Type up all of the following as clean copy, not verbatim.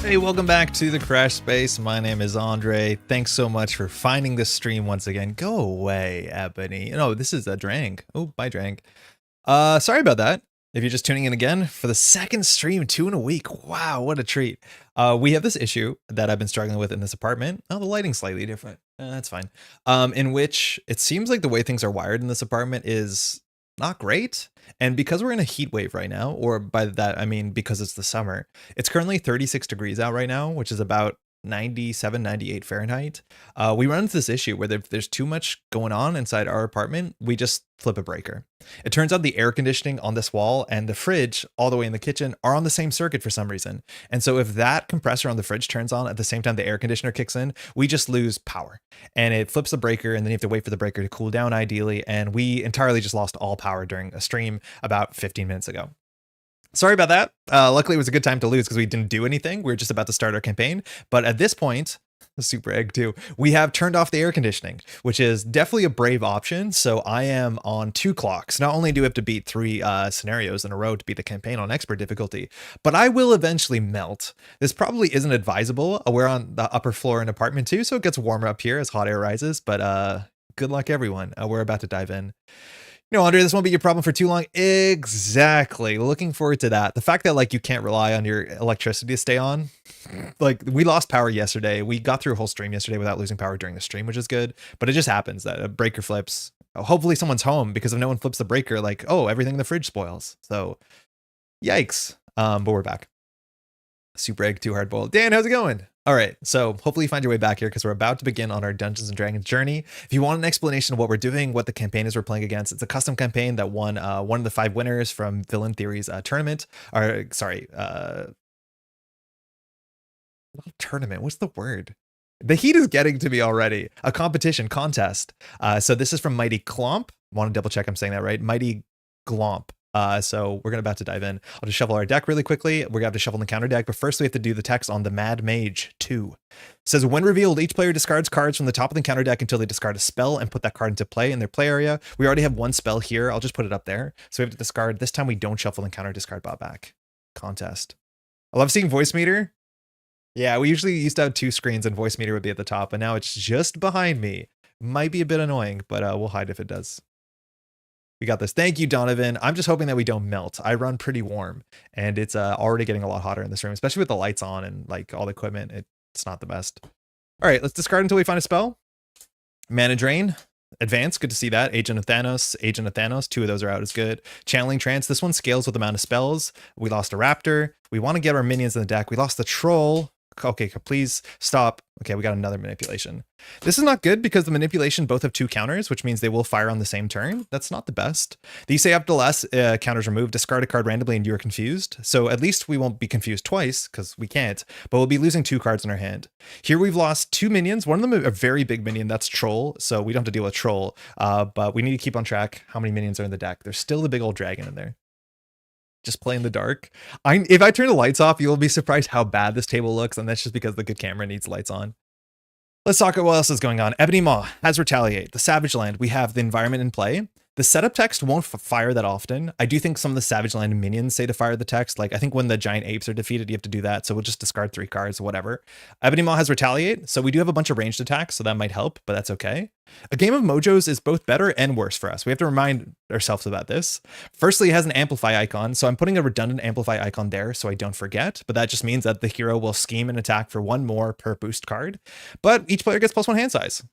Hey, welcome back to the Crash Space. My name is Andre. Thanks so much for finding this stream once again. Go away, Ebony. No, this is a Drang. Oh, bye, Drang. Sorry about that. If you're just tuning in again for the second stream, 2 in a week. Wow, what a treat. We have this issue that I've been struggling with in this apartment. Oh, the lighting's slightly different. That's fine. In which it seems like the way things are wired in this apartment is not great. And because we're in a heat wave right now, or by that I mean because it's the summer, it's currently 36 degrees out right now, which is about 97, 98 Fahrenheit. We run into this issue where there's too much going on inside our apartment. We just flip a breaker. It turns out the air conditioning on this wall and the fridge all the way in the kitchen are on the same circuit for some reason. And so if that compressor on the fridge turns on at the same time the air conditioner kicks in, we just lose power. And it flips the breaker, and then you have to wait for the breaker to cool down ideally. And we entirely just lost all power during a stream about 15 minutes ago. Sorry about that. Luckily, it was a good time to lose because we didn't do anything. We were just about to start our campaign. But at this point, super egg too, we have turned off the air conditioning, which is definitely a brave option. So I am on 2 clocks. Not only do we have to beat 3 scenarios in a row to beat the campaign on expert difficulty, but I will eventually melt. This probably isn't advisable. We're on the upper floor in apartment 2, so it gets warmer up here as hot air rises. But good luck, everyone. We're about to dive in. No, Andre, this won't be your problem for too long. Exactly. Looking forward to that. The fact that like you can't rely on your electricity to stay on. Like we lost power yesterday. We got through a whole stream yesterday without losing power during the stream, which is good. But it just happens that a breaker flips. Hopefully someone's home, because if no one flips the breaker, like, oh, everything in the fridge spoils. So yikes. But we're back. Super egg too hard boiled. Dan, how's it going? All right, so hopefully you find your way back here because we're about to begin on our Dungeons and Dragons journey. If you want an explanation of what we're doing, what the campaign is we're playing against, it's a custom campaign that won one of the 5 winners from VillainTheory's tournament. Or sorry, not tournament. What's the word? The heat is getting to me already. A competition, contest. So this is from MightyGlomp. Want to double check I'm saying that right? MightyGlomp. So we're about to dive in. I'll just shuffle our deck really quickly. We're gonna have to shuffle the counter deck, but first we have to do the text on the Mad Mage 2. It says, when revealed, each player discards cards from the top of the counter deck until they discard a spell and put that card into play in their play area. We already have 1 spell here. I'll just put it up there. So we have to discard. This time we don't shuffle and counter discard bot back. Contest. I love seeing voice meter. Yeah, we usually used to have 2 screens and voice meter would be at the top, and now it's just behind me. Might be a bit annoying, but we'll hide if it does. We got this. Thank you, Donovan. I'm just hoping that we don't melt. I run pretty warm, and it's already getting a lot hotter in this room, especially with the lights on and like all the equipment. It's not the best. All right, let's discard until we find a spell. Mana Drain. Advance, good to see that. Agent of Thanos, 2 of those are out, is good. Channeling Trance, this one scales with the amount of spells. We lost a Raptor. We want to get our minions in the deck. We lost the Troll. Okay, please stop. Okay, we got another manipulation. This is not good because the manipulation both have 2 counters, which means they will fire on the same turn. That's not the best. These say up to less counters removed, discard a card randomly and you're confused. So at least we won't be confused twice because we can't, but we'll be losing 2 cards in our hand. Here we've lost 2 minions. One of them a very big minion, that's Troll. So we don't have to deal with Troll, but we need to keep on track how many minions are in the deck. There's still the big old dragon in there. Just play in the dark. If I turn the lights off, you'll be surprised how bad this table looks, and that's just because the good camera needs lights on. Let's talk about what else is going on. Ebony Maw has Retaliate. The Savage Land, we have the environment in play. The setup text won't fire that often. I do think some of the Savage Land minions say to fire the text. Like I think when the giant apes are defeated, you have to do that. So we'll just discard 3 cards, whatever. Ebony Maw has Retaliate. So we do have a bunch of ranged attacks, so that might help, but that's okay. A game of Mojos is both better and worse for us. We have to remind ourselves about this. Firstly, it has an amplify icon. So I'm putting a redundant amplify icon there so I don't forget, but that just means that the hero will scheme an attack for 1 more per boost card, but each player gets +1 hand size.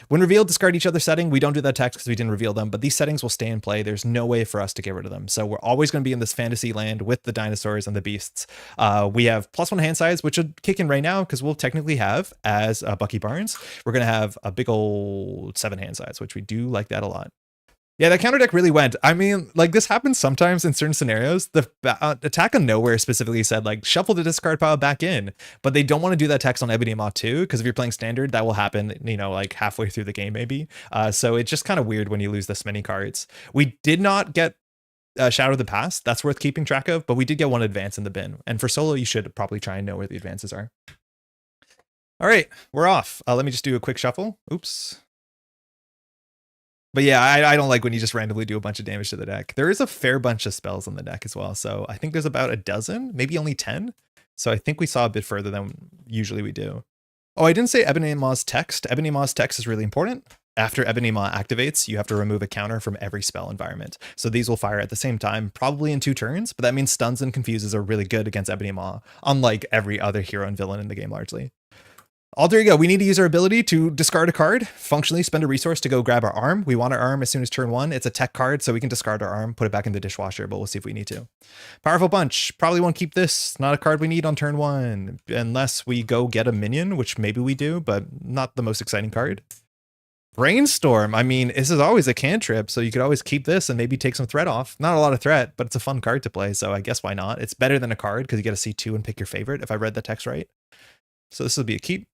When revealed, discard each other setting. We don't do that text because we didn't reveal them, but these settings will stay in play. There's no way for us to get rid of them. So we're always going to be in this fantasy land with the dinosaurs and the beasts. We have +1 hand size, which would kick in right now because we'll technically have, as Bucky Barnes, we're going to have a big old 7 hand size, which we do like that a lot. Yeah, that counter deck really went. I mean, like this happens sometimes in certain scenarios. The Attack on Nowhere specifically said like shuffle the discard pile back in, but they don't want to do that text on Ebony Maw too, because if you're playing standard, that will happen, you know, like halfway through the game maybe. So it's just kind of weird when you lose this many cards. We did not get Shadow of the Past. That's worth keeping track of, but we did get 1 advance in the bin. And for solo, you should probably try and know where the advances are. All right, we're off. Let me just do a quick shuffle. Oops. But yeah, I don't like when you just randomly do a bunch of damage to the deck. There is a fair bunch of spells on the deck as well. So I think there's about a dozen, maybe only 10. So I think we saw a bit further than usually we do. Oh, I didn't say Ebony Maw's text. Ebony Maw's text is really important. After Ebony Maw activates, you have to remove a counter from every spell environment. So these will fire at the same time, probably in 2 turns, but that means stuns and confuses are really good against Ebony Maw, unlike every other hero and villain in the game largely. Alter Ego, we need to use our ability to discard a card, functionally spend a resource to go grab our arm. We want our arm as soon as turn 1. It's a tech card, so we can discard our arm, put it back in the dishwasher, but we'll see if we need to. Powerful Punch, probably won't keep this. Not a card we need on turn 1, unless we go get a minion, which maybe we do, but not the most exciting card. Brainstorm, I mean, this is always a cantrip, so you could always keep this and maybe take some threat off. Not a lot of threat, but it's a fun card to play, so I guess why not? It's better than a card, because you get to C2 and pick your favorite, if I read the text right. So this will be a keep.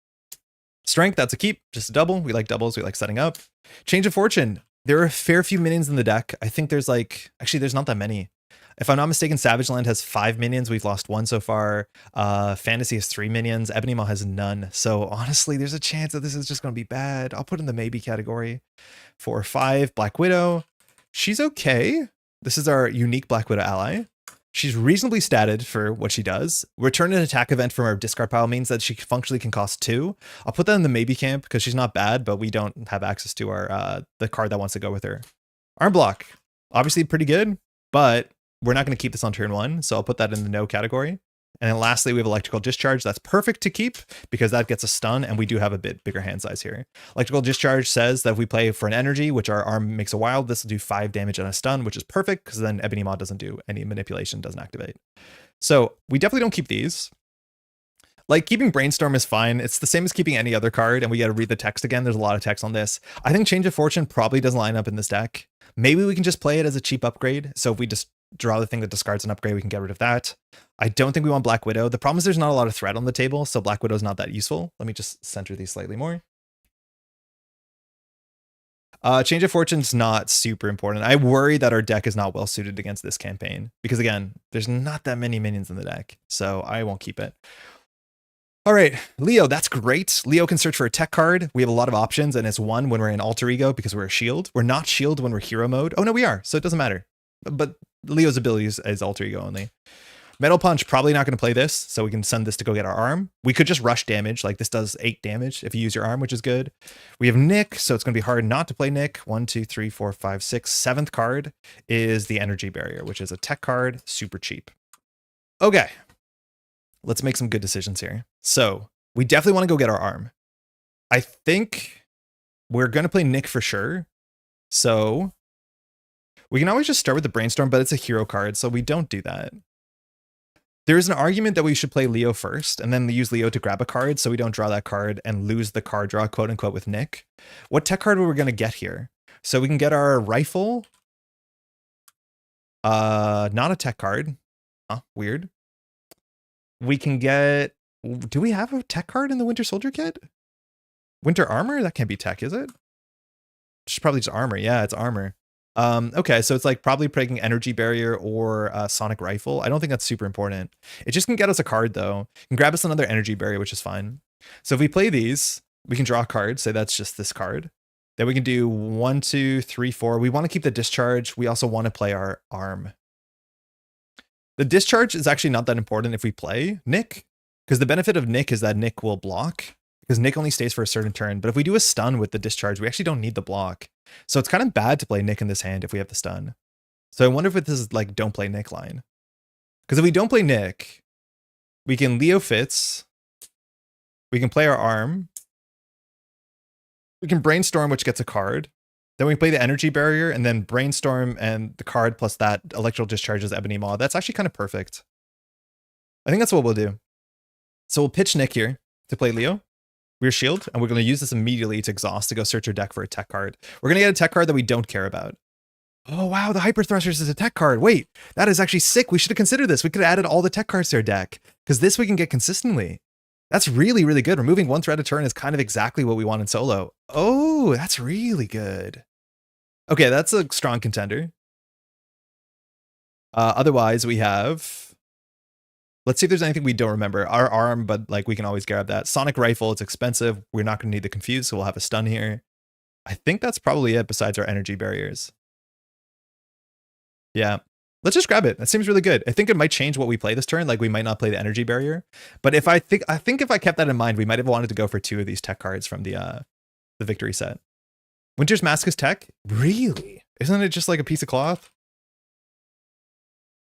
Strength, that's a keep, just a double. We like doubles, we like setting up. Change of Fortune, there are a fair few minions in the deck. I think there's actually there's not that many. If I'm not mistaken, Savage Land has 5 minions. We've lost 1 so far. Fantasy has 3 minions. Ebony Maw has none. So honestly, there's a chance that this is just going to be bad. I'll put in the maybe category. 4 or 5, Black Widow. She's okay. This is our unique Black Widow ally. She's reasonably statted for what she does. Return an attack event from our discard pile means that she functionally can cost 2. I'll put that in the maybe camp because she's not bad, but we don't have access to our the card that wants to go with her. Arm Block, obviously pretty good, but we're not going to keep this on turn 1, so I'll put that in the no category. And then lastly, we have Electrical Discharge. That's perfect to keep because that gets a stun, and we do have a bit bigger hand size here. Electrical Discharge says that if we play for an energy, which our arm makes a wild, this will do 5 damage and a stun, which is perfect because then Ebony Maw doesn't do any manipulation, doesn't activate. So we definitely don't keep these. Like, keeping Brainstorm is fine. It's the same as keeping any other card, and we got to read the text again. There's a lot of text on this. I think Change of Fortune probably doesn't line up in this deck. Maybe we can just play it as a cheap upgrade. So if we just draw the thing that discards an upgrade, we can get rid of that. I don't think we want Black Widow. The problem is there's not a lot of threat on the table, so Black Widow is not that useful. Let me just center these slightly more. Change of Fortune's not super important. I worry that our deck is not well suited against this campaign because, again, there's not that many minions in the deck, so I won't keep it. All right, Leo, that's great. Leo can search for a tech card. We have a lot of options, and it's 1 when we're in Alter Ego because we're a shield. We're not shield when we're hero mode. Oh, no, we are, so it doesn't matter. But Leo's ability is Alter Ego only. Metal Punch, probably not going to play this, so we can send this to go get our arm. We could just rush damage, like this does 8 damage if you use your arm, which is good. We have Nick, so it's going to be hard not to play Nick. 1, 2, 3, 4, 5, 6. 7th card is the Energy Barrier, which is a tech card, super cheap. Okay, let's make some good decisions here. So we definitely want to go get our arm. I think we're going to play Nick for sure. So we can always just start with the Brainstorm, but it's a hero card, so we don't do that. There is an argument that we should play Leo first and then use Leo to grab a card so we don't draw that card and lose the card draw, quote unquote, with Nick. What tech card were we going to get here? So we can get our rifle. Not a tech card. Huh, weird. We can get... Do we have a tech card in the Winter Soldier kit? Winter Armor? That can't be tech, is it? It's probably just armor. Yeah, it's armor. Okay, so it's like probably picking Energy Barrier or Sonic Rifle. I don't think that's super important. It just can get us a card, though. It can grab us another Energy Barrier, which is fine. So if we play these, we can draw a card. Say that's just this card. Then we can do 1, 2, 3, 4. We want to keep the Discharge. We also want to play our arm. The Discharge is actually not that important if we play Nick, because the benefit of Nick is that Nick will block, because Nick only stays for a certain turn. But if we do a stun with the Discharge, we actually don't need the block. So it's kind of bad to play Nick in this hand if we have the stun. So I wonder if this is like don't play Nick line. Because if we don't play Nick, we can Leo Fitz. We can play our arm. We can Brainstorm, which gets a card. Then we play the Energy Barrier and then Brainstorm and the card plus that Electrical Discharges Ebony Maw. That's actually kind of perfect. I think that's what we'll do. So we'll pitch Nick here to play Leo. We're shield, and we're going to use this immediately to exhaust to go search our deck for a tech card. We're going to get a tech card that we don't care about. Oh, wow, the Hyper Thrusters is a tech card. Wait, that is actually sick. We should have considered this. We could have added all the tech cards to our deck, because this we can get consistently. That's really, really good. Removing 1 threat a turn is kind of exactly what we want in solo. Oh, that's really good. Okay, that's a strong contender. Otherwise, we have... Let's see if there's anything we don't remember. Our arm, but like we can always grab that. Sonic Rifle, it's expensive. We're not going to need the Confuse, so we'll have a stun here. I think that's probably it besides our Energy Barriers. Yeah. Let's just grab it. That seems really good. I think it might change what we play this turn. Like we might not play the energy barrier, but if I think if I kept that in mind, we might have wanted to go for 2 of these tech cards from the victory set. Winter's Mask is tech? Really? Isn't it just like a piece of cloth?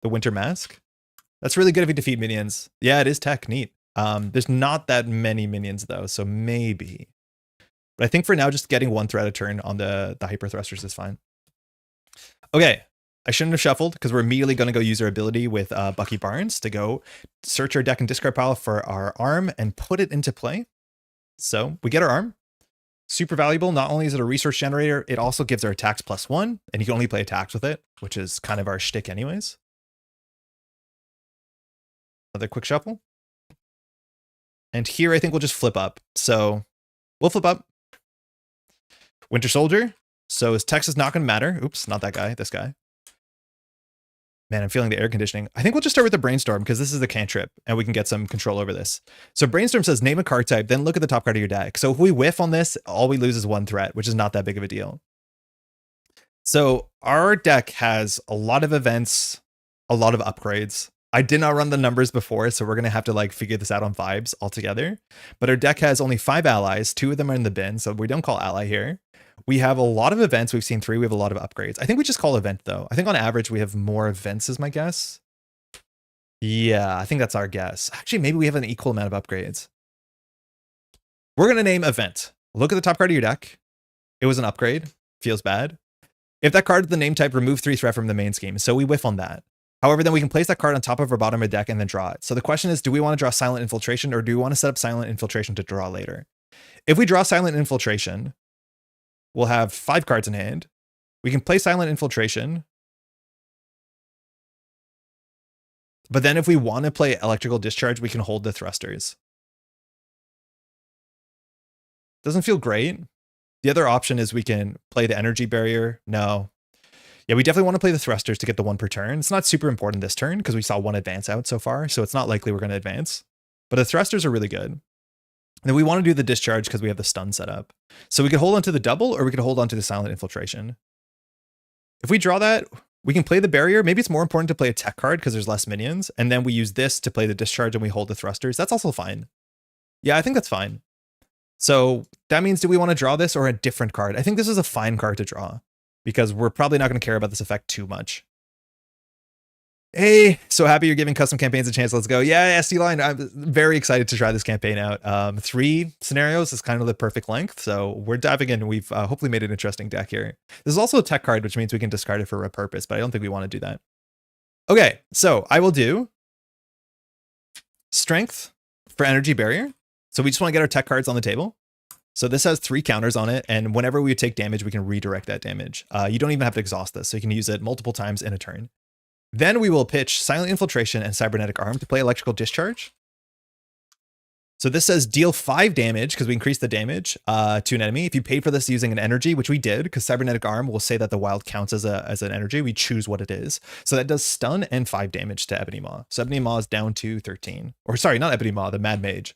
The Winter Mask? That's really good if you defeat minions. Yeah, it is tech. Neat. There's not that many minions though, so maybe. But I think for now, just getting 1 threat a turn on the hyper thrusters is fine. Okay. I shouldn't have shuffled because we're immediately going to go use our ability with Bucky Barnes to go search our deck and discard pile for our arm and put it into play. So we get our arm. Super valuable. Not only is it a resource generator, it also gives our attacks +1, and you can only play attacks with it, which is kind of our shtick anyways. Another quick shuffle. And here I think we'll just flip up. So we'll flip up. Winter Soldier. So his text is not going to matter. Oops, not that guy, this guy. Man, I'm feeling the air conditioning. I think we'll just start with the Brainstorm because this is the cantrip and we can get some control over this. So Brainstorm says name a card type, then look at the top card of your deck. So if we whiff on this, all we lose is 1 threat, which is not that big of a deal. So our deck has a lot of events, a lot of upgrades. I did not run the numbers before, so we're going to have to like figure this out on vibes altogether. But our deck has only 5 allies. 2 of them are in the bin, so we don't call ally here. We have a lot of events. We've seen 3. We have a lot of upgrades. I think we just call event though. I think on average we have more events is my guess. Yeah, I think that's our guess. Actually, maybe we have an equal amount of upgrades. We're going to name event. Look at the top card of your deck. It was an upgrade. Feels bad. If that card is the name type, remove 3 threat from the main scheme. So we whiff on that. However, then we can place that card on top of our bottom of deck and then draw it. So the question is, do we want to draw Silent Infiltration or do we want to set up Silent Infiltration to draw later? If we draw Silent Infiltration, we'll have 5 cards in hand. We can play Silent Infiltration. But then if we want to play Electrical Discharge, we can hold the thrusters. Doesn't feel great. The other option is we can play the Energy Barrier. No. Yeah, we definitely want to play the thrusters to get the 1 per turn. It's not super important this turn because we saw 1 advance out so far, so it's not likely we're going to advance. But the thrusters are really good. And then we want to do the discharge because we have the stun set up. So we could hold on to the double or we could hold on to the Silent Infiltration. If we draw that, we can play the barrier. Maybe it's more important to play a tech card because there's less minions. And then we use this to play the discharge and we hold the thrusters. That's also fine. Yeah, I think that's fine. So that means, do we want to draw this or a different card? I think this is a fine card to draw because we're probably not going to care about this effect too much. Hey, so happy you're giving custom campaigns a chance. Let's go. Yeah, SD Line. I'm very excited to try this campaign out. 3 scenarios is kind of the perfect length. So we're diving in. We've hopefully made an interesting deck here. This is also a tech card, which means we can discard it for a purpose, but I don't think we want to do that. Okay, so I will do Strength for Energy Barrier. So we just want to get our tech cards on the table. So this has 3 counters on it, and whenever we take damage, we can redirect that damage. You don't even have to exhaust this, so you can use it multiple times in a turn. Then we will pitch Silent Infiltration and Cybernetic Arm to play Electrical Discharge. So this says deal 5 damage because we increase the damage to an enemy. If you paid for this using an energy, which we did, because Cybernetic Arm will say that the wild counts as an energy. We choose what it is. So that does stun and 5 damage to Ebony Maw. So Ebony Maw is down to 13. Or sorry, not Ebony Maw, the Mad Mage.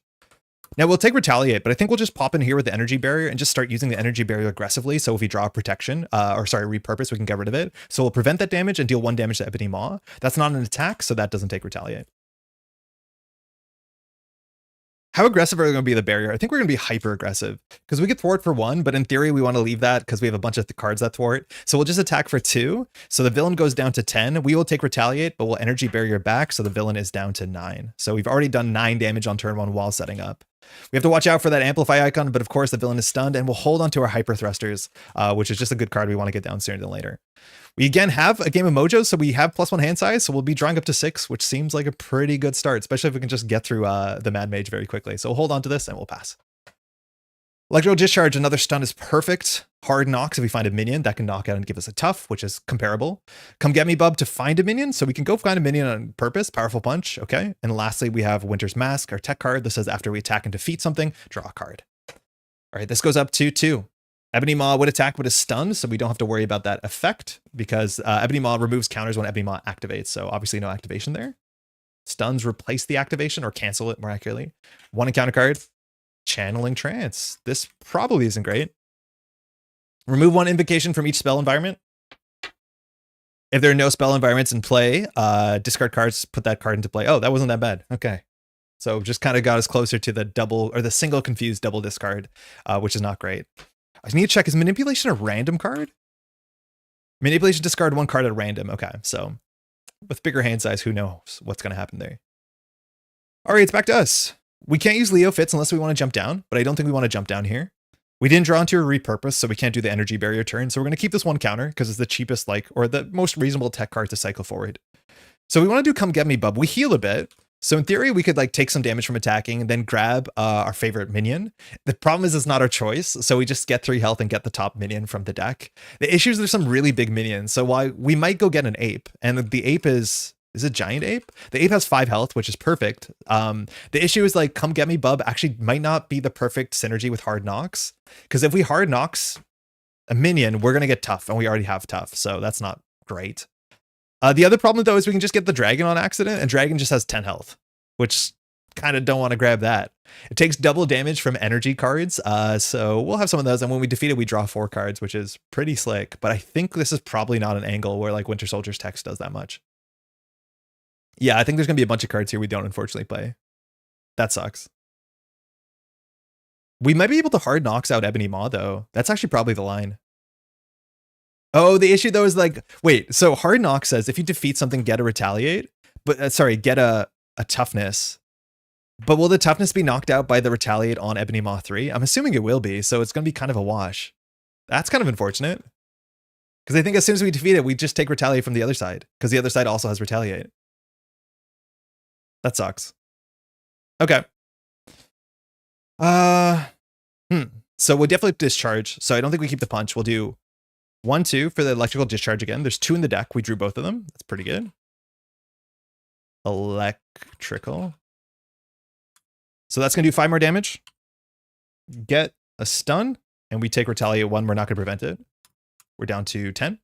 Now we'll take Retaliate, but I think we'll just pop in here with the Energy Barrier and just start using the Energy Barrier aggressively. So if we draw Protection, repurpose, we can get rid of it. So we'll prevent that damage and deal 1 damage to Ebony Maw. That's not an attack, so that doesn't take Retaliate. How aggressive are we going to be the barrier? I think we're going to be hyper aggressive because we get thwart for 1, but in theory we want to leave that because we have a bunch of cards that thwart. So we'll just attack for 2. So the villain goes down to 10. We will take Retaliate, but we'll Energy Barrier back. So the villain is down to 9. So we've already done 9 damage on turn 1 while setting up. We have to watch out for that amplify icon, but of course the villain is stunned and we'll hold on to our hyper thrusters, which is just a good card we want to get down sooner than later. We again have a game of mojos, so we have +1 hand size, so we'll be drawing up to 6, which seems like a pretty good start, especially if we can just get through the Mad Mage very quickly. So we'll hold on to this and we'll pass. Electro Discharge, another stun is perfect. Hard knocks if we find a minion that can knock out and give us a tough, which is comparable. Come Get Me Bub to find a minion, so we can go find a minion on purpose. Powerful Punch, okay. And lastly, we have Winter's Mask, our tech card. This says after we attack and defeat something, draw a card. All right, this goes up to 2. Ebony Maw would attack but is stunned, so we don't have to worry about that effect because Ebony Maw removes counters when Ebony Maw activates, so obviously no activation there. Stuns replace the activation or cancel it more accurately. 1 encounter card. Channeling Trance. This probably isn't great. Remove 1 invocation from each spell environment. If there are no spell environments in play, discard cards, put that card into play. Oh, that wasn't that bad. Okay. So just kind of got us closer to the double or the single confused double discard, which is not great. I need to check, is manipulation a random card? Manipulation, discard one card at random. Okay, so with bigger hand size, who knows what's going to happen there. All right, it's back to us. We can't use Leo Fits unless we want to jump down, but I don't think we want to jump down here. We didn't draw into a repurpose, so we can't do the energy barrier turn. So we're going to keep this one counter because it's the cheapest, or the most reasonable tech card to cycle forward. So we want to do Come Get Me Bub. We heal a bit. So in theory, we could take some damage from attacking and then grab our favorite minion. The problem is it's not our choice. So we just get 3 health and get the top minion from the deck. The issue is there's some really big minions. So why we might go get an ape, and the ape is a giant ape. The ape has 5 health, which is perfect. The issue is Come Get Me Bub actually might not be the perfect synergy with Hard Knocks. Because if we Hard Knocks a minion, we're going to get tough, and we already have tough. So that's not great. The other problem, though, is we can just get the dragon on accident, and dragon just has 10 health, which kind of don't want to grab that. It takes double damage from energy cards, so we'll have some of those, and when we defeat it, we draw 4 cards, which is pretty slick, but I think this is probably not an angle where Winter Soldier's text does that much. Yeah, I think there's going to be a bunch of cards here we don't unfortunately play. That sucks. We might be able to Hard Knocks out Ebony Maw, though. That's actually probably the line. Oh, the issue though is wait, so Hard Knock says if you defeat something, get a retaliate, but sorry, get a toughness. But will the toughness be knocked out by the retaliate on Ebony Maw 3? I'm assuming it will be, so it's going to be kind of a wash. That's kind of unfortunate. Because I think as soon as we defeat it, we just take retaliate from the other side, because the other side also has retaliate. That sucks. Okay. So we'll definitely discharge. So I don't think we keep the punch. We'll do 1, 2 for the electrical discharge again. There's 2 in the deck. We drew both of them. That's pretty good. Electrical. So that's going to do 5 more damage. Get a stun, and we take retaliate 1. We're not going to prevent it. We're down to 10.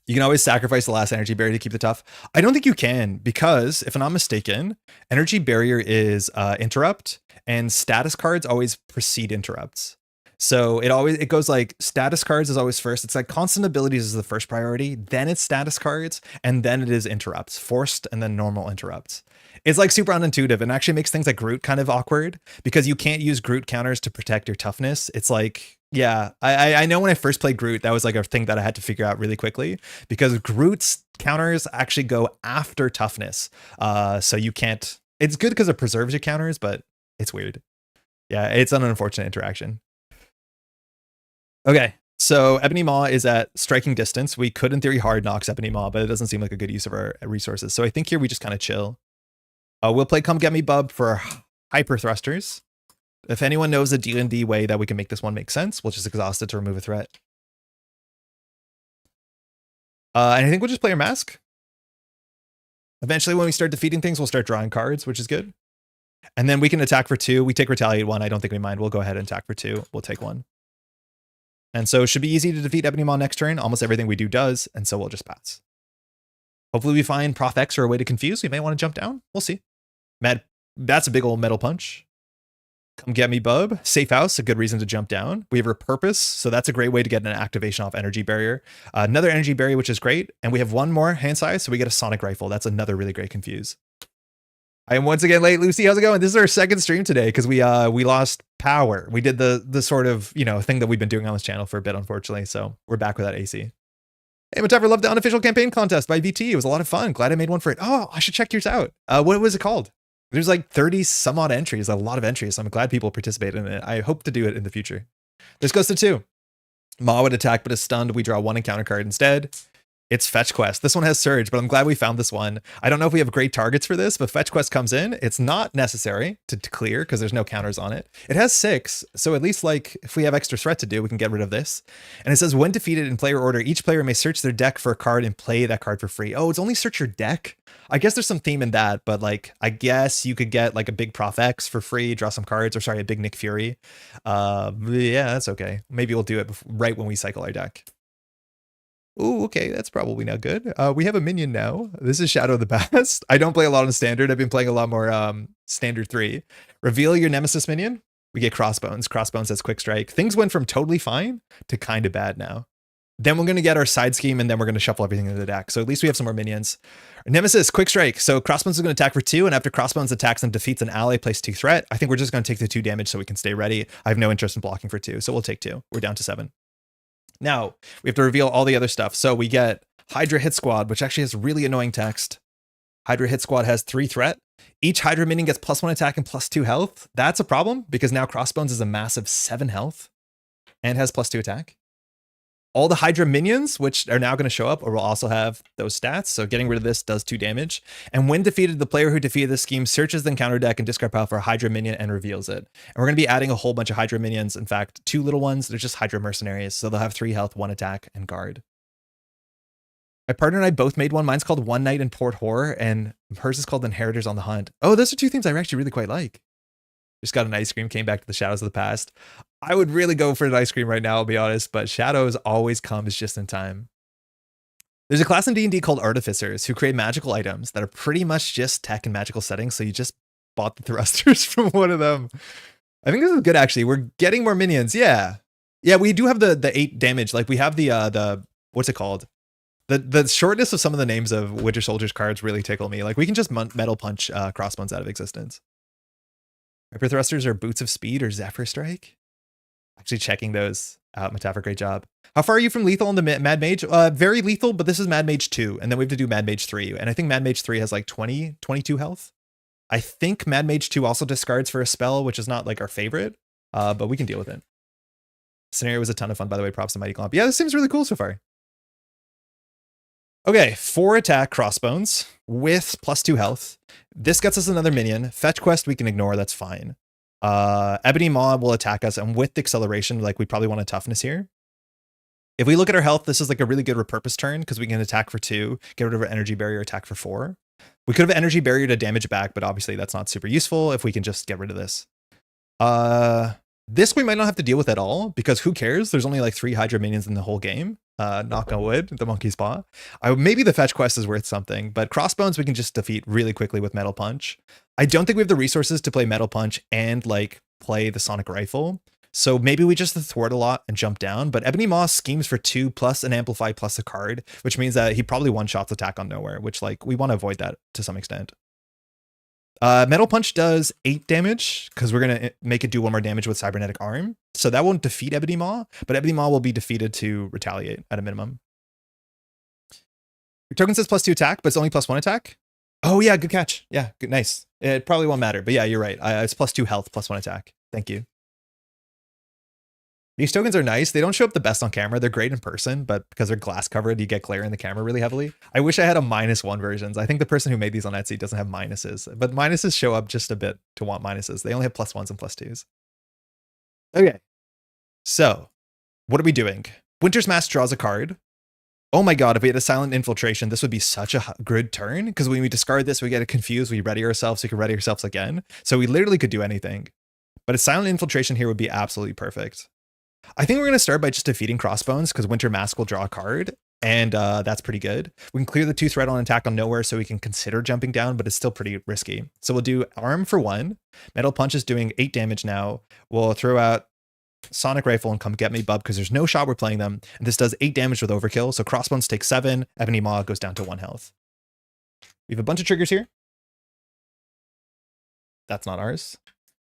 You can always sacrifice the last energy barrier to keep the tough. I don't think you can, because if I'm not mistaken, energy barrier is interrupt, and status cards always precede interrupts. So it goes status cards is always first. It's constant abilities is the first priority, then it's status cards, and then it is interrupts, forced and then normal interrupts. It's super unintuitive, and actually makes things like Groot kind of awkward, because you can't use Groot counters to protect your toughness. It's yeah, I know when I first played Groot, that was a thing that I had to figure out really quickly, because Groot's counters actually go after toughness. So you can't, it's good because it preserves your counters, but it's weird. Yeah, it's an unfortunate interaction. Okay, so Ebony Maw is at striking distance. We could, in theory, Hard Knocks Ebony Maw, but it doesn't seem like a good use of our resources. So I think here we just kind of chill. We'll play Come Get Me Bub for Hyper Thrusters. If anyone knows a D&D way that we can make this one make sense, we'll just exhaust it to remove a threat. And I think we'll just play our Mask. Eventually, when we start defeating things, we'll start drawing cards, which is good. And then we can attack for 2. We take Retaliate 1. I don't think we mind. We'll go ahead and attack for 2. We'll take 1. And so it should be easy to defeat Ebony Maw next turn. Almost everything we do does, and so we'll just pass. Hopefully we find Prof X or a way to confuse. We may want to jump down. We'll see. That's a big old metal punch. Come Get Me Bub. Safe house, a good reason to jump down. We have Repurpose, so that's a great way to get an activation off energy barrier. Another energy barrier, which is great. And we have 1 more hand size, so we get a sonic rifle. That's another really great confuse. I am once again late, Lucy. How's it going? This is our second stream today because we lost power. We did the sort of thing that we've been doing on this channel for a bit, unfortunately. So we're back with that AC. Hey, Mataver loved the unofficial campaign contest by VT. It was a lot of fun. Glad I made one for it. Oh, I should check yours out. What was it called? There's 30 some odd entries, a lot of entries. I'm glad people participated in it. I hope to do it in the future. This goes to 2. Maw would attack, but is stunned. We draw 1 encounter card instead. It's Fetch Quest. This one has Surge, but I'm glad we found this one. I don't know if we have great targets for this, but Fetch Quest comes in. It's not necessary to clear because there's no counters on it. It has 6, so at least if we have extra threat to do, we can get rid of this. And it says when defeated in player order, each player may search their deck for a card and play that card for free. Oh, it's only search your deck? I guess there's some theme in that, but I guess you could get a big Prof X for free, draw some cards, or sorry, a big Nick Fury. Yeah, that's okay. Maybe we'll do it right when we cycle our deck. Ooh, okay, that's probably not good. We have a minion now. This is Shadow of the Past. I don't play a lot on Standard. I've been playing a lot more Standard 3. Reveal your Nemesis minion. We get Crossbones. Crossbones has Quick Strike. Things went from totally fine to kind of bad now. Then we're going to get our side scheme, and then we're going to shuffle everything into the deck. So at least we have some more minions. Nemesis, quick strike. So Crossbones is going to attack for 2, and after Crossbones attacks and defeats an ally, place 2 threat. I think we're just going to take the 2 damage so we can stay ready. I have no interest in blocking for 2, so we'll take 2. We're down to 7. Now, we have to reveal all the other stuff. So we get Hydra Hit Squad, which actually has really annoying text. Hydra Hit Squad has 3 threat. Each Hydra minion gets +1 attack and +2 health. That's a problem, because now Crossbones is a massive 7 health and has +2 attack. All the Hydra minions, which are now going to show up, or will also have those stats. So getting rid of this does 2 damage. And when defeated, the player who defeated this scheme searches the encounter deck and discard pile for a Hydra minion and reveals it. And we're going to be adding a whole bunch of Hydra minions. In fact, 2 little ones. They're just Hydra mercenaries. So they'll have 3 health, 1 attack, and guard. My partner and I both made one. Mine's called One Night in Port Horror, and hers is called Inheritors on the Hunt. Oh, those are 2 themes I actually really quite like. Just got an ice cream, came back to the Shadows of the Past. I would really go for an ice cream right now, I'll be honest, but Shadows always comes just in time. There's a class in D&D called Artificers who create magical items that are pretty much just tech and magical settings, so you just bought the thrusters from one of them. I think this is good, actually. We're getting more minions, yeah. Yeah, we do have the 8 damage. Like, we have the what's it called? The shortness of some of the names of Winter Soldier's cards really tickle me. Like, we can just Metal Punch Crossbones out of existence. Hyper Thrusters are Boots of Speed or Zephyr Strike. Actually checking those out. Metapher, great job. How far are you from lethal on the Mad Mage? Very lethal, but this is Mad Mage 2, and then we have to do Mad Mage 3. And I think Mad Mage 3 has like 22 health. I think Mad Mage 2 also discards for a spell, which is not like our favorite, but we can deal with it. Scenario was a ton of fun, by the way. Props to MightyGlomp. Yeah, this seems really cool so far. Okay, 4 attack Crossbones with +2 health. This gets us another minion. Fetch quest we can ignore, that's fine. Ebony Maw will attack us, and with the acceleration, like, we probably want a toughness here. If we look at our health, this is like a really good repurpose turn, because we can attack for 2, get rid of our energy barrier, attack for 4. We could have energy barrier to damage back, but obviously that's not super useful if we can just get rid of this. This we might not have to deal with at all, because who cares? There's only like 3 Hydra minions in the whole game. Knock on wood, the monkey's paw. Maybe the fetch quest is worth something, but Crossbones we can just defeat really quickly with Metal Punch. I don't think we have the resources to play Metal Punch and like play the Sonic Rifle. So maybe we just thwart a lot and jump down, but Ebony Maw schemes for 2 plus an Amplify plus a card, which means that he probably one-shots attack on nowhere, which like we want to avoid that to some extent. Metal Punch does 8 damage because we're going to make it do 1 more damage with Cybernetic Arm. So that won't defeat Ebony Maw, but Ebony Maw will be defeated to retaliate at a minimum. Your token says +2 attack, but it's only +1 attack. Oh yeah, good catch. Yeah, good, nice. It probably won't matter, but yeah, you're right. It's +2 health, +1 attack. Thank you. These tokens are nice. They don't show up the best on camera. They're great in person, but because they're glass covered, you get glare in the camera really heavily. I wish I had a -1 versions. I think the person who made these on Etsy doesn't have minuses, but minuses show up just a bit to want minuses. They only have +1s and +2s. Okay. So what are we doing? Winter's Mask draws a card. Oh my god, if we had a Silent Infiltration, this would be such a good turn, because when we discard this, we get it confused, we ready ourselves, we can ready ourselves again. So we literally could do anything. But a Silent Infiltration here would be absolutely perfect. I think we're going to start by just defeating Crossbones, because Winter Mask will draw a card, and that's pretty good. We can clear the 2 threat on attack on nowhere, so we can consider jumping down, but it's still pretty risky. So we'll do Arm for 1. Metal Punch is doing 8 damage now. We'll throw out Sonic Rifle and Come Get Me Bub, because there's no shot we're playing them, and this does 8 damage with Overkill, so Crossbones takes 7, Ebony Maw goes down to 1 health. We have a bunch of triggers here. That's not ours.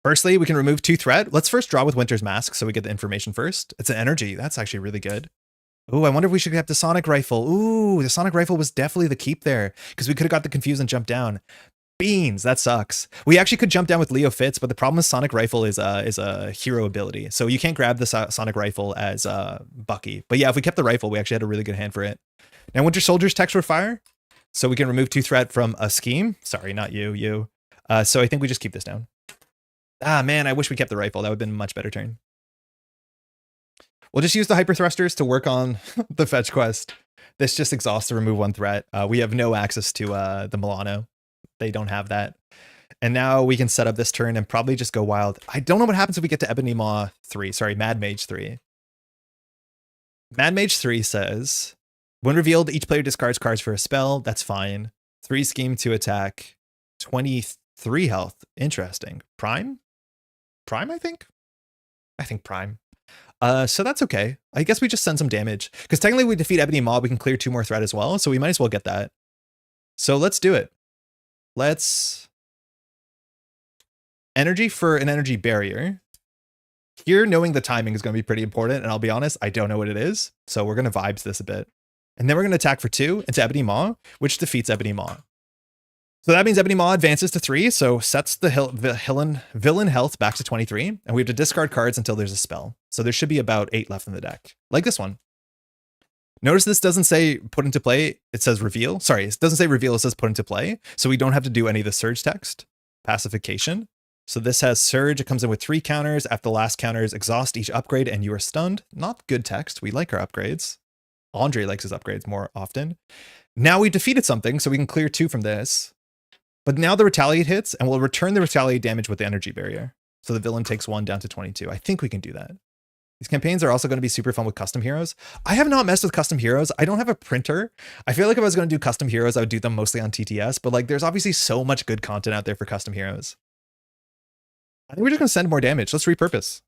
Firstly, we can remove 2 threat. Let's first draw with Winter's Mask, so we get the information first. It's an energy. That's actually really good. Ooh, I wonder if we should have the Sonic Rifle. Ooh, the Sonic Rifle was definitely the keep there, because we could have got the confused and jumped down. Beans, that sucks. We actually could jump down with Leo Fitz, but the problem with Sonic Rifle is a hero ability. So you can't grab the Sonic Rifle as Bucky. But yeah, if we kept the rifle, we actually had a really good hand for it. Now Winter Soldier's Texture Fire. So we can remove 2 threat from a scheme. Sorry, not you. So I think we just keep this down. Ah, man, I wish we kept the rifle. That would have been a much better turn. We'll just use the Hyper Thrusters to work on the fetch quest. This just exhausts to remove 1 threat. We have no access to the Milano. They don't have that. And now we can set up this turn and probably just go wild. I don't know what happens if we get to Ebony Maw 3. Sorry, Mad Mage 3. Mad Mage 3 says, when revealed, each player discards cards for a spell. That's fine. 3 scheme to attack. 23 health. Interesting. Prime? Prime, I think? I think Prime. So that's okay. I guess we just send some damage. Because technically we defeat Ebony Maw, we can clear 2 more threat as well, so we might as well get that. So let's do it. Let's... Energy for an energy barrier. Here, knowing the timing is going to be pretty important, and I'll be honest, I don't know what it is, so we're going to vibes this a bit. And then we're going to attack for 2 into Ebony Maw, which defeats Ebony Maw. So that means Ebony Maw advances to 3, so sets the villain health back to 23, and we have to discard cards until there's a spell. So there should be about 8 left in the deck, like this one. Notice this doesn't say put into play, it says reveal. Sorry, it doesn't say reveal, it says put into play, so we don't have to do any of the surge text. Pacification. So this has surge, it comes in with 3 counters. After the last counters, exhaust each upgrade and you are stunned. Not good text, we like our upgrades. Andre likes his upgrades more often. Now we defeated something, so we can clear 2 from this. But now the retaliate hits, and we'll return the retaliate damage with the energy barrier. So the villain takes 1 down to 22. I think we can do that. These campaigns are also going to be super fun with custom heroes. I have not messed with custom heroes. I don't have a printer. I feel like if I was going to do custom heroes, I would do them mostly on TTS, but like there's obviously so much good content out there for custom heroes. I think we're just going to send more damage. Let's repurpose.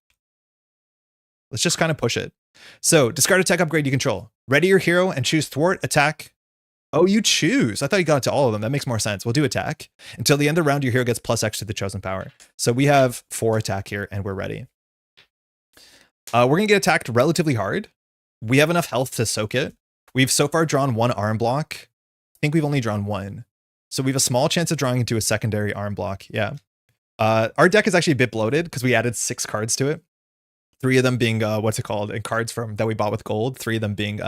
Let's just kind of push it. So discard a tech upgrade you control. Ready your hero and choose thwart, attack. Oh, you choose. I thought you got it to all of them. That makes more sense. We'll do attack. Until the end of the round, your hero gets +X to the chosen power. So we have 4 attack here and we're ready. We're going to get attacked relatively hard. We have enough health to soak it. We've so far drawn 1 arm block. I think we've only drawn 1. So we have a small chance of drawing into a secondary arm block. Yeah. Our deck is actually a bit bloated because we added 6 cards to it. 3 of them being, what's it called? And cards from that we bought with gold. 3 of them being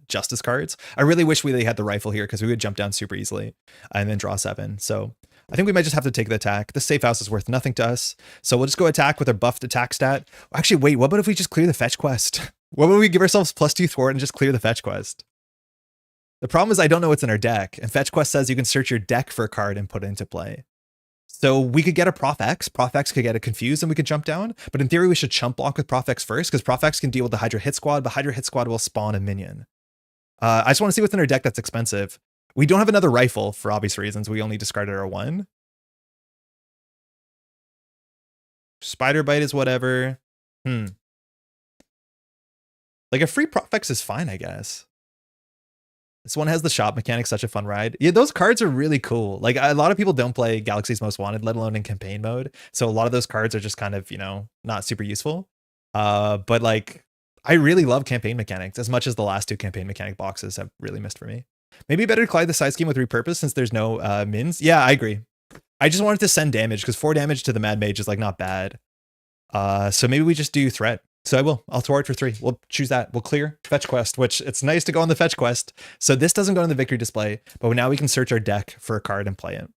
justice cards. I really wish we had the rifle here because we would jump down super easily and then draw 7. So I think we might just have to take the attack. The safe house is worth nothing to us. So we'll just go attack with our buffed attack stat. Actually, wait, what about if we just clear the fetch quest? What about we give ourselves +2 thwart and just clear the fetch quest? The problem is I don't know what's in our deck. And fetch quest says you can search your deck for a card and put it into play. So we could get a Prof X. Prof X could get it confused and we could jump down. But in theory, we should chump block with Prof X first because Prof X can deal with the Hydra hit squad, but Hydra hit squad will spawn a minion. I just want to see what's in our deck that's expensive. We don't have another rifle for obvious reasons. We only discarded our 1. Spider bite is whatever. Like a free Prof X is fine, I guess. This one has the shop mechanic, such a fun ride. Yeah, those cards are really cool. Like a lot of people don't play Galaxy's Most Wanted, let alone in campaign mode. So a lot of those cards are just kind of, you know, not super useful. But like, I really love campaign mechanics as much as the last 2 campaign mechanic boxes have really missed for me. Maybe better to collide the side scheme with repurpose since there's no mins. Yeah, I agree. I just wanted to send damage because 4 damage to the Mad Mage is like not bad. So maybe we just do threat. So I will. I'll thwart for 3. We'll choose that. We'll clear fetch quest, which it's nice to go on the fetch quest. So this doesn't go in the victory display, but now we can search our deck for a card and play it.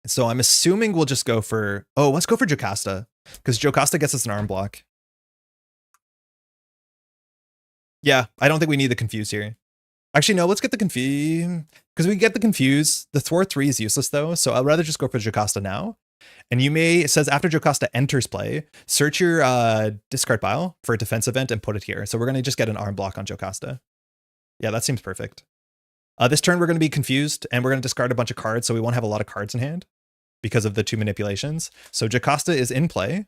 So I'm assuming we'll just go for, let's go for Jocasta because Jocasta gets us an arm block. Yeah, I don't think we need the confuse here. Actually, no, let's get the confuse because we get the confuse. The thwart 3 is useless though. So I'd rather just go for Jocasta now. And it says after Jocasta enters play, search your discard pile for a defense event and put it here. So we're going to just get an arm block on Jocasta. Yeah, that seems perfect. This turn, we're going to be confused and we're going to discard a bunch of cards. So we won't have a lot of cards in hand because of the 2 manipulations. So Jocasta is in play.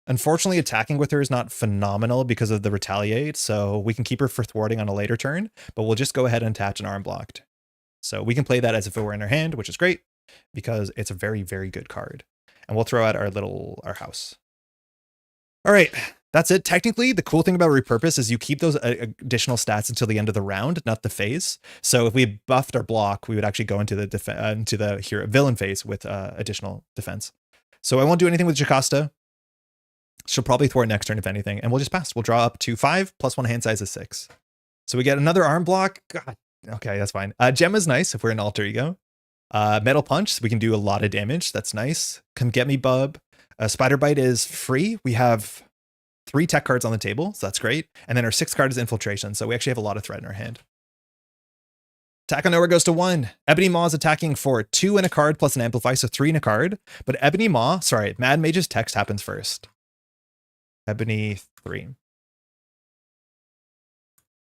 Unfortunately, attacking with her is not phenomenal because of the retaliate. So we can keep her for thwarting on a later turn, but we'll just go ahead and attach an arm blocked. So we can play that as if it were in our hand, which is great, because it's a very, very good card. And we'll throw out our house. All right, that's it. Technically, the cool thing about repurpose is you keep those additional stats until the end of the round, not the phase. So if we buffed our block, we would actually go into the hero villain phase with additional defense. So I won't do anything with Jocasta. She'll probably thwart next turn if anything, and we'll just pass. We'll draw up to 5 plus 1 hand size is 6. So we get another arm block. God, okay, that's fine. Gemma's nice if we're in alter ego. Metal punch, so we can do a lot of damage. That's nice. Come get me, bub. Spider bite is free. We have 3 tech cards on the table, so that's great. And then our 6th card is infiltration, so we actually have a lot of threat in our hand. Attack on nowhere goes to 1. Ebony Maw is attacking for 2 in a card plus an amplify, so 3 in a card. But Mad Mage's text happens first. Ebony 3.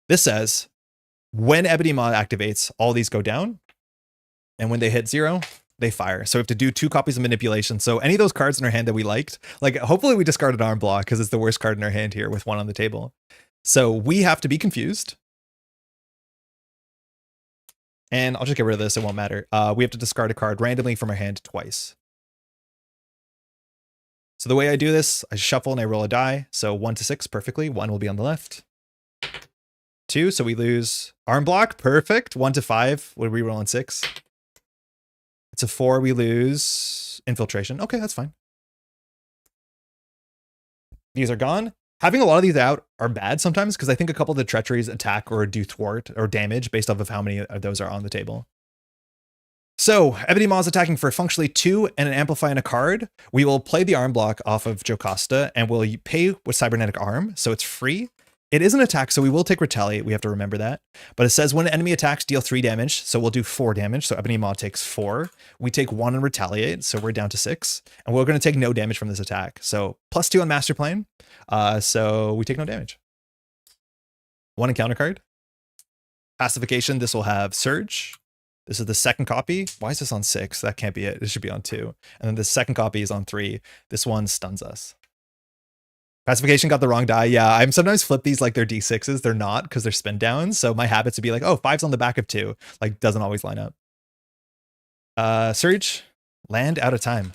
This says, when Ebony Maw activates, all these go down. And when they hit 0, they fire. So we have to do 2 copies of manipulation. So any of those cards in our hand that we liked, like hopefully we discarded arm block because it's the worst card in our hand here with 1 on the table. So we have to be confused. And I'll just get rid of this, it won't matter. We have to discard a card randomly from our hand twice. So the way I do this, I shuffle and I roll a die. So 1 to 6 perfectly. 1 will be on the left. 2, so we lose arm block, perfect. 1 to 5, would we roll on 6? It's a 4, we lose infiltration. Okay, that's fine. These are gone. Having a lot of these out are bad sometimes because I think a couple of the treacheries attack or do thwart or damage based off of how many of those are on the table. So Ebony Maw is attacking for functionally 2 and an amplify and a card. We will play the arm block off of Jocasta and we'll pay with cybernetic arm, so it's free. It is an attack, so we will take retaliate. We have to remember that. But it says when an enemy attacks, deal 3 damage. So we'll do 4 damage. So Ebony Maw takes 4. We take 1 and retaliate, so we're down to 6. And we're going to take no damage from this attack. So +2 on Master Plane. So we take no damage. 1 encounter card. Pacification, this will have Surge. This is the second copy. Why is this on 6? That can't be it. It should be on 2. And then the second copy is on 3. This one stuns us. Pacification got the wrong die. Yeah, I'm sometimes flip these like they're D6s. They're not because they're spin downs. So my habits would be like, oh, 5's on the back of 2. Like doesn't always line up. Surge, land out of time.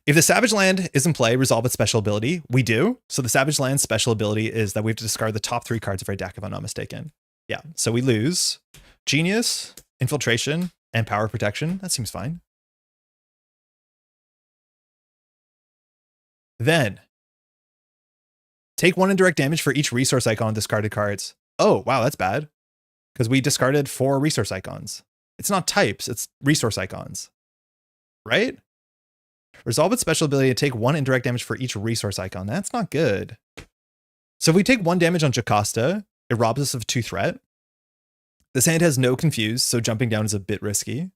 If the Savage Land is in play, resolve its special ability. We do. So the Savage Land's special ability is that we have to discard the top 3 cards of our deck, if I'm not mistaken. Yeah, so we lose Genius, Infiltration, and Power Protection. That seems fine. Then, take 1 indirect damage for each resource icon on discarded cards. Oh, wow, that's bad. Because we discarded 4 resource icons. It's not types, it's resource icons. Right? Resolve its special ability to take 1 indirect damage for each resource icon. That's not good. So if we take 1 damage on Jocasta, it robs us of 2 threat. This hand has no confuse, so jumping down is a bit risky.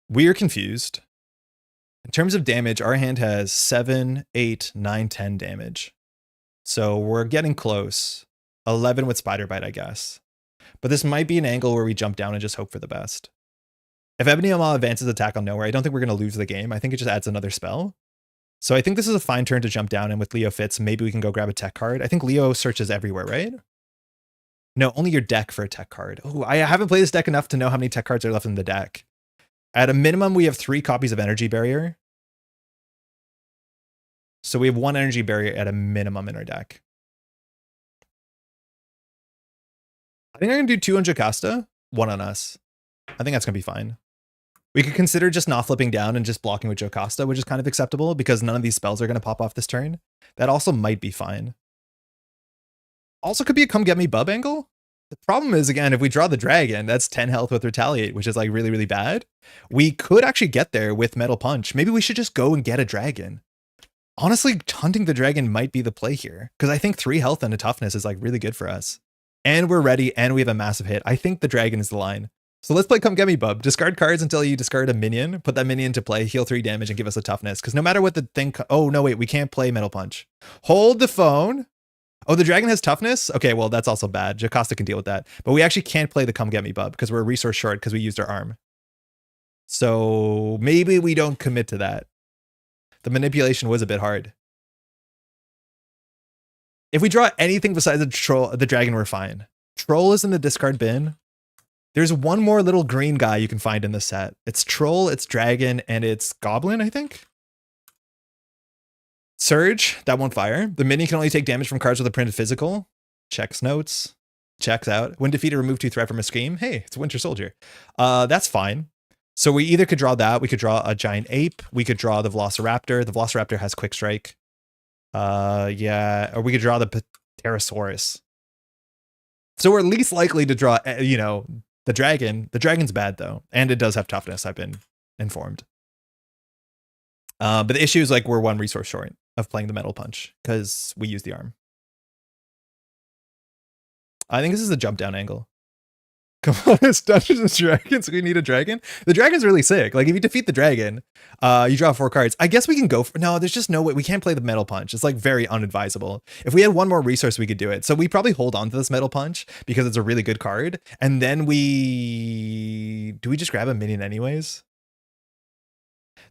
We are confused. In terms of damage, our hand has 7, 8, 9, 10 damage. So we're getting close. 11 with Spider Bite, I guess. But this might be an angle where we jump down and just hope for the best. If Ebony Maw advances attack on nowhere, I don't think we're going to lose the game. I think it just adds another spell. So I think this is a fine turn to jump down, and with Leo Fitz, maybe we can go grab a tech card. I think Leo searches everywhere, right? No, only your deck for a tech card. Oh, I haven't played this deck enough to know how many tech cards are left in the deck. At a minimum, we have 3 copies of Energy Barrier. So we have 1 Energy Barrier at a minimum in our deck. I think I'm going to do 2 on Jocasta, 1 on us. I think that's going to be fine. We could consider just not flipping down and just blocking with Jocasta, which is kind of acceptable because none of these spells are going to pop off this turn. That also might be fine. Also could be a come get me bub angle. The problem is, again, if we draw the dragon, that's 10 health with retaliate, which is like really, really bad. We could actually get there with Metal Punch. Maybe we should just go and get a dragon. Honestly, hunting the dragon might be the play here because I think 3 health and a toughness is like really good for us. And we're ready and we have a massive hit. I think the dragon is the line. So let's play Come Get Me Bub. Discard cards until you discard a minion. Put that minion into play, heal 3 damage, and give us a toughness. Because no matter what the thing... Oh, no, wait. We can't play Metal Punch. Hold the phone. Oh, the dragon has toughness? Okay, well, that's also bad. Jocasta can deal with that. But we actually can't play the Come Get Me Bub because we're a resource short because we used our arm. So maybe we don't commit to that. The manipulation was a bit hard. If we draw anything besides the dragon, we're fine. Troll is in the discard bin. There's one more little green guy you can find in the set. It's Troll, it's Dragon, and it's Goblin, I think. Surge, that won't fire. The minion can only take damage from cards with a printed physical. Checks notes. Checks out. When defeated, remove 2 threat from a scheme. Hey, it's Winter Soldier. That's fine. So we either could draw that, we could draw a giant ape, we could draw the Velociraptor. The Velociraptor has quick strike. Yeah, or we could draw the Pterosaurus. So we're least likely to draw, you know, the dragon. The dragon's bad though, and it does have toughness, I've been informed. But the issue is like we're 1 resource short of playing the Metal Punch because we use the arm. I think this is a jump down angle. Come on, it's Dungeons and Dragons. We need a dragon. The dragon's really sick. Like if you defeat the dragon, you draw 4 cards. I guess we can go for, no, there's just no way. We can't play the Metal Punch. It's like very unadvisable. If we had one more resource, we could do it. So we probably hold on to this Metal Punch because it's a really good card. And then do we just grab a minion anyways?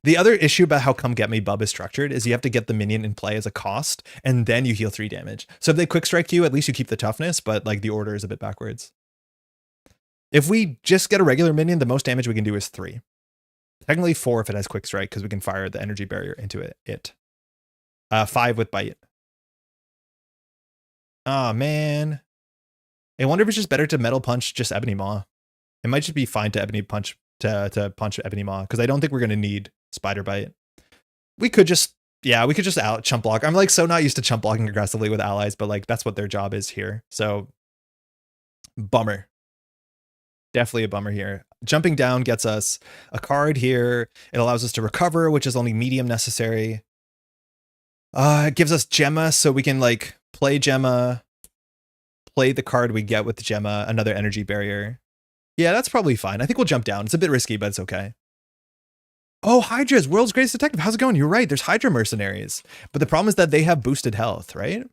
The other issue about how Come Get Me Bub is structured is you have to get the minion in play as a cost, and then you heal 3 damage. So if they quick strike you, at least you keep the toughness, but like the order is a bit backwards. If we just get a regular minion, the most damage we can do is 3. Technically 4 if it has quick strike, because we can fire the energy barrier into it. 5 with bite. Oh man. I wonder if it's just better to Metal Punch just Ebony Maw. It might just be fine to Ebony Punch to punch Ebony Maw, because I don't think we're gonna need Spider Bite. We could just out chump block. I'm like so not used to chump blocking aggressively with allies, but like that's what their job is here. So bummer. Definitely a bummer here. Jumping down gets us a card here. It allows us to recover, which is only medium necessary. It gives us Gemma, so we can like play Gemma, play the card we get with the Gemma, another energy barrier. Yeah, that's probably fine. I think we'll jump down. It's a bit risky, but it's okay. Oh, Hydra's World's Greatest Detective. How's it going? You're right. There's Hydra mercenaries. But the problem is that they have boosted health, right?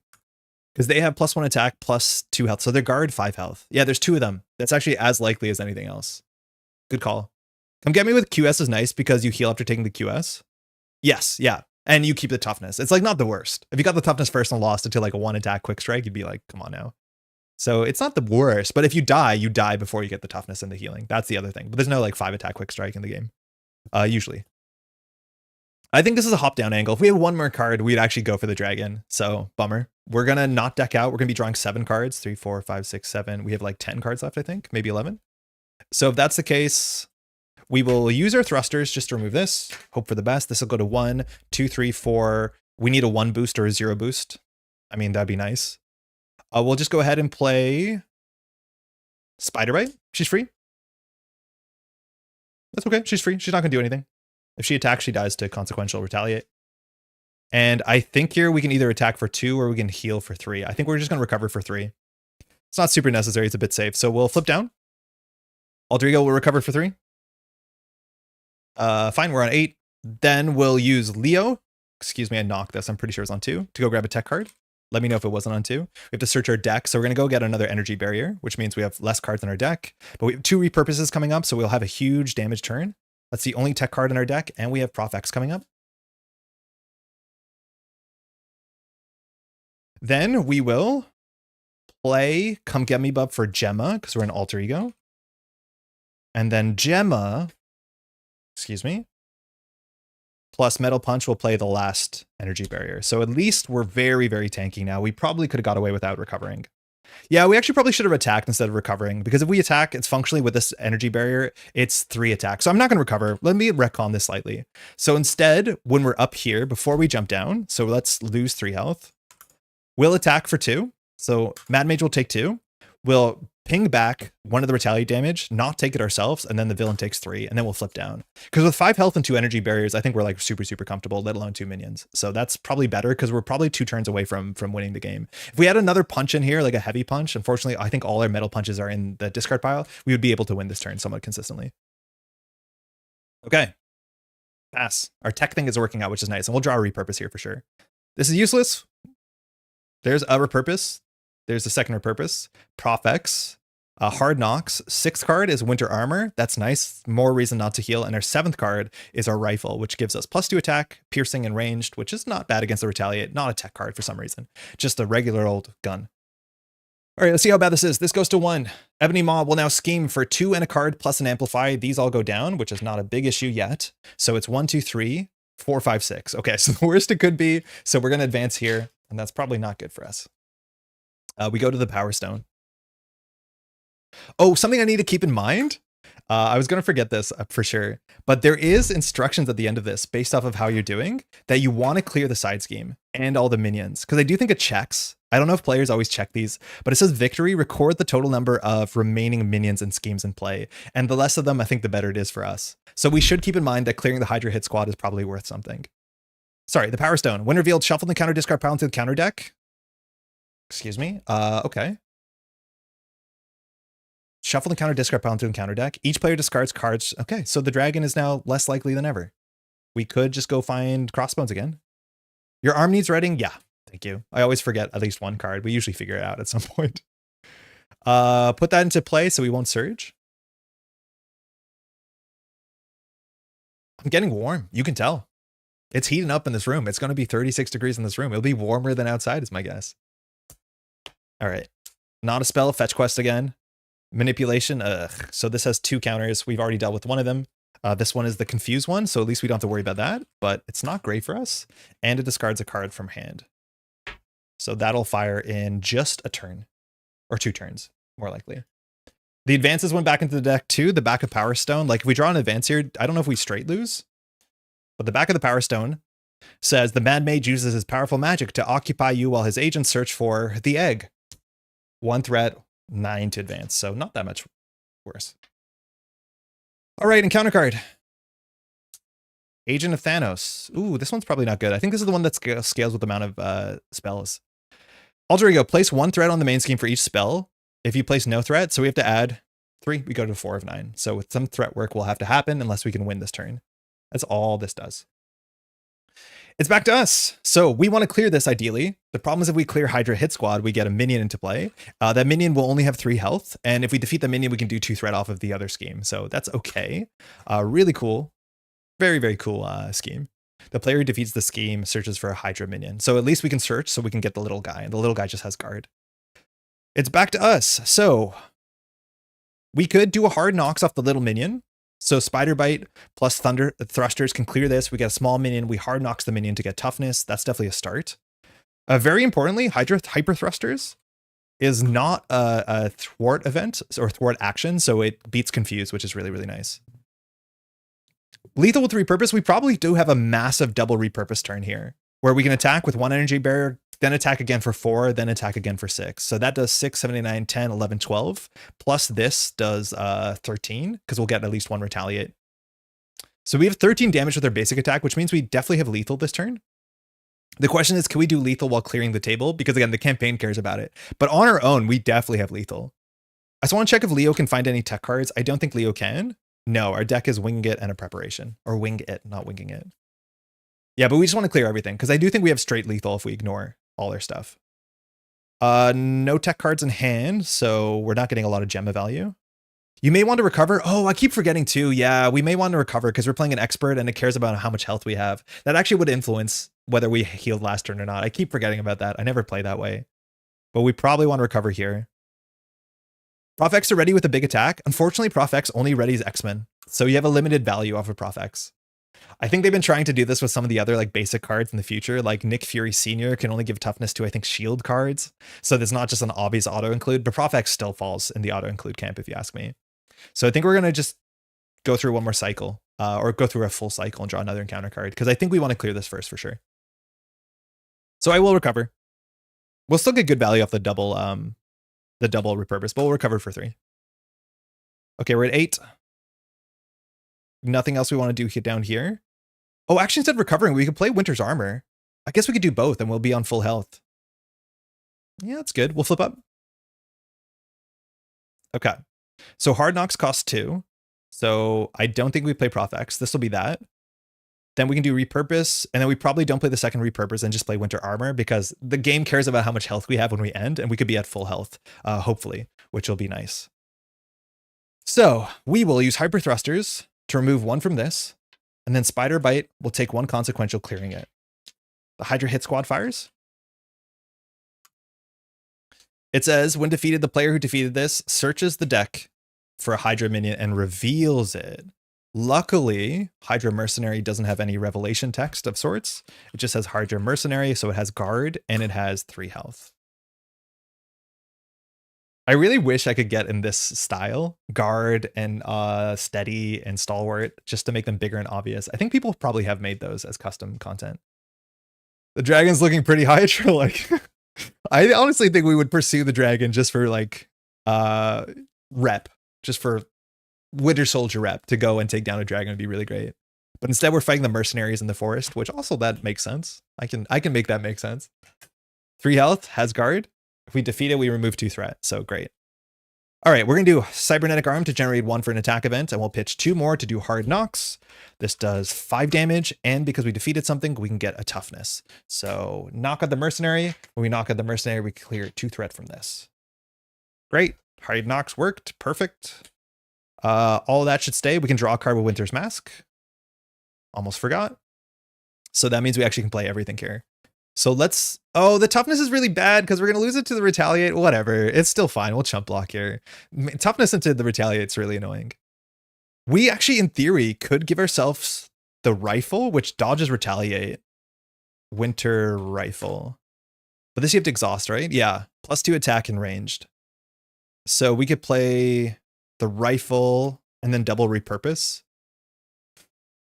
Because they have +1 attack, +2 health. So they're guard 5 health. Yeah, there's 2 of them. That's actually as likely as anything else. Good call. Come Get Me with QS is nice because you heal after taking the QS. Yes, yeah. And you keep the toughness. It's like not the worst. If you got the toughness first and lost it to like a 1 attack quick strike, you'd be like, come on now. So it's not the worst, but if you die before you get the toughness and the healing. That's the other thing. But there's no like 5 attack quick strike in the game. Usually. I think this is a hop down angle. If we had one more card, we'd actually go for the dragon. So bummer. We're going to not deck out. We're going to be drawing 7 cards, 3, 4, 5, 6, 7. We have like 10 cards left, I think, maybe 11. So if that's the case, we will use our thrusters just to remove this. Hope for the best. This will go to 1, 2, 3, 4. We need a 1 boost or a 0 boost. I mean, that'd be nice. We'll just go ahead and play Spider Bite. She's free. That's okay. She's free. She's not going to do anything. If she attacks, she dies to Consequential Retaliate. And I think here we can either attack for 2 or we can heal for 3. I think we're just going to recover for 3. It's not super necessary. It's a bit safe. So we'll flip down. Alter Ego will recover for 3. Fine, we're on 8. Then we'll use Leo. Excuse me, I knocked this. I'm pretty sure it's on 2. To go grab a tech card. Let me know if it wasn't on 2. We have to search our deck. So we're going to go get another energy barrier, which means we have less cards in our deck. But we have 2 repurposes coming up, so we'll have a huge damage turn. That's the only tech card in our deck, and we have Prof X coming up. Then we will play Come Get Me Bub for Gemma, because we're an alter ego. And then Gemma, excuse me, plus Metal Punch will play the last energy barrier. So at least we're very, very tanky now. We probably could have got away without recovering. Yeah, we actually probably should have attacked instead of recovering, because if we attack, it's functionally with this energy barrier, it's 3 attacks. So I'm not going to recover. Let me retcon this slightly. So instead, when we're up here, before we jump down, so let's lose 3 health, we'll attack for 2. So Mad Mage will take 2. We'll ping back 1 of the retaliate damage, not take it ourselves, and then the villain takes 3, and then we'll flip down. Because with 5 health and 2 energy barriers, I think we're like super, super comfortable, let alone 2 minions. So that's probably better, because we're probably 2 turns away from winning the game. If we had another punch in here, like a heavy punch, unfortunately, I think all our metal punches are in the discard pile, we would be able to win this turn somewhat consistently. Okay. Pass. Our tech thing is working out, which is nice, and we'll draw a repurpose here for sure. This is useless. There's a repurpose. There's a second repurpose. Prof X. Hard Knocks. 6th card is Winter Armor. That's nice. More reason not to heal. And our 7th card is our Rifle, which gives us +2 attack, piercing, and ranged, which is not bad against the Retaliate. Not a tech card for some reason. Just a regular old gun. All right, let's see how bad this is. This goes to 1. Ebony Maw will now scheme for 2 and a card plus an Amplify. These all go down, which is not a big issue yet. So it's 1, 2, 3, 4, 5, 6. Okay, so the worst it could be. So we're going to advance here, and that's probably not good for us. We go to the Power Stone. Oh, something I need to keep in mind. I was going to forget this for sure, but there is instructions at the end of this based off of how you're doing that you want to clear the side scheme and all the minions. Because I do think it checks. I don't know if players always check these, but it says victory, record the total number of remaining minions and schemes in play. And the less of them, I think the better it is for us. So we should keep in mind that clearing the Hydra hit squad is probably worth something. Sorry, the Power Stone. When revealed, shuffle the counter discard pile into the counter deck. Excuse me. Okay. Shuffle the counter, discard pile into the counter deck. Each player discards cards. Okay, so the dragon is now less likely than ever. We could just go find Crossbones again. Your arm needs reading? Yeah, thank you. I always forget at least one card. We usually figure it out at some point. Put that into play so we won't surge. I'm getting warm. You can tell. It's heating up in this room. It's going to be 36 degrees in this room. It'll be warmer than outside is my guess. All right. Not a spell. Fetch quest again. Manipulation. Ugh. So this has 2 counters. We've already dealt with one of them. This one is the confused one, so at least we don't have to worry about that, but it's not great for us. And it discards a card from hand. So that'll fire in just a turn. Or 2 turns, more likely. The advances went back into the deck too. The back of Power Stone. Like if we draw an advance here, I don't know if we straight lose. But the back of the Power Stone says the Mad Mage uses his powerful magic to occupy you while his agents search for the egg. 1 threat, 9 to advance. So not that much worse. All right, encounter card. Agent of Thanos. Ooh, this one's probably not good. I think this is the one that scales with the amount of spells. Alter Ego, place 1 threat on the main scheme for each spell. If you place no threat, so we have to add 3, we go to 4 of 9. So with some threat work will have to happen unless we can win this turn. That's all this does. It's back to us. So we want to clear this ideally. The problem is if we clear Hydra Hit Squad, we get a minion into play. That minion will only have 3 health. And if we defeat the minion, we can do 2 threat off of the other scheme. So that's okay. Really cool. Very, very cool scheme. The player who defeats the scheme searches for a Hydra minion. So at least we can search so we can get the little guy. And the little guy just has guard. It's back to us. So we could do a hard knocks off the little minion. So Spider Bite plus Thunder Thrusters can clear this. We get a small minion. We hard knocks the minion to get toughness. That's definitely a start. Very importantly, Hyper Thrusters is not a thwart event or thwart action. So it beats Confuse, which is really, really nice. Lethal with Repurpose. We probably do have a massive double repurpose turn here where we can attack with 1 energy barrier, then attack again for 4, then attack again for 6. So that does 6, 7, 8, 9, 10, 11, 12. Plus this does 13 because we'll get at least 1 retaliate. So we have 13 damage with our basic attack, which means we definitely have lethal this turn. The question is, can we do lethal while clearing the table? Because again, the campaign cares about it. But on our own, we definitely have lethal. I just want to check if Leo can find any tech cards. I don't think Leo can. No, our deck is Wing It and a Preparation. Or Wing It, not Winging It. Yeah, but we just want to clear everything because I do think we have straight lethal if we ignore all their stuff. No tech cards in hand, so we're not getting a lot of Gemma value. You may want to recover. Oh, I keep forgetting too. Yeah, we may want to recover because we're playing an expert and it cares about how much health we have. That actually would influence whether we healed last turn or not. I keep forgetting about that. I never play that way. But we probably want to recover here. Prof X are ready with a big attack. Unfortunately, Prof X only readies X-Men. So you have a limited value off of Prof X. I think they've been trying to do this with some of the other like basic cards in the future. Like Nick Fury Sr. can only give toughness to, I think, shield cards. So there's not just an obvious auto-include, but Prof X still falls in the auto-include camp if you ask me. So I think we're going to just go through one more cycle or go through a full cycle and draw another encounter card because I think we want to clear this first for sure. So I will recover. We'll still get good value off the double repurpose, but we'll recover for 3. Okay, we're at 8. Nothing else we want to do down here. Oh, actually, instead of recovering, we could play Winter's Armor. I guess we could do both and we'll be on full health. Yeah, that's good. We'll flip up. Okay. So Hard Knocks costs 2. So I don't think we play Prof X. This will be that. Then we can do Repurpose. And then we probably don't play the second Repurpose and just play Winter Armor because the game cares about how much health we have when we end. And we could be at full health, hopefully, which will be nice. So we will use Hyper Thrusters to remove 1 from this. And then Spider Bite will take 1 consequential, clearing it. The Hydra Hit Squad fires. It says, when defeated, the player who defeated this searches the deck for a Hydra minion and reveals it. Luckily, Hydra Mercenary doesn't have any revelation text of sorts. It just says Hydra Mercenary, so it has guard and it has 3 health. I really wish I could get in this style, guard and steady and stalwart, just to make them bigger and obvious. I think people probably have made those as custom content. The dragon's looking pretty high, like I honestly think we would pursue the dragon just for like rep, just for Winter Soldier rep to go and take down a dragon would be really great. But instead we're fighting the mercenaries in the forest, which also that makes sense. I can make that make sense. 3 health, has guard. If we defeat it, we remove 2 threat. So great. All right, we're going to do Cybernetic Arm to generate 1 for an attack event, and we'll pitch 2 more to do Hard Knocks. This does 5 damage, and because we defeated something, we can get a toughness. So knock out the Mercenary. When we knock out the Mercenary, we clear 2 threat from this. Great. Hard Knocks worked. Perfect. All of that should stay. We can draw a card with Winter's Mask. Almost forgot. So that means we actually can play everything here. So let's, oh, the toughness is really bad because we're going to lose it to the retaliate. Whatever. It's still fine. We'll chump block here. Toughness into the retaliate's really annoying. We actually, in theory, could give ourselves the rifle, which dodges retaliate. Winter rifle. But this you have to exhaust, right? Yeah. +2 attack and ranged. So we could play the rifle and then double repurpose.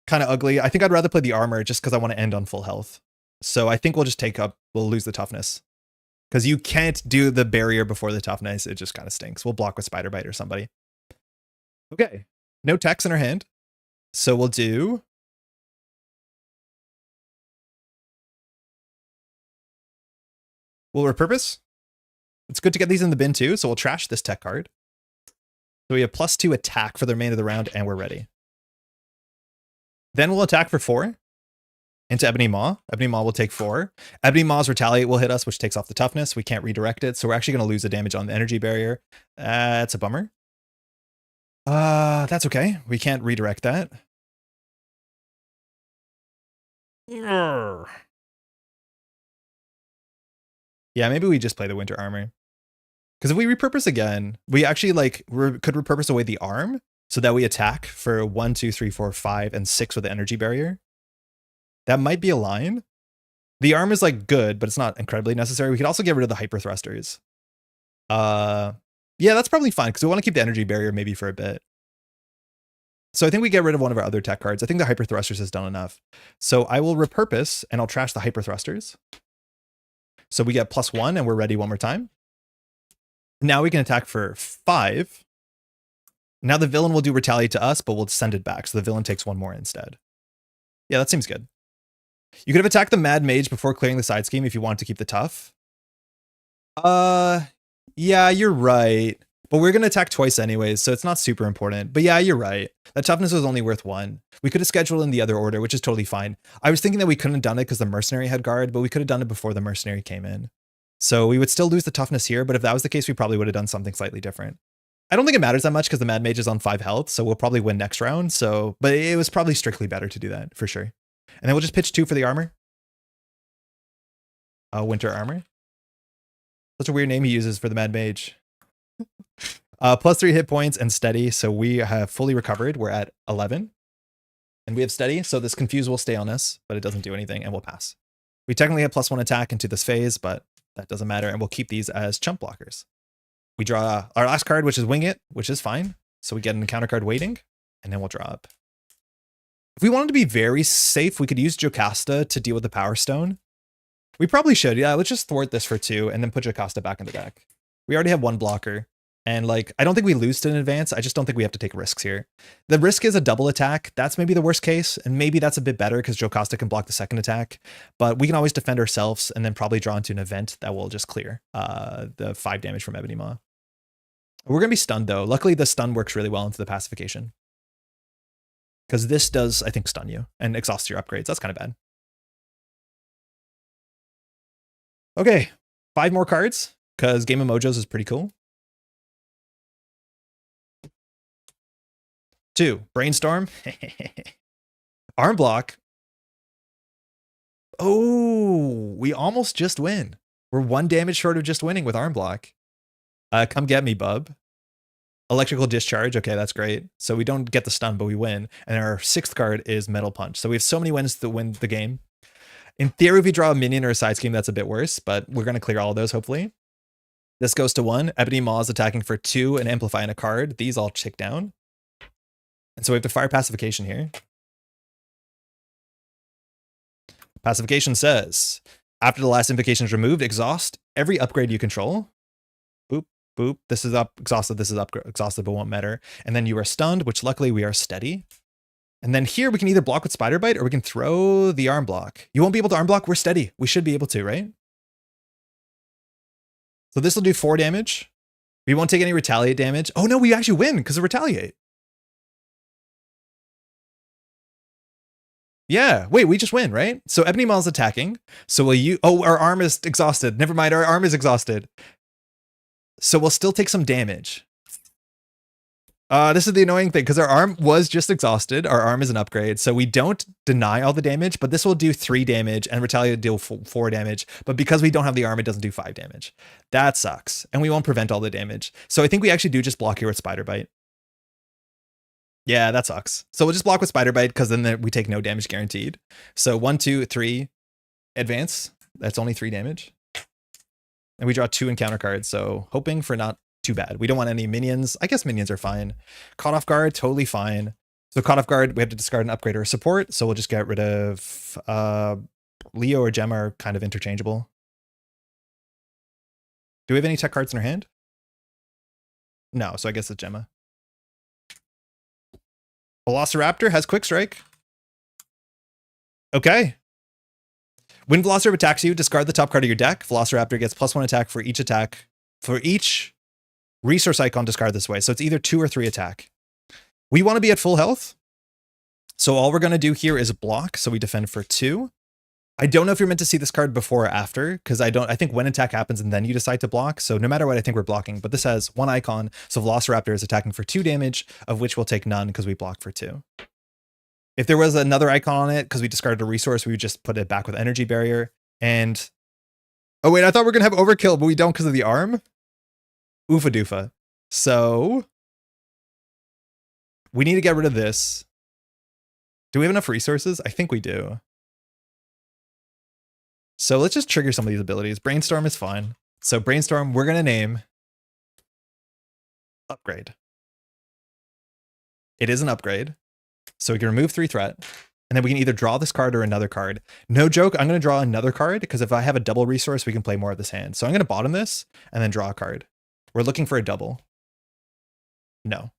Kind of ugly. I think I'd rather play the armor just because I want to end on full health. So I think we'll just we'll lose the toughness. Because you can't do the barrier before the toughness. It just kind of stinks. We'll block with Spider Bite or somebody. Okay. No text in our hand. So we'll do... We'll repurpose. It's good to get these in the bin too, so we'll trash this tech card. So we have +2 attack for the remainder of the round, and we're ready. Then we'll attack for 4 into Ebony Maw. Ebony Maw will take 4. Ebony Maw's retaliate will hit us, which takes off the toughness. We can't redirect it, so we're actually going to lose the damage on the energy barrier. That's a bummer. That's okay. We can't redirect that. Yeah, maybe we just play the Winter Armor. Because if we repurpose again, we actually could repurpose away the arm so that we attack for 1, 2, 3, 4, 5, and 6 with the energy barrier. That might be a line. The arm is like good, but it's not incredibly necessary. We could also get rid of the hyper thrusters. Yeah, that's probably fine because we want to keep the energy barrier maybe for a bit. So I think we get rid of one of our other tech cards. I think the hyper thrusters has done enough. So I will repurpose and I'll trash the hyper thrusters. So we get +1 and we're ready one more time. Now we can attack for 5. Now the villain will do retaliate to us, but we'll send it back. So the villain takes 1 more instead. Yeah, that seems good. You could have attacked the Mad Mage before clearing the side scheme if you want to keep the tough. Yeah, you're right. But we're going to attack twice anyways, so it's not super important. But yeah, you're right. That toughness was only worth 1. We could have scheduled in the other order, which is totally fine. I was thinking that we couldn't have done it because the Mercenary had guard, but we could have done it before the Mercenary came in. So we would still lose the toughness here, but if that was the case, we probably would have done something slightly different. I don't think it matters that much because the Mad Mage is on 5 health, so we'll probably win next round. So, but it was probably strictly better to do that, for sure. And then we'll just pitch 2 for the armor. Winter Armor. Such a weird name he uses for the Mad Mage. +3 hit points and steady, so we have fully recovered. We're at 11. And we have steady, so this confuse will stay on us, but it doesn't do anything, and we'll pass. We technically have +1 attack into this phase, but that doesn't matter, and we'll keep these as chump blockers. We draw our last card, which is Wing It, which is fine. So we get an encounter card waiting, and then we'll draw up. If we wanted to be very safe, we could use Jocasta to deal with the Power Stone. We probably should. Yeah, let's just thwart this for 2 and then put Jocasta back in the deck. We already have 1 blocker. And I don't think we lose to an advance. I just don't think we have to take risks here. The risk is a double attack. That's maybe the worst case. And maybe that's a bit better because Jocasta can block the second attack. But we can always defend ourselves and then probably draw into an event that will just clear the 5 damage from Ebony Maw. We're going to be stunned though. Luckily, the stun works really well into the pacification. Because this does, I think, stun you and exhaust your upgrades. That's kind of bad. Okay, 5 more cards because Game of Mojos is pretty cool. 2, Brainstorm. Arm block. Oh, we almost just win. We're 1 damage short of just winning with arm block. Come get me, bub. Electrical Discharge. Okay, that's great. So we don't get the stun, but we win. And our 6th card is Metal Punch. So we have so many wins to win the game. In theory, if we draw a minion or a side scheme, that's a bit worse, but we're going to clear all of those, hopefully. This goes to 1. Ebony Maw is attacking for 2 and amplifying a card. These all tick down. And so we have to fire Pacification here. Pacification says, after the last invocation is removed, exhaust every upgrade you control. Boop, boop. This is up, exhausted, this is up, exhausted, but won't matter. And then you are stunned, which luckily we are steady. And then here we can either block with Spider Bite or we can throw the arm block. You won't be able to arm block, we're steady. We should be able to, right? So this will do 4 damage. We won't take any retaliate damage. Oh no, we actually win because of retaliate. Yeah, wait, we just win, right? So Ebony Maw's attacking. So will you, oh, our arm is exhausted. Never mind, our arm is exhausted. So we'll still take some damage. This is the annoying thing because our arm was just exhausted. Our arm is an upgrade. So we don't deny all the damage, but this will do 3 damage and retaliate deal 4 damage. But because we don't have the arm, it doesn't do 5 damage. That sucks. And we won't prevent all the damage. So I think we actually do just block here with Spider Bite. Yeah, that sucks. So we'll just block with Spider Bite because then we take no damage guaranteed. So 1, 2, 3, advance. That's only 3 damage. And we draw 2 encounter cards. So hoping for not too bad. We don't want any minions. I guess minions are fine. Caught off guard, totally fine. So caught off guard, we have to discard an upgrade or a support. So we'll just get rid of Leo or Gemma are kind of interchangeable. Do we have any tech cards in our hand? No, so I guess it's Gemma. Velociraptor has quick strike. Okay. When Velociraptor attacks you, discard the top card of your deck. Velociraptor gets +1 attack for each attack. For each resource icon discard this way. So it's either 2 or 3 attack. We want to be at full health. So all we're going to do here is block. So we defend for 2. I don't know if you're meant to see this card before or after, because I think when attack happens and then you decide to block. So no matter what, I think we're blocking, but this has 1 icon. So Velociraptor is attacking for 2 damage, of which we'll take none because we block for 2. If there was another icon on it, because we discarded a resource, we would just put it back with energy barrier. And oh wait, I thought we were going to have overkill, but we don't because of the arm. Oofa doofa. So we need to get rid of this. Do we have enough resources? I think we do. So let's just trigger some of these abilities. Brainstorm is fine. So Brainstorm, we're going to name Upgrade. It is an upgrade. So we can remove 3 threat. And then we can either draw this card or another card. No joke, I'm going to draw another card because if I have a double resource, we can play more of this hand. So I'm going to bottom this and then draw a card. We're looking for a double. No.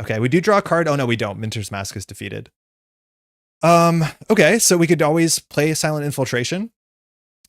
Okay, we do draw a card. Oh no, we don't. Minter's Mask is defeated. Okay, so we could always play Silent Infiltration.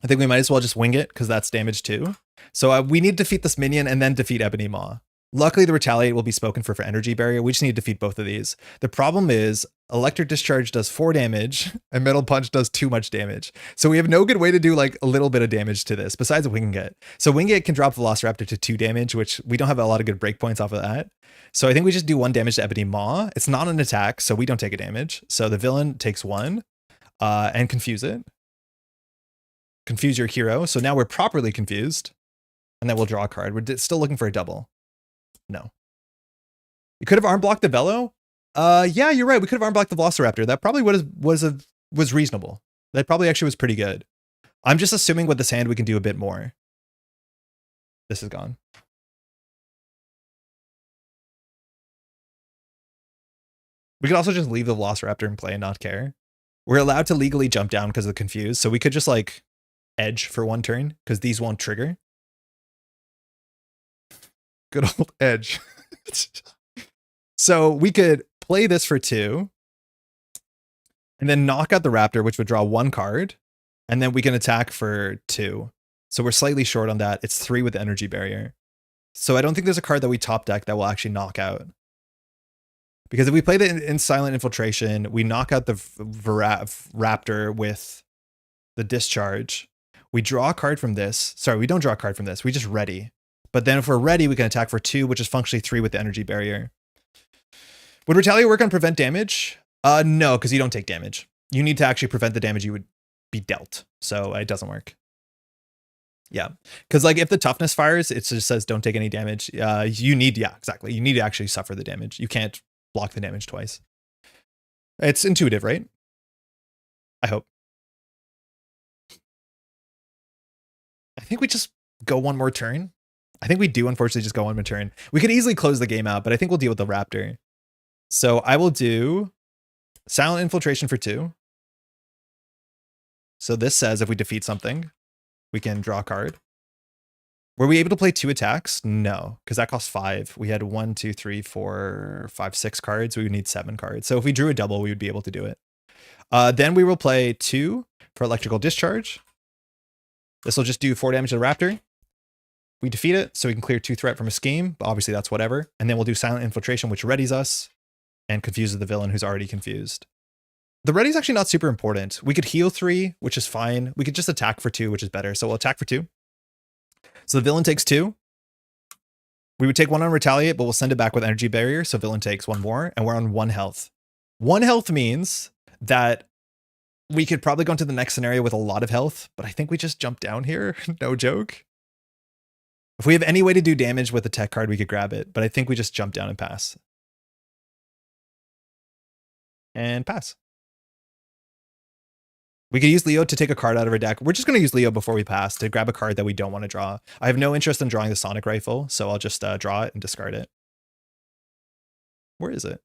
I think we might as well just wing it because that's damage too. So we need to defeat this minion and then defeat Ebony Maw. Luckily, the Retaliate will be spoken for energy barrier. We just need to defeat both of these. The problem is Electric Discharge does 4 damage and Metal Punch does too much damage. So we have no good way to do like a little bit of damage to this besides Wing It. So Wing It can drop Velociraptor to 2 damage, which we don't have a lot of good breakpoints off of that. So I think we just do 1 damage to Ebony Maw. It's not an attack, so we don't take a damage. So the villain takes 1 and confuse it. Confuse your hero. So now we're properly confused. And then we'll draw a card. We're still looking for a double. No. You could have arm blocked the Bellow. Yeah, you're right. We could have arm blocked the Velociraptor. That probably was reasonable. That probably actually was pretty good. I'm just assuming with this hand we can do a bit more. This is gone. We could also just leave the Velociraptor in play and not care. We're allowed to legally jump down because of the confuse, so we could just like edge for 1 turn because these won't trigger. Good old edge. So we could play this for 2 and then knock out the Raptor, which would draw 1 card. And then we can attack for 2. So we're slightly short on that. It's 3 with the energy barrier. So I don't think there's a card that we top deck that will actually knock out. Because if we play the in Silent Infiltration, we knock out the Raptor with the Discharge. We draw a card from this. Sorry, we don't draw a card from this. We just ready. But then if we're ready, we can attack for 2, which is functionally 3 with the energy barrier. Would Retaliate work on prevent damage? No, because you don't take damage. You need to actually prevent the damage you would be dealt. So it doesn't work. Yeah, because like if the toughness fires, it just says don't take any damage. You need, yeah, exactly. You need to actually suffer the damage. You can't block the damage twice. It's intuitive, right? I hope. I think we just go 1 more turn. I think we do, unfortunately, just go 1 more turn. We could easily close the game out, but I think we'll deal with the Raptor. So I will do Silent Infiltration for 2. So this says if we defeat something, we can draw a card. Were we able to play 2 attacks? No, because that costs 5. We had 1, 2, 3, 4, 5, 6 cards. We would need 7 cards. So if we drew a double, we would be able to do it. Then we will play 2 for Electrical Discharge. This will just do 4 damage to the Raptor. We defeat it, so we can clear 2 threat from a scheme, but obviously that's whatever. And then we'll do Silent Infiltration, which readies us and confuses the villain who's already confused. The ready is actually not super important. We could heal 3, which is fine. We could just attack for 2, which is better. So we'll attack for 2. So the villain takes 2. We would take 1 on Retaliate, but we'll send it back with Energy Barrier. So villain takes 1 more, and we're on 1 health. 1 health means that we could probably go into the next scenario with a lot of health, but I think we just jump down here. No joke. If we have any way to do damage with the tech card, we could grab it, but I think we just jump down and pass. And pass. We could use Leo to take a card out of our deck. We're just going to use Leo before we pass to grab a card that we don't want to draw. I have no interest in drawing the Sonic Rifle, so I'll just draw it and discard it. Where is it?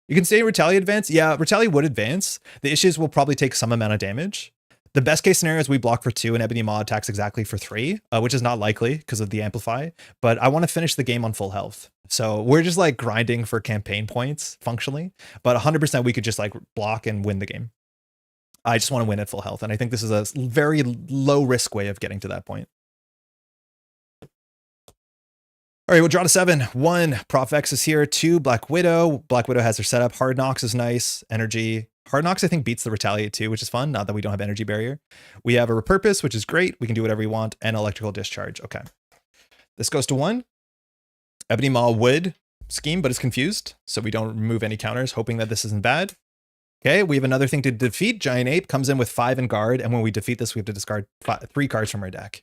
You can say Retaliate advance. Yeah, Retaliate would advance. The issue is we'll probably take some amount of damage. The best case scenario is we block for 2 and Ebony Maw attacks exactly for 3, which is not likely because of the Amplify, but I want to finish the game on full health. So we're just like grinding for campaign points functionally, but 100% we could just like block and win the game. I just want to win at full health. And I think this is a very low risk way of getting to that point. All right, we'll draw to 7. 1, Prof X is here. 2, Black Widow. Black Widow has her setup. Hard Knocks is nice. Energy. Hard Knocks, I think, beats the Retaliate too, which is fun, now that we don't have Energy Barrier. We have a Repurpose, which is great. We can do whatever we want, and Electrical Discharge. Okay. This goes to 1. Ebony Maw would scheme, but is confused, so we don't remove any counters, hoping that this isn't bad. Okay, we have another thing to defeat. Giant Ape comes in with 5 in guard, and when we defeat this, we have to discard 3 cards from our deck.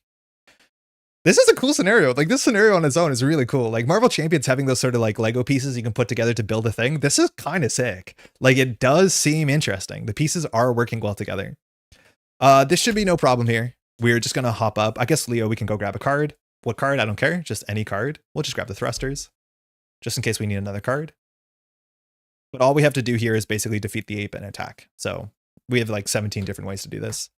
This is a cool scenario. Like, this scenario on its own is really cool. Like, Marvel Champions having those sort of like Lego pieces you can put together to build a thing. This is kind of sick. Like, it does seem interesting. The pieces are working well together. This should be no problem here. We're just going to hop up. I guess, Leo, we can go grab a card. What card? I don't care. Just any card. We'll just grab the thrusters just in case we need another card. But all we have to do here is basically defeat the ape and attack. So we have like 17 different ways to do this.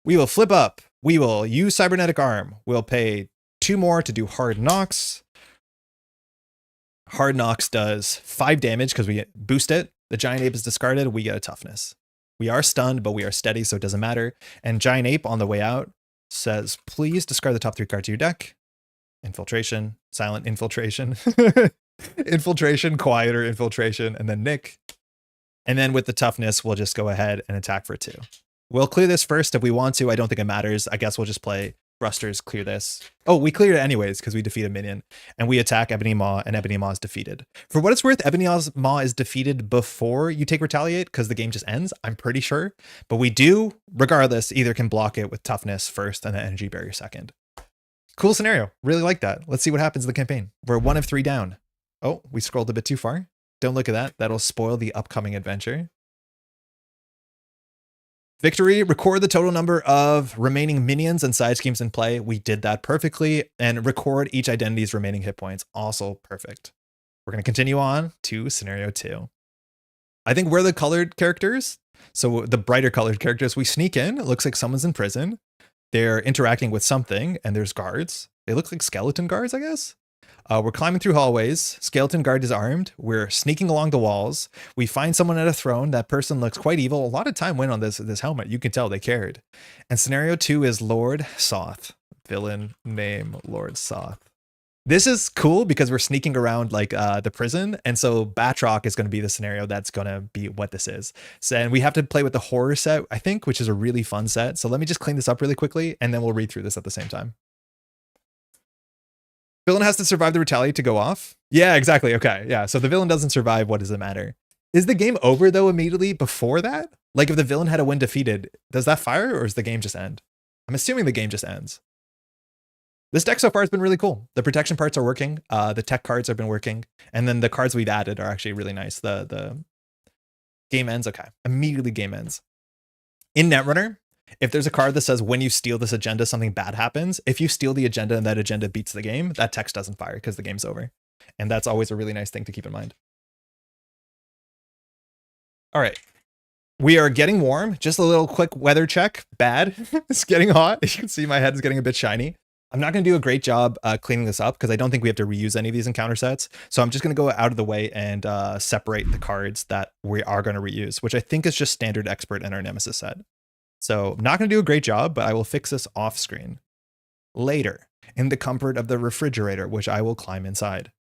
We will flip up. We will use Cybernetic Arm. We'll pay 2 more to do Hard Knocks. Hard Knocks does 5 damage because we boost it. The Giant Ape is discarded. We get a Toughness. We are stunned, but we are steady, so it doesn't matter. And Giant Ape on the way out says, please discard the top 3 cards of your deck. Infiltration, Silent Infiltration, Infiltration, Quieter Infiltration, and then Nick. And then with the Toughness, we'll just go ahead and attack for 2. We'll clear this first if we want to. I don't think it matters. I guess we'll just play thrusters, clear this. Oh, we cleared it anyways because we defeat a minion. And we attack Ebony Maw, and Ebony Maw is defeated. For what it's worth, Ebony Maw is defeated before you take Retaliate because the game just ends, I'm pretty sure. But we do, regardless, either can block it with Toughness first and then Energy Barrier second. Cool scenario. Really like that. Let's see what happens in the campaign. We're 1 of 3 down. Oh, we scrolled a bit too far. Don't look at that. That'll spoil the upcoming adventure. Victory, record the total number of remaining minions and side schemes in play. We did that perfectly. And record each identity's remaining hit points. Also perfect. We're going to continue on to scenario 2. I think we're the colored characters. So the brighter colored characters, we sneak in. It looks like someone's in prison. They're interacting with something and there's guards. They look like skeleton guards, I guess. We're climbing through hallways. Skeleton guard is armed. We're sneaking along the walls. We find someone at a throne. That person looks quite evil. A lot of time went on this helmet. You can tell they cared. And scenario 2 is Lord Soth. Villain name Lord Soth. This is cool because we're sneaking around like the prison. And so Batroc is going to be the scenario that's going to be what this is. So, and we have to play with the horror set, I think, which is a really fun set. So let me just clean this up really quickly and then we'll read through this at the same time. Villain has to survive the Retaliate to go off. Yeah, exactly. Okay. Yeah. So the villain doesn't survive. What does it matter? Is the game over though immediately before that? Like if the villain had a win defeated, does that fire or does the game just end? I'm assuming the game just ends. This deck so far has been really cool. The protection parts are working. The tech cards have been working. And then the cards we've added are actually really nice. The game ends. Okay. Immediately game ends. In Netrunner, if there's a card that says when you steal this agenda, something bad happens. If you steal the agenda and that agenda beats the game, that text doesn't fire because the game's over. And that's always a really nice thing to keep in mind. All right. We are getting warm. Just a little quick weather check. Bad. It's getting hot. You can see my head is getting a bit shiny. I'm not going to do a great job cleaning this up because I don't think we have to reuse any of these encounter sets. So I'm just going to go out of the way and separate the cards that we are going to reuse, which I think is just standard expert in our Nemesis set. So not going to do a great job, but I will fix this off screen later in the comfort of the refrigerator, which I will climb inside.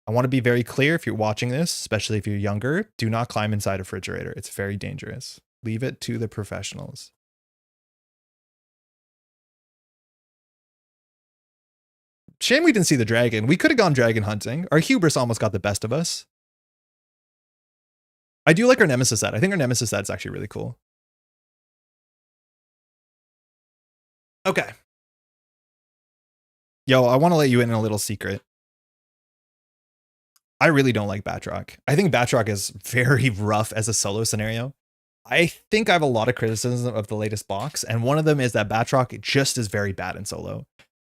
I want to be very clear if you're watching this, especially if you're younger, do not climb inside a refrigerator. It's very dangerous. Leave it to the professionals. Shame we didn't see the dragon. We could have gone dragon hunting. Our hubris almost got the best of us. I do like our Nemesis set. I think our Nemesis set is actually really cool. Okay. Yo, I want to let you in a little secret. I really don't like Batroc. I think Batroc is very rough as a solo scenario. I think I have a lot of criticism of the latest box, and one of them is that Batroc just is very bad in solo.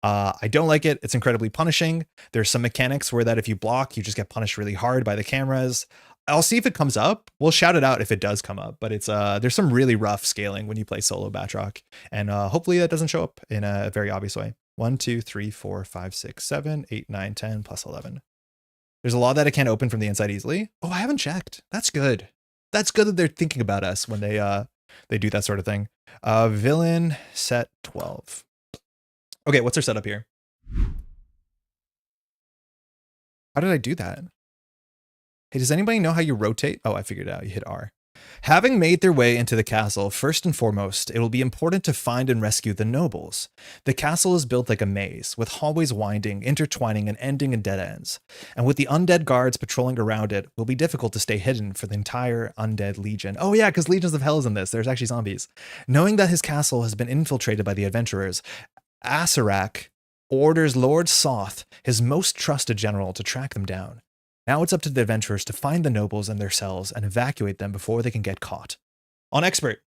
I don't like it. It's incredibly punishing. There's some mechanics where that if you block, you just get punished really hard by the cameras. I'll see if it comes up. We'll shout it out if it does come up, but it's there's some really rough scaling when you play solo Batroc, and hopefully that doesn't show up in a very obvious way. 1, 2, 3, 4, 5, 6, 7, 8, 9, 10, plus 11. There's a lot that I can't open from the inside easily. Oh, I haven't checked. That's good. That's good that they're thinking about us when they do that sort of thing. Villain set 12. Okay, what's our setup here? How did I do that? Hey, does anybody know how you rotate? Oh, I figured it out. You hit R. Having made their way into the castle, first and foremost, it will be important to find and rescue the nobles. The castle is built like a maze, with hallways winding, intertwining, and ending in dead ends. And with the undead guards patrolling around it, it will be difficult to stay hidden for the entire undead legion. Oh yeah, because Legions of Hell is in this. There's actually zombies. Knowing that his castle has been infiltrated by the adventurers, Acererak orders Lord Soth, his most trusted general, to track them down. Now it's up to the adventurers to find the nobles in their cells and evacuate them before they can get caught. On expert,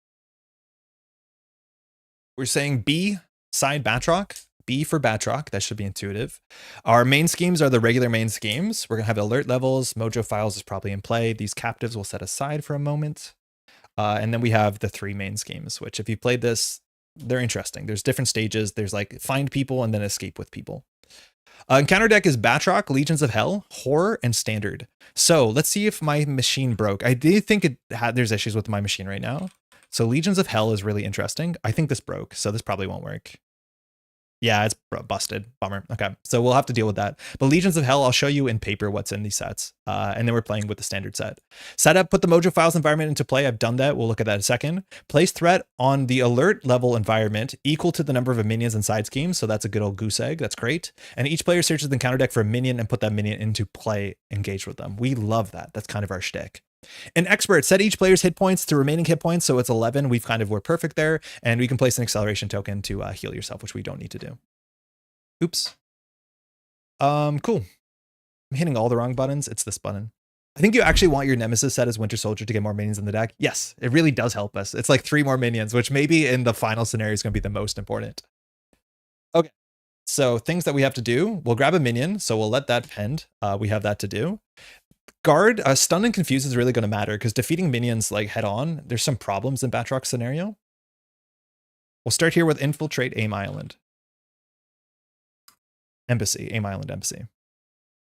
we're saying B, side Batroc. B for Batroc. That should be intuitive. Our main schemes are the regular main schemes. We're going to have alert levels. Mojo files is probably in play. These captives we'll set aside for a moment. And then we have the 3 main schemes, which if you played this, they're interesting. There's different stages. There's like find people and then escape with people. Encounter deck is Batroc, Legions of Hell, Horror, and Standard. So let's see if my machine broke. I do think there's issues with my machine right now. So Legions of Hell is really interesting. I think this broke, so this probably won't work. Yeah, it's busted. Bummer. Okay, so we'll have to deal with that. But Legions of Hell, I'll show you in paper what's in these sets. And then we're playing with the standard set. Setup, put the Mojo Files environment into play. I've done that. We'll look at that in a second. Place threat on the alert level environment equal to the number of minions and side schemes. So that's a good old goose egg. That's great. And each player searches the encounter deck for a minion and put that minion into play, engage with them. We love that. That's kind of our shtick. An expert, set each player's hit points to remaining hit points, so it's 11. We're perfect there, and we can place an acceleration token to heal yourself, which we don't need to do. Oops. Cool. I'm hitting all the wrong buttons. It's this button. I think you actually want your Nemesis set as Winter Soldier to get more minions in the deck. Yes, it really does help us. It's like 3 more minions, which maybe in the final scenario is going to be the most important. Okay, so things that we have to do. We'll grab a minion, so we'll let that pend. We have that to do. Guard, stun and confuse is really going to matter because defeating minions like head on, there's some problems in Batroc's scenario. We'll start here with infiltrate Aim Island. Embassy, Aim Island Embassy.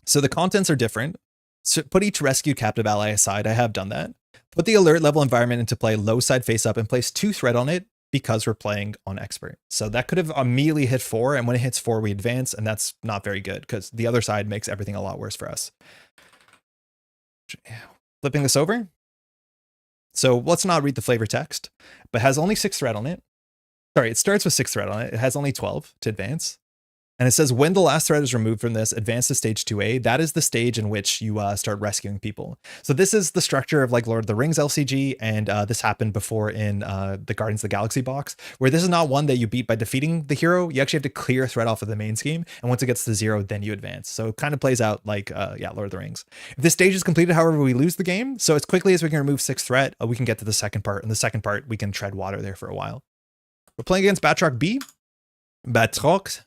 So the contents are different. So put each rescue captive ally aside. I have done that. Put the alert level environment into play low side face up and place 2 threat on it because we're playing on expert. So that could have immediately hit 4, and when it hits 4, we advance, and that's not very good because the other side makes everything a lot worse for us. Flipping this over. So let's not read the flavor text, but has only 6 threat on it. Sorry, it starts with 6 threat on it. It has only 12 to advance. And it says when the last threat is removed from this, advance to stage 2A. That is the stage in which you start rescuing people. So this is the structure of like Lord of the Rings LCG, and this happened before in the Guardians of the Galaxy box, where this is not one that you beat by defeating the hero. You actually have to clear a threat off of the main scheme, and once it gets to 0, then you advance. So it kind of plays out like yeah, Lord of the Rings. If this stage is completed, however, we lose the game. So as quickly as we can remove 6 threat, we can get to the second part. And the second part, we can tread water there for a while. We're playing against Batroc B. Batroc.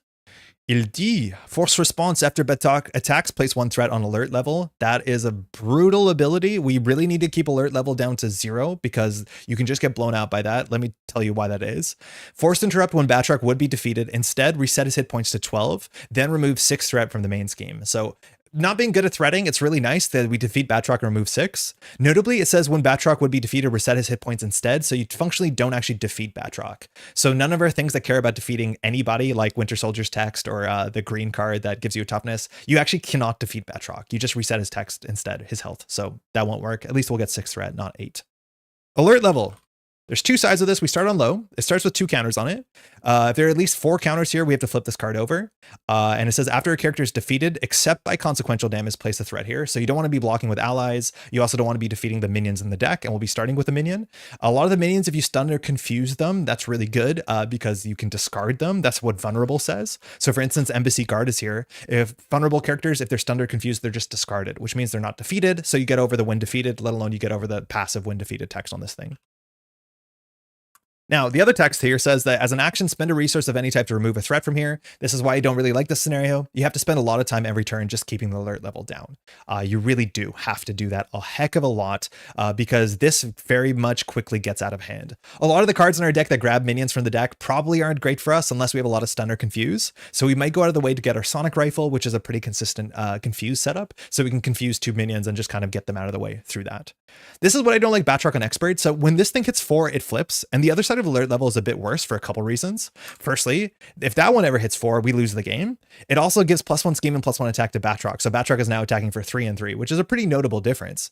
Il dit, force response after Batroc attacks, place 1 threat on alert level. That is a brutal ability. We really need to keep alert level down to 0 because you can just get blown out by that. Let me tell you why that is. Force interrupt when Batroc would be defeated. Instead, reset his hit points to 12, then remove 6 threat from the main scheme. So not being good at threading, it's really nice that we defeat Batroc and remove 6. Notably, it says when Batroc would be defeated, reset his hit points instead, so you functionally don't actually defeat Batroc. So none of our things that care about defeating anybody, like Winter Soldier's text or the green card that gives you a toughness, you actually cannot defeat Batroc. You just reset his text instead, his health. So that won't work. At least we'll get 6 threat, not 8. Alert level. There's 2 sides of this. We start on low. It starts with 2 counters on it. If there are at least 4 counters here, we have to flip this card over. And it says after a character is defeated, except by consequential damage, place a threat here. So you don't want to be blocking with allies. You also don't want to be defeating the minions in the deck. And we'll be starting with a minion. A lot of the minions, if you stun or confuse them, that's really good because you can discard them. That's what vulnerable says. So for instance, Embassy Guard is here. If vulnerable characters, if they're stunned or confused, they're just discarded, which means they're not defeated. So you get over the when defeated, let alone you get over the passive when defeated text on this thing. Now, the other text here says that as an action, spend a resource of any type to remove a threat from here. This is why I don't really like this scenario. You have to spend a lot of time every turn just keeping the alert level down. You really do have to do that a heck of a lot because this very much quickly gets out of hand. A lot of the cards in our deck that grab minions from the deck probably aren't great for us unless we have a lot of stun or confuse. So we might go out of the way to get our Sonic Rifle, which is a pretty consistent confuse setup. So we can confuse 2 minions and just kind of get them out of the way through that. This is what I don't like Batroc on Expert. So when this thing hits 4, it flips, and the other side of alert level is a bit worse for a couple reasons. Firstly, if that one ever hits 4, we lose the game. It also gives +1 scheme and +1 attack to Batroc. So Batroc is now attacking for 3 and 3, which is a pretty notable difference.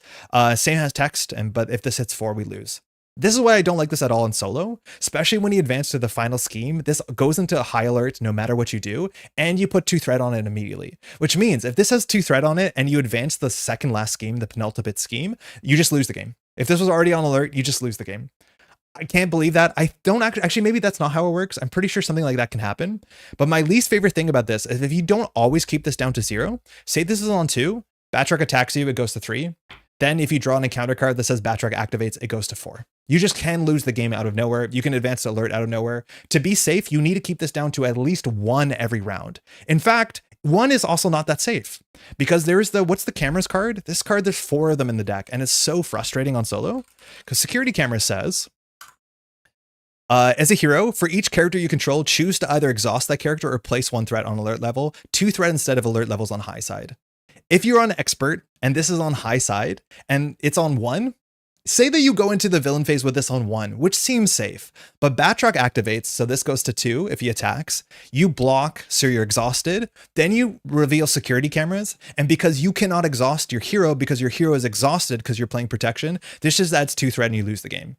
Same has text, but if this hits 4, we lose. This is why I don't like this at all in solo, especially when you advance to the final scheme. This goes into a high alert no matter what you do, and you put 2 threat on it immediately, which means if this has 2 threat on it and you advance the second last scheme, the penultimate scheme, you just lose the game. If this was already on alert, you just lose the game. I can't believe that. I don't actually, maybe that's not how it works. I'm pretty sure something like that can happen. But my least favorite thing about this is if you don't always keep this down to 0, say this is on 2, Batroc attacks you, it goes to 3. Then if you draw an encounter card that says Batroc activates, it goes to 4. You just can lose the game out of nowhere. You can advance to alert out of nowhere. To be safe, you need to keep this down to at least 1 every round. In fact, 1 is also not that safe because there's what's the cameras card? This card, there's 4 of them in the deck, and it's so frustrating on solo because security camera says, as a hero, for each character you control, choose to either exhaust that character or place 1 threat on alert level, 2 threat instead of alert levels on high side. If you're on expert and this is on high side and it's on 1, say that you go into the villain phase with this on 1, which seems safe, but Batroc activates, so this goes to 2 if he attacks. You block, so you're exhausted. Then you reveal security cameras, and because you cannot exhaust your hero because your hero is exhausted because you're playing protection, this just adds 2 threat and you lose the game.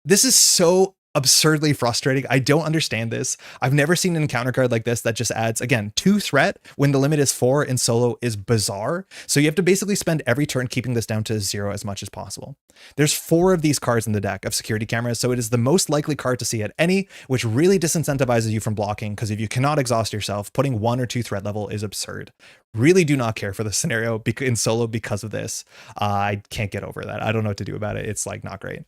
This is so absurdly frustrating. I don't understand this. I've never seen an encounter card like this that just adds, again, 2 threat when the limit is 4 in solo is bizarre. So you have to basically spend every turn keeping this down to 0 as much as possible. There's 4 of these cards in the deck of security cameras, so it is the most likely card to see at any, which really disincentivizes you from blocking, because if you cannot exhaust yourself, putting 1 or 2 threat level is absurd. Really do not care for the scenario in solo because of this. I can't get over that. I don't know what to do about it. It's like not great.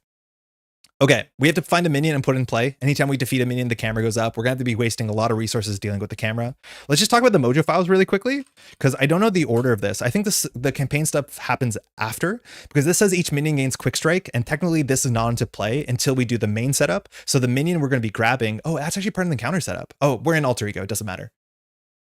Okay, we have to find a minion and put it in play. Anytime we defeat a minion, the camera goes up. We're going to have to be wasting a lot of resources dealing with the camera. Let's just talk about the mojo files really quickly, because I don't know the order of this. I think the campaign stuff happens after, because this says each minion gains quick strike, and technically this is not into play until we do the main setup. So the minion we're going to be grabbing, oh, that's actually part of the counter setup. Oh, we're in alter ego, it doesn't matter.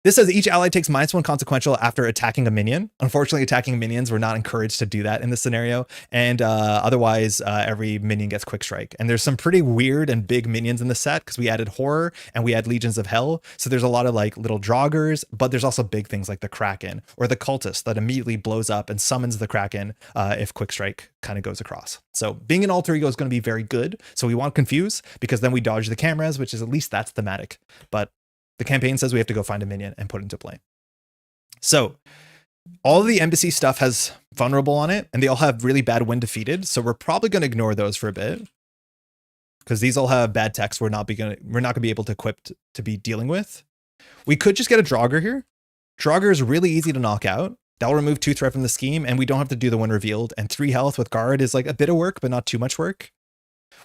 This says each ally takes -1 consequential after attacking a minion. Unfortunately, attacking minions, we're not encouraged to do that in this scenario. And otherwise, every minion gets quick strike. And there's some pretty weird and big minions in the set because we added horror and we add legions of hell. So there's a lot of like little joggers, but there's also big things like the Kraken or the cultist that immediately blows up and summons the Kraken if quick strike kind of goes across. So being an alter ego is going to be very good. So we want confuse because then we dodge the cameras, which is at least that's thematic. But the campaign says we have to go find a minion and put it into play. So all of the embassy stuff has vulnerable on it, and they all have really bad when defeated. So we're probably going to ignore those for a bit because these all have bad text we're not going to be able to equip to be dealing with. We could just get a Draugr here. Draugr is really easy to knock out. That'll remove 2 threat from the scheme, and we don't have to do the when revealed. And 3 health with guard is like a bit of work, but not too much work.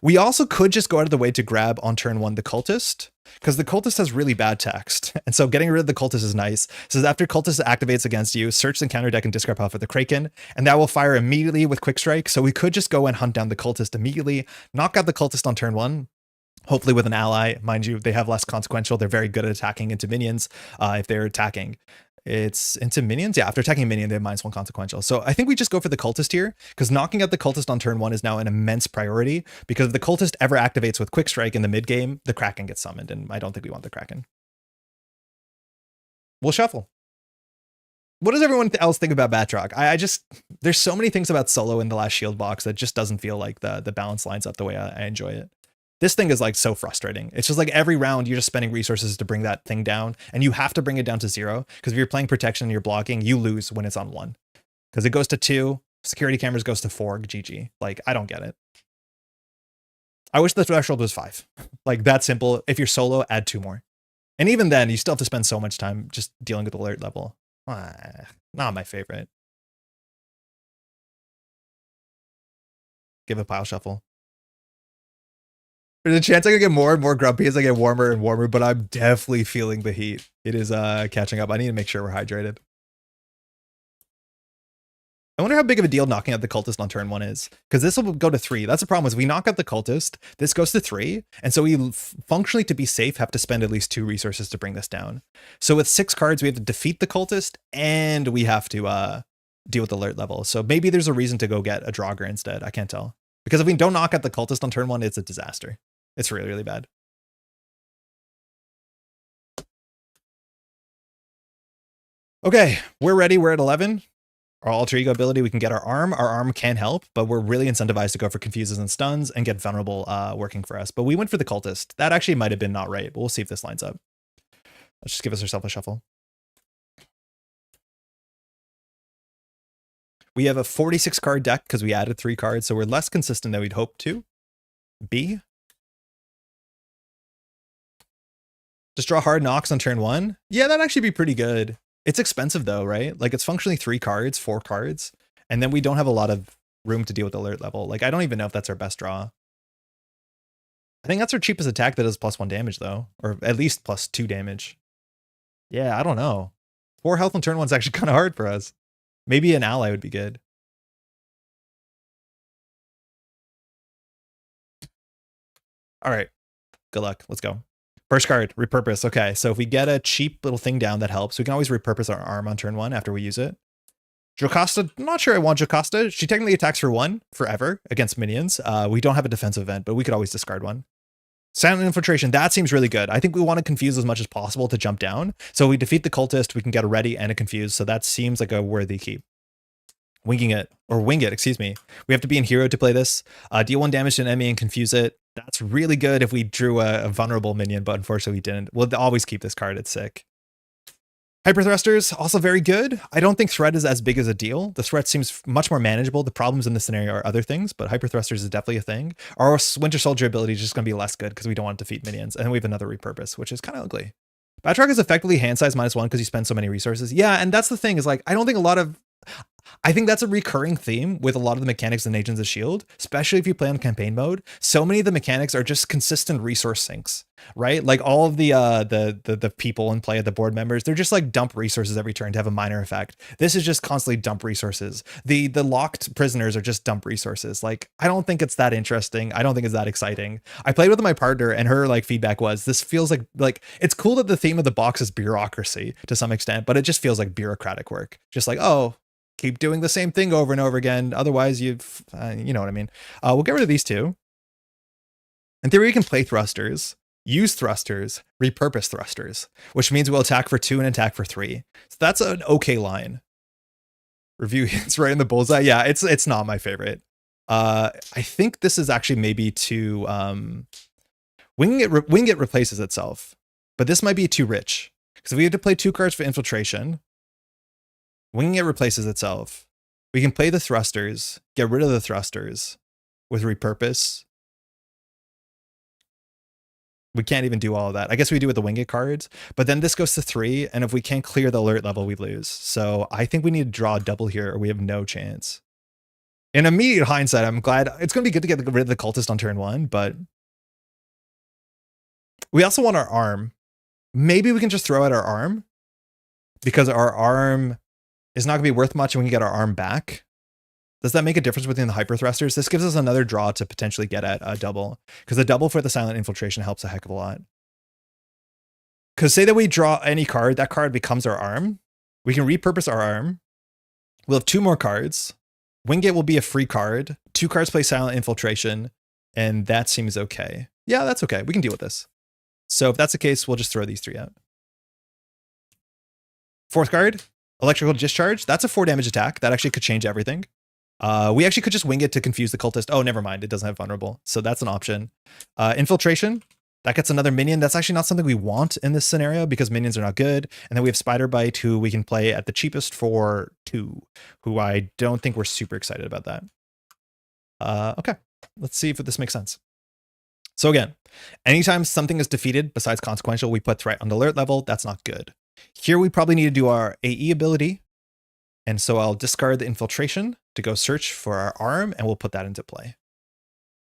We also could just go out of the way to grab on turn 1 the cultist, because the cultist has really bad text. And so getting rid of the cultist is nice. It says after cultist activates against you, search the counter deck and discard pile for the Kraken, and that will fire immediately with quick strike. So we could just go and hunt down the cultist immediately, knock out the cultist on turn 1. Hopefully with an ally, mind you, they have less consequential. They're very good at attacking into minions if they're attacking. It's into minions. Yeah, after attacking a minion, they have -1 consequential. So I think we just go for the cultist here, because knocking out the cultist on turn 1 is now an immense priority, because if the cultist ever activates with quick strike in the mid game, the Kraken gets summoned, and I don't think we want the Kraken. We'll shuffle. What does everyone else think about Batroc? I just, there's so many things about solo in the last shield box that just doesn't feel like the balance lines up the way I enjoy it. This thing is like so frustrating. It's just like every round you're just spending resources to bring that thing down, and you have to bring it down to 0, because if you're playing protection and you're blocking, you lose when it's on 1. Because it goes to 2, security cameras goes to 4, GG. Like, I don't get it. I wish the threshold was 5. Like, that simple. If you're solo, add 2 more. And even then, you still have to spend so much time just dealing with alert level. Not my favorite. Give a pile shuffle. There's a chance I could get more and more grumpy as I get warmer and warmer, but I'm definitely feeling the heat. It is catching up. I need to make sure we're hydrated. I wonder how big of a deal knocking out the cultist on turn 1 is, because this will go to 3. That's the problem, is we knock out the cultist, this goes to 3, and so we functionally, to be safe, have to spend at least 2 resources to bring this down. So with 6 cards, we have to defeat the cultist, and we have to deal with alert level. So maybe there's a reason to go get a Draugr instead. I can't tell. Because if we don't knock out the cultist on turn 1, it's a disaster. It's really, really bad. Okay, we're ready. We're at 11. Our alter ego ability, we can get our arm. Our arm can help, but we're really incentivized to go for confuses and stuns and get vulnerable working for us. But we went for the cultist. That actually might have been not right, but we'll see if this lines up. Let's just give us ourselves a shuffle. We have a 46 card deck because we added 3 cards, so we're less consistent than we'd hoped to be. Just draw hard knocks on turn 1. Yeah, that'd actually be pretty good. It's expensive though, right? Like, it's functionally 3 cards, 4 cards, and then we don't have a lot of room to deal with alert level. Like, I don't even know if that's our best draw. I think that's our cheapest attack that does +1 damage though, or at least +2 damage. Yeah, I don't know. 4 health on turn 1's actually kind of hard for us. Maybe an ally would be good. All right, good luck. Let's go. First card, repurpose. Okay, so if we get a cheap little thing down that helps, we can always repurpose our arm on turn 1 after we use it. Jocasta, not sure I want Jocasta. She technically attacks for 1 forever against minions. We don't have a defensive event, but we could always discard 1. Silent Infiltration, that seems really good. I think we want to confuse as much as possible to jump down. So we defeat the cultist, we can get a ready and a confuse, so that seems like a worthy keep. Wing it, excuse me. We have to be in hero to play this. Deal 1 damage to an enemy and confuse it. That's really good if we drew a vulnerable minion, but unfortunately we didn't. We'll always keep this card, it's sick. Hyper Thrusters, also very good. I don't think threat is as big as a deal. The threat seems much more manageable. The problems in this scenario are other things, but Hyper Thrusters is definitely a thing. Our Winter Soldier ability is just going to be less good because we don't want to defeat minions. And then we have another repurpose, which is kind of ugly. Batroc is effectively hand size -1 because you spend so many resources. Yeah, and that's the thing, is like, I don't think a lot of... I think that's a recurring theme with a lot of the mechanics in Agents of S.H.I.E.L.D., especially if you play on campaign mode. So many of the mechanics are just consistent resource sinks, right? Like all of the people in play, the board members, they're just like dump resources every turn to have a minor effect. This is just constantly dump resources. The locked prisoners are just dump resources. Like, I don't think it's that interesting. I don't think it's that exciting. I played with my partner and her like feedback was, this feels like it's cool that the theme of the box is bureaucracy to some extent, but it just feels like bureaucratic work. Just like, oh, keep doing the same thing over and over again. Otherwise, you know what I mean. We'll get rid of these 2. In theory, we can play thrusters, use thrusters, repurpose thrusters, which means we'll attack for 2 and attack for 3. So that's an okay line. Review hits right in the bullseye. Yeah, it's not my favorite. I think this is actually maybe too... Winging it replaces itself, but this might be too rich. Because if we have to play 2 cards for infiltration... Winging it replaces itself. We can play the thrusters, get rid of the thrusters with repurpose. We can't even do all of that. I guess we do with the wing it cards, but then this goes to 3, and if we can't clear the alert level, we lose. So I think we need to draw a double here, or we have no chance. In immediate hindsight, I'm glad. It's going to be good to get rid of the cultist on turn 1, but we also want our arm. Maybe we can just throw out our arm, because our arm is not going to be worth much and we can get our arm back. Does that make a difference between the hyper thrusters? This gives us another draw to potentially get at a double, because the double for the silent infiltration helps a heck of a lot. Because say that we draw any card, that card becomes our arm. We can repurpose our arm. We'll have 2 more cards. Wingate will be a free card. 2 cards play Silent Infiltration, and that seems okay. Yeah, that's okay. We can deal with this. So if that's the case, we'll just throw these 3 out. 4th card, Electrical Discharge. That's a 4 damage attack. That actually could change everything. We actually could just wing it to confuse the cultist. Oh, never mind. It doesn't have vulnerable. So that's an option. Infiltration. That gets another minion. That's actually not something we want in this scenario because minions are not good. And then we have Spider Bite, who we can play at the cheapest for 2, who I don't think we're super excited about that. Okay, let's see if this makes sense. So again, anytime something is defeated besides consequential, we put threat on the alert level. That's not good. Here we probably need to do our AE ability. And so I'll discard the infiltration to go search for our arm, and we'll put that into play.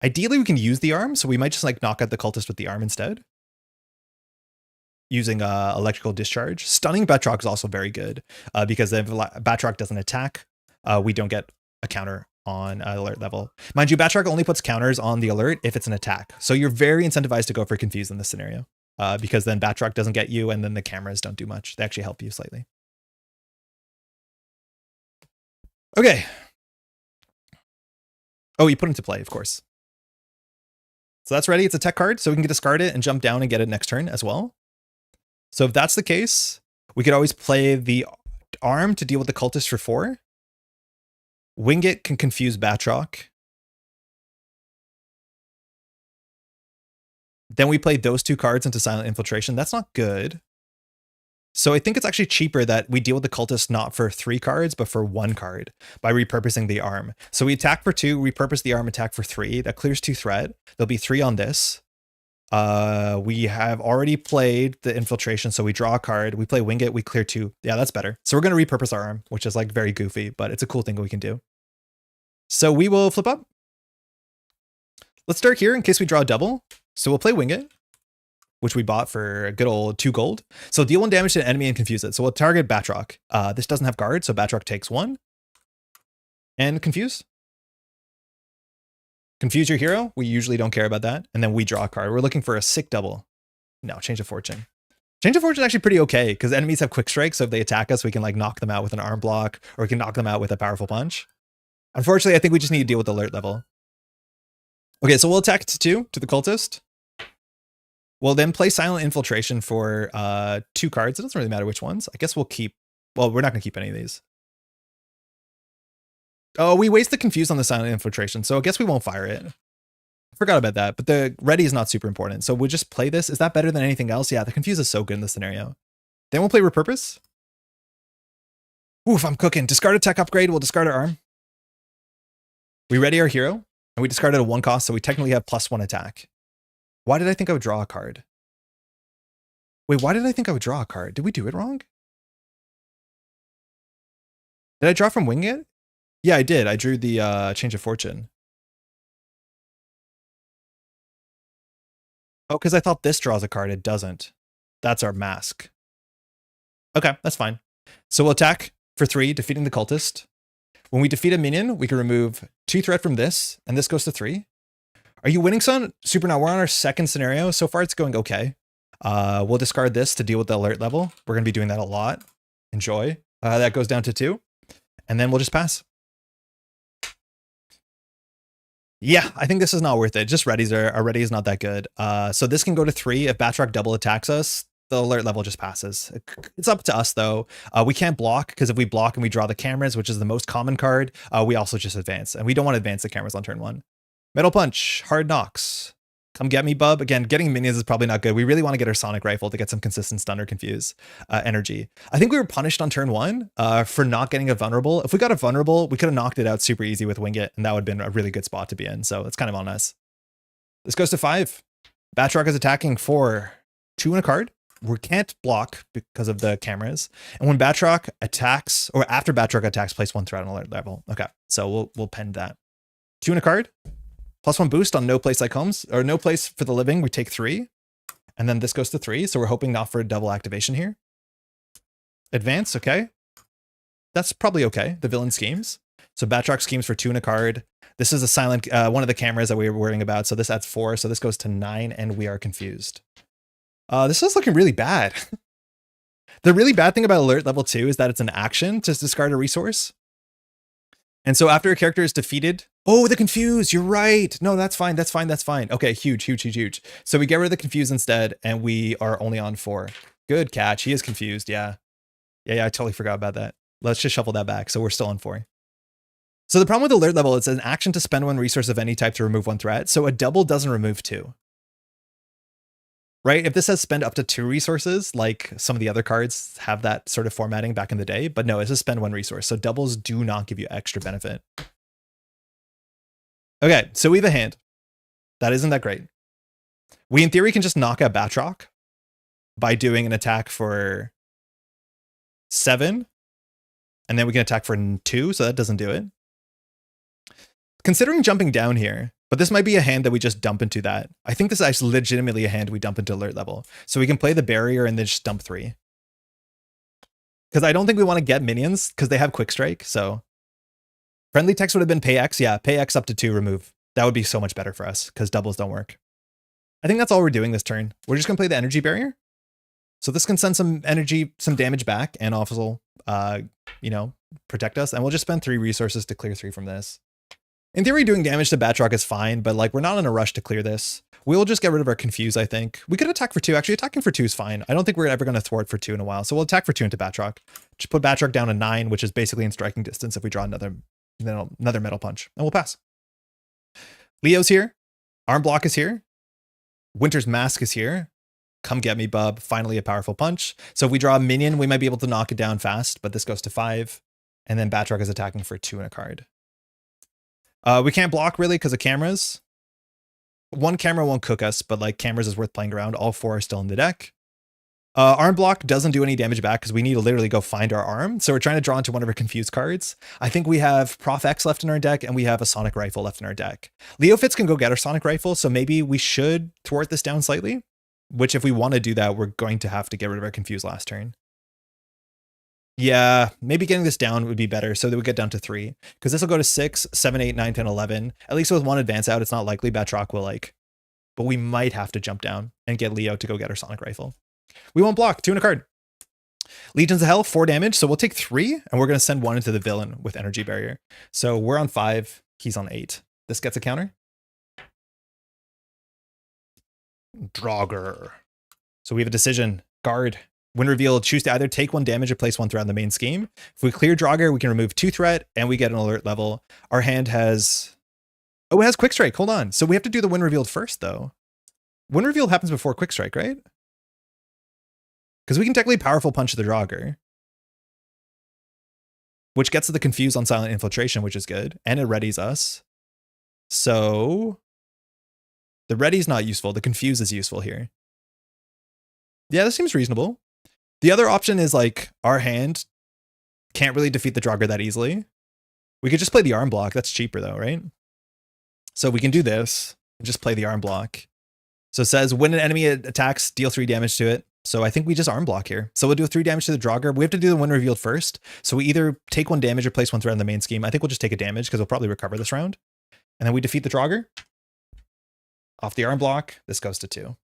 Ideally, we can use the arm, so we might just like knock out the cultist with the arm instead. Using electrical discharge. Stunning Batroc is also very good because if Batroc doesn't attack, we don't get a counter on alert level. Mind you, Batroc only puts counters on the alert if it's an attack. So you're very incentivized to go for Confuse in this scenario because then Batroc doesn't get you and then the cameras don't do much. They actually help you slightly. Okay. Oh, you put into play, of course. So that's ready. It's a tech card, so we can discard it and jump down and get it next turn as well. So if that's the case, we could always play the arm to deal with the cultist for 4. Wingate can confuse Batroc. Then we play those 2 cards into Silent Infiltration. That's not good. So I think it's actually cheaper that we deal with the cultist not for 3 cards, but for 1 card by repurposing the arm. So we attack for 2, repurpose the arm, attack for 3. That clears 2 threat. There'll be 3 on this. We have already played the infiltration, so we draw a card. We play Wingate, we clear 2. Yeah, that's better. So we're going to repurpose our arm, which is like very goofy, but it's a cool thing we can do. So we will flip up. Let's start here in case we draw a double. So we'll play Wingate, which we bought for a good old 2 gold. So deal 1 damage to an enemy and confuse it. So we'll target Batroc. This doesn't have guard, so Batroc takes 1. And confuse. Confuse your hero. We usually don't care about that. And then we draw a card. We're looking for a sick double. No, Change of Fortune. Change of Fortune is actually pretty okay because enemies have quick strike. So if they attack us, we can like knock them out with an arm block or we can knock them out with a powerful punch. Unfortunately, I think we just need to deal with alert level. Okay, so we'll attack to 2 to the cultist. We'll then play Silent Infiltration for 2 cards. It doesn't really matter which ones. I guess we'll keep... Well, we're not going to keep any of these. Oh, we waste the Confuse on the Silent Infiltration, so I guess we won't fire it. I forgot about that, but the Ready is not super important. So we'll just play this. Is that better than anything else? Yeah, the Confuse is so good in this scenario. Then we'll play Repurpose. Oof, I'm cooking. Discard a tech upgrade. We'll discard our arm. We ready our hero, and we discarded a 1 cost, so we technically have +1 attack. Why did I think I would draw a card? Wait, why did I think I would draw a card? Did we do it wrong? Did I draw from Wingate? Yeah, I did. I drew the Change of Fortune. Oh, because I thought this draws a card. It doesn't. That's our mask. Okay, that's fine. So we'll attack for 3, defeating the cultist. When we defeat a minion, we can remove 2 threat from this, and this goes to 3. Are you winning, son? Super, now we're on our 2nd scenario. So far, it's going okay. We'll discard this to deal with the alert level. We're going to be doing that a lot. Enjoy. That goes down to 2. And then we'll just pass. Yeah, I think this is not worth it. Just readies are ready is not that good. So this can go to 3. If Batroc double attacks us, the alert level just passes. It's up to us though. We can't block because if we block and we draw the cameras, which is the most common card, we also just advance. And we don't want to advance the cameras on turn 1. Metal Punch, Hard Knocks. Come get me, bub. Again, getting minions is probably not good. We really want to get our Sonic Rifle to get some consistent stun or confuse energy. I think we were punished on turn 1 for not getting a vulnerable. If we got a vulnerable, we could have knocked it out super easy with Wingate, and that would have been a really good spot to be in. So it's kind of on us. This goes to 5. Batroc is attacking for 2 and a card. We can't block because of the cameras. And when Batroc attacks, or after Batroc attacks, place 1 threat on alert level. Okay, so we'll pen that. 2 and a card. +1 boost on no place like homes, or no place for the living. We take 3. And then this goes to 3. So we're hoping not for a double activation here. Advance, okay. That's probably okay. The villain schemes. So Batroc schemes for 2 and a card. This is a silent, one of the cameras that we were worrying about. So this adds 4. So this goes to 9 and we are confused. This is looking really bad. The really bad thing about alert level 2 is that it's an action to discard a resource. And so after a character is defeated, oh, the confuse, you're right. No, that's fine, that's fine, that's fine. Okay, huge, huge, huge, huge. So we get rid of the confuse instead, and we are only on 4. Good catch, he is confused, yeah. Yeah, I totally forgot about that. Let's just shuffle that back, so we're still on 4. So the problem with alert level, it's an action to spend 1 resource of any type to remove 1 threat, so a double doesn't remove 2. Right? If this says spend up to 2 resources, like some of the other cards have that sort of formatting back in the day, but no, it's just spend 1 resource. So doubles do not give you extra benefit. Okay, so we have a hand. That isn't that great. We, in theory, can just knock out Batroc by doing an attack for 7, and then we can attack for 2, so that doesn't do it. Considering jumping down here, but this might be a hand that we just dump into that. I think this is actually legitimately a hand we dump into alert level. So we can play the barrier and then just dump 3. Because I don't think we want to get minions because they have quick strike. So friendly text would have been pay X. Yeah, pay X up to 2, remove. That would be so much better for us because doubles don't work. I think that's all we're doing this turn. We're just going to play the energy barrier. So this can send some energy, some damage back and also, you know, protect us. And we'll just spend 3 resources to clear 3 from this. In theory, doing damage to Batroc is fine, but like we're not in a rush to clear this. We'll just get rid of our confuse, I think. We could attack for 2. Actually, attacking for 2 is fine. I don't think we're ever going to thwart for 2 in a while. So we'll attack for 2 into Batroc. Just put Batroc down to 9, which is basically in striking distance if we draw another metal punch. And we'll pass. Leo's here. Arm block is here. Winter's Mask is here. Come get me, bub. Finally a powerful punch. So if we draw a minion, we might be able to knock it down fast, but this goes to 5. And then Batroc is attacking for 2 in a card. We can't block really because of cameras. 1 camera won't cook us, but like cameras is worth playing around. All 4 are still in the deck. Arm block doesn't do any damage back because we need to literally go find our arm. So we're trying to draw into one of our confused cards. I think we have Prof X left in our deck and we have a Sonic Rifle left in our deck. Leo Fitz can go get our Sonic Rifle. So maybe we should thwart this down slightly, which if we want to do that, we're going to have to get rid of our confused last turn. Yeah, maybe getting this down would be better so that we get down to 3. Because this will go to 6, 7, 8, 9, 10, 11. At least with 1 advance out, it's not likely Batroc will like... But we might have to jump down and get Leo to go get our Sonic Rifle. We won't block. 2 in a card. Legions of Hell, 4 damage. So we'll take 3, and we're going to send 1 into the villain with Energy Barrier. So we're on 5. He's on 8. This gets a counter. Draugr. So we have a decision. Guard. When revealed, choose to either take 1 damage or place 1 threat in the main scheme. If we clear Draugr, we can remove 2 threat and we get an alert level. Our hand has... Oh, it has Quick Strike. Hold on. So we have to do the when revealed first, though. When revealed happens before Quick Strike, right? Because we can technically powerful punch the Draugr, which gets to the confuse on Silent Infiltration, which is good. And it readies us. So the ready's not useful. The confuse is useful here. Yeah, this seems reasonable. The other option is like our hand can't really defeat the Draugr that easily. We could just play the arm block. That's cheaper though, right? So we can do this and just play the arm block. So it says when an enemy attacks, deal 3 damage to it. So I think we just arm block here. So we'll do 3 damage to the Draugr. We have to do the when revealed first. So we either take 1 damage or place 1 threat in the main scheme. I think we'll just take a damage because we'll probably recover this round. And then we defeat the Draugr. Off the arm block, this goes to 2.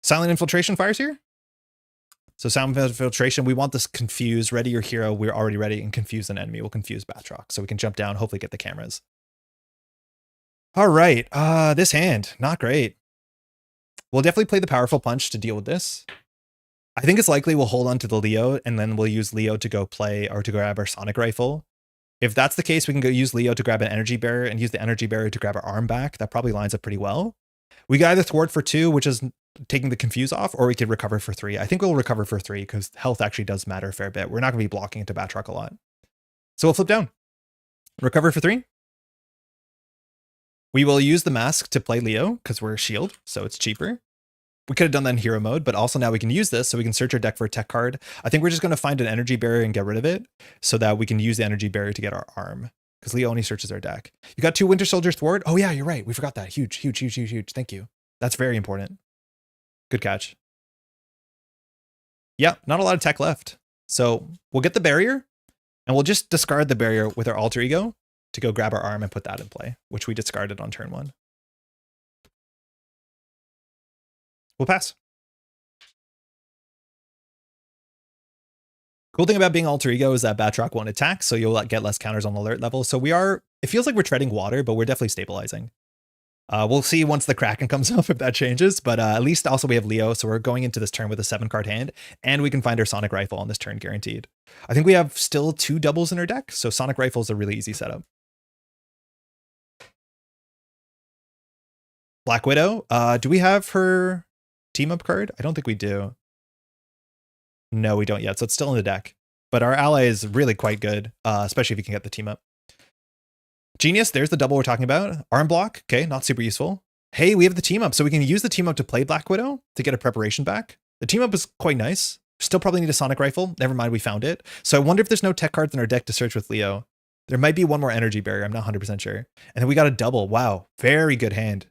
Silent Infiltration fires here. So Silent Infiltration, we want this confuse, ready your hero. We're already ready and confuse an enemy. We'll confuse Batroc. So we can jump down, hopefully get the cameras. All right, this hand, not great. We'll definitely play the powerful punch to deal with this. I think it's likely we'll hold on to the Leo and then we'll use Leo to go play or to grab our Sonic Rifle. If that's the case, we can go use Leo to grab an Energy Barrier and use the Energy Barrier to grab our arm back. That probably lines up pretty well. We can either thwart for 2, which is taking the confuse off, or we could recover for 3. I think we'll recover for 3 because health actually does matter a fair bit. We're not going to be blocking into Batroc a lot. So we'll flip down. Recover for 3. We will use the mask to play Leo because we're shield, so it's cheaper. We could have done that in hero mode, but also now we can use this so we can search our deck for a tech card. I think we're just going to find an Energy Barrier and get rid of it so that we can use the Energy Barrier to get our arm because Leo only searches our deck. You got 2 Winter Soldiers thwart. Oh yeah, you're right. We forgot that. Huge, huge, huge, huge, huge. Thank you. That's very important. Good catch. Yeah, not a lot of tech left. So we'll get the barrier and we'll just discard the barrier with our alter ego to go grab our arm and put that in play, which we discarded on turn 1. We'll pass. Cool thing about being alter ego is that Batroc won't attack, so you'll get less counters on alert level. So it feels like we're treading water, but we're definitely stabilizing. We'll see once the Kraken comes up if that changes, but at least also we have Leo, so we're going into this turn with a 7-card hand, and we can find our Sonic Rifle on this turn guaranteed. I think we have still 2 doubles in our deck, so Sonic Rifle is a really easy setup. Black Widow, do we have her team up card? I don't think we do. No, we don't yet, so it's still in the deck. But our ally is really quite good, especially if you can get the team up. Genius, there's the double we're talking about. Arm block, okay, not super useful. Hey, we have the team up, so we can use the team up to play Black Widow to get a preparation back. The team up is quite nice. Still probably need a Sonic Rifle. Never mind, we found it. So I wonder if there's no tech cards in our deck to search with Leo. There might be one more energy barrier, I'm not 100% sure. And then we got a double, wow, very good hand.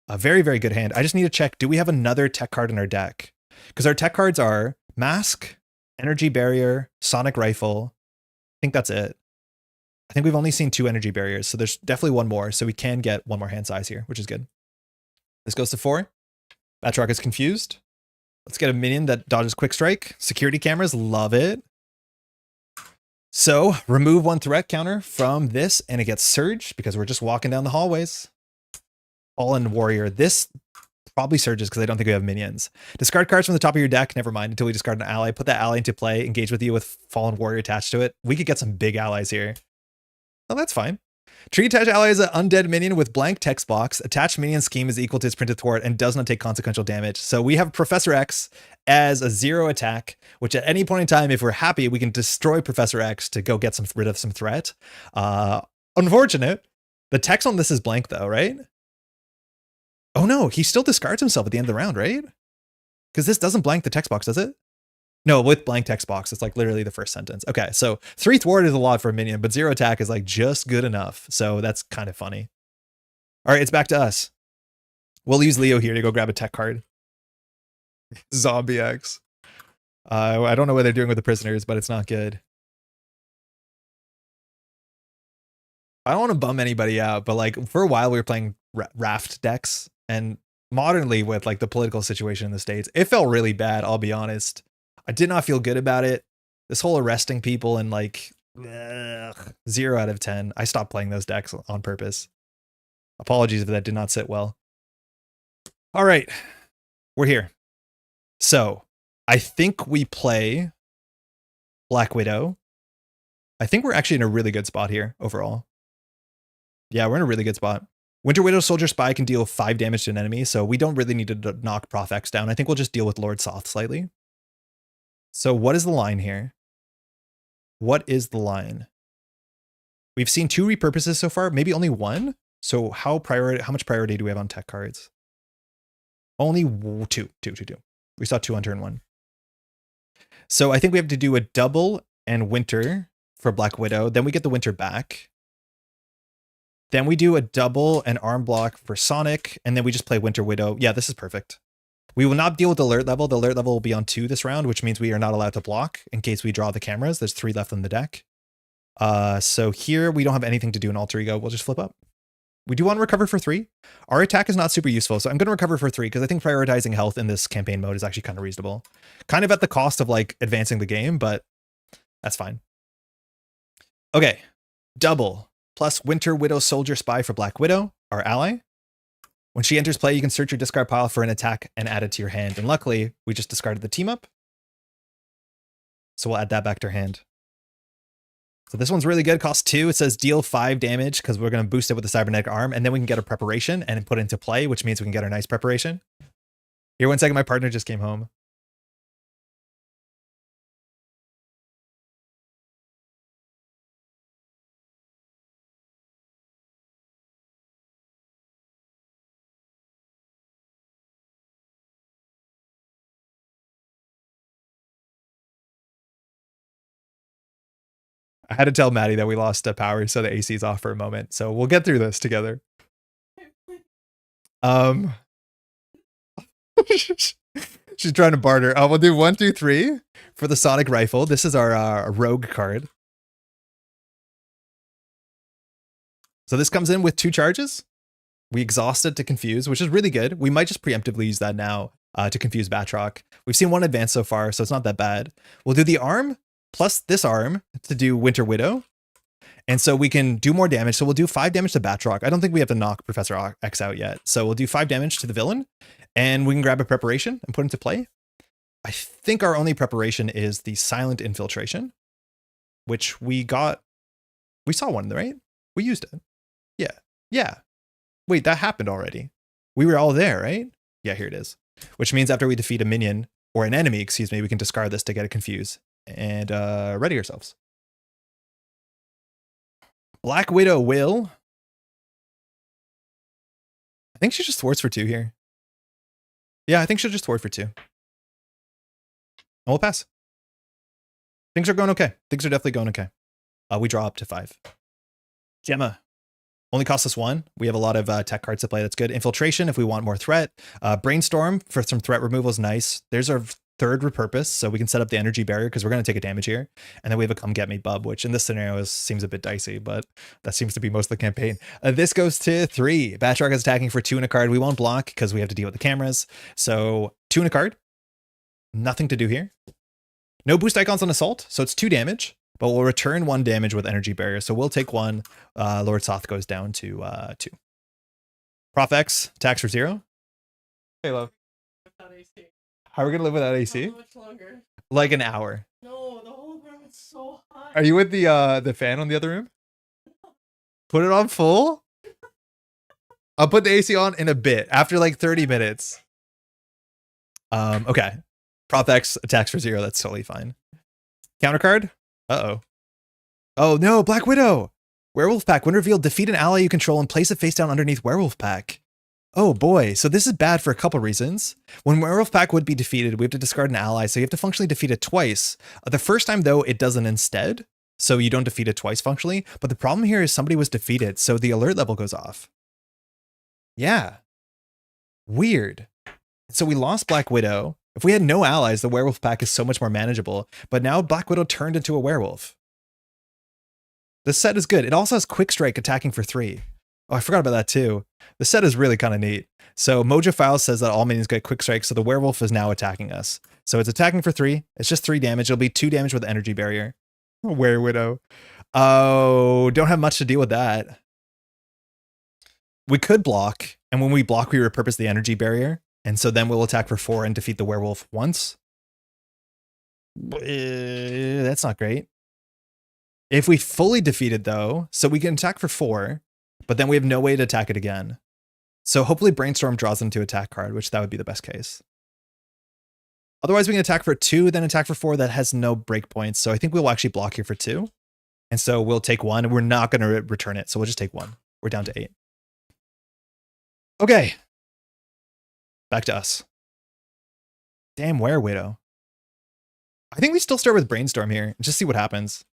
A very, very good hand. I just need to check, do we have another tech card in our deck? Because our tech cards are Mask, Energy Barrier, Sonic Rifle. I think that's it. I think we've only seen 2 energy barriers, so there's definitely one more, so we can get one more hand size here, which is good. This goes to 4. Batroc is confused. Let's get a minion that dodges Quick Strike. Security cameras, love it. So, remove 1 threat counter from this, and it gets Surge, because we're just walking down the hallways. Fallen Warrior. This probably surges because I don't think we have minions. Discard cards from the top of your deck. Never mind, until we discard an ally. Put that ally into play, engage with you with Fallen Warrior attached to it. We could get some big allies here. Oh, that's fine. Treat attached ally as an undead minion with blank text box. Attached minion scheme is equal to its printed thwart and does not take consequential damage. So we have Professor X as a 0 attack, which at any point in time, if we're happy, we can destroy Professor X to go get rid of some threat. Unfortunate. The text on this is blank though, right? Oh no, he still discards himself at the end of the round, right? Because this doesn't blank the text box, does it? No, with blank text box, it's like literally the first sentence. Okay, so 3 thwart is a lot for a minion, but 0 attack is like just good enough. So that's kind of funny. All right, it's back to us. We'll use Leo here to go grab a tech card. Zombie X. I don't know what they're doing with the prisoners, but it's not good. I don't want to bum anybody out, but like for a while we were playing raft decks, and modernly with like the political situation in the States, it felt really bad, I'll be honest. I did not feel good about it. This whole arresting people and like 0 out of 10. I stopped playing those decks on purpose. Apologies if that did not sit well. All right, we're here. So I think we play Black Widow. I think we're actually in a really good spot here overall. Yeah, we're in a really good spot. Winter Widow Soldier Spy can deal 5 damage to an enemy, so we don't really need to knock Prof X down. I think we'll just deal with Lord Soth slightly. So what is the line here? What is the line? We've seen 2 repurposes so far, maybe only 1. So how much priority do we have on tech cards? Only 2. We saw 2 on turn 1. So I think we have to do a double and Winter for Black Widow. Then we get the Winter back. Then we do a double and arm block for Sonic, and then we just play Winter Widow. Yeah, this is perfect. We will not deal with the alert level. The alert level will be on 2 this round, which means we are not allowed to block in case we draw the cameras. There's 3 left in the deck. So here we don't have anything to do in Alter Ego. We'll just flip up. We do want to recover for 3. Our attack is not super useful, so I'm going to recover for 3 because I think prioritizing health in this campaign mode is actually kind of reasonable. Kind of at the cost of like advancing the game, but that's fine. Okay, double plus Winter Widow Soldier Spy for Black Widow, our ally. When she enters play, you can search your discard pile for an attack and add it to your hand. And luckily, we just discarded the team up. So we'll add that back to our hand. So this one's really good. Costs 2. It says deal 5 damage because we're going to boost it with the cybernetic arm. And then we can get a preparation and put it into play, which means we can get our nice preparation. Here, 1 second. My partner just came home. I had to tell Maddie that we lost power, so the AC is off for a moment. So we'll get through this together. She's trying to barter. We'll do 1, 2, 3 for the Sonic Rifle. This is our rogue card. So this comes in with 2 charges. We exhaust it to confuse, which is really good. We might just preemptively use that now to confuse Batroc. We've seen 1 advance so far, so it's not that bad. We'll do the arm. plus this arm to do Winter Widow. And so we can do more damage. So we'll do 5 damage to Batroc. I don't think we have to knock Professor X out yet. So we'll do 5 damage to the villain, and we can grab a preparation and put into play. I think our only preparation is the Silent Infiltration, which we got. We saw one, right? We used it. Yeah. Yeah. Wait, that happened already. We were all there, right? Yeah, here it is. Which means after we defeat a minion, or an enemy, excuse me, we can discard this to get it confused. And ready yourselves. Black Widow will. I think she just thwarts for 2 here. Yeah, I think she'll just thwart for 2. And we'll pass. Things are going okay. Things are definitely going okay. We draw up to 5. Gemma. Only costs us 1. We have a lot of tech cards to play. That's good. Infiltration if we want more threat. Brainstorm for some threat removal is nice. There's our 3rd repurpose, so we can set up the energy barrier because we're going to take a damage here. And then we have a Come Get Me Bub, which in this scenario seems a bit dicey, but that seems to be most of the campaign. This goes to 3. Batroc is attacking for 2 and a card. We won't block because we have to deal with the cameras. So 2 and a card. Nothing to do here. No boost icons on Assault, so it's 2 damage. But we'll return 1 damage with energy barrier. So we'll take 1. Lord Soth goes down to 2. Prof X attacks for 0. Hey, love. How are we gonna live without AC? How much longer? Like an hour. No, the whole room is so hot. Are you with the fan on the other room? Put it on full. I'll put the AC on in a bit after like 30 minutes. Okay. Prof X attacks for 0. That's totally fine. Counter card. Uh-oh. Oh no, Black Widow! Werewolf Pack. When revealed, defeat an ally you control and place it face down underneath Werewolf Pack. Oh boy, so this is bad for a couple reasons. When Werewolf Pack would be defeated, we have to discard an ally, so you have to functionally defeat it twice. The first time though, it doesn't instead, so you don't defeat it twice functionally. But the problem here is somebody was defeated, so the alert level goes off. Yeah. Weird. So we lost Black Widow. If we had no allies, the Werewolf Pack is so much more manageable, but now Black Widow turned into a werewolf. This set is good. It also has Quick Strike attacking for 3. Oh, I forgot about that too. The set is really kind of neat. So Mojo Files says that all minions get Quick Strike, so the werewolf is now attacking us. So it's attacking for 3. It's just 3 damage. It'll be 2 damage with Energy Barrier. Were-Widow. Oh, don't have much to deal with that. We could block, and when we block, we repurpose the Energy Barrier. And so then we'll attack for 4 and defeat the werewolf once. That's not great. If we fully defeat it though, so we can attack for 4, but then we have no way to attack it again. So hopefully Brainstorm draws them to attack card, which that would be the best case. Otherwise we can attack for 2, then attack for 4 that has no breakpoints. So I think we'll actually block here for 2. And so we'll take 1 and we're not going to return it. So we'll just take 1. We're down to 8. Okay. Back to us. Damn Were-Widow. I think we still start with Brainstorm here and just see what happens.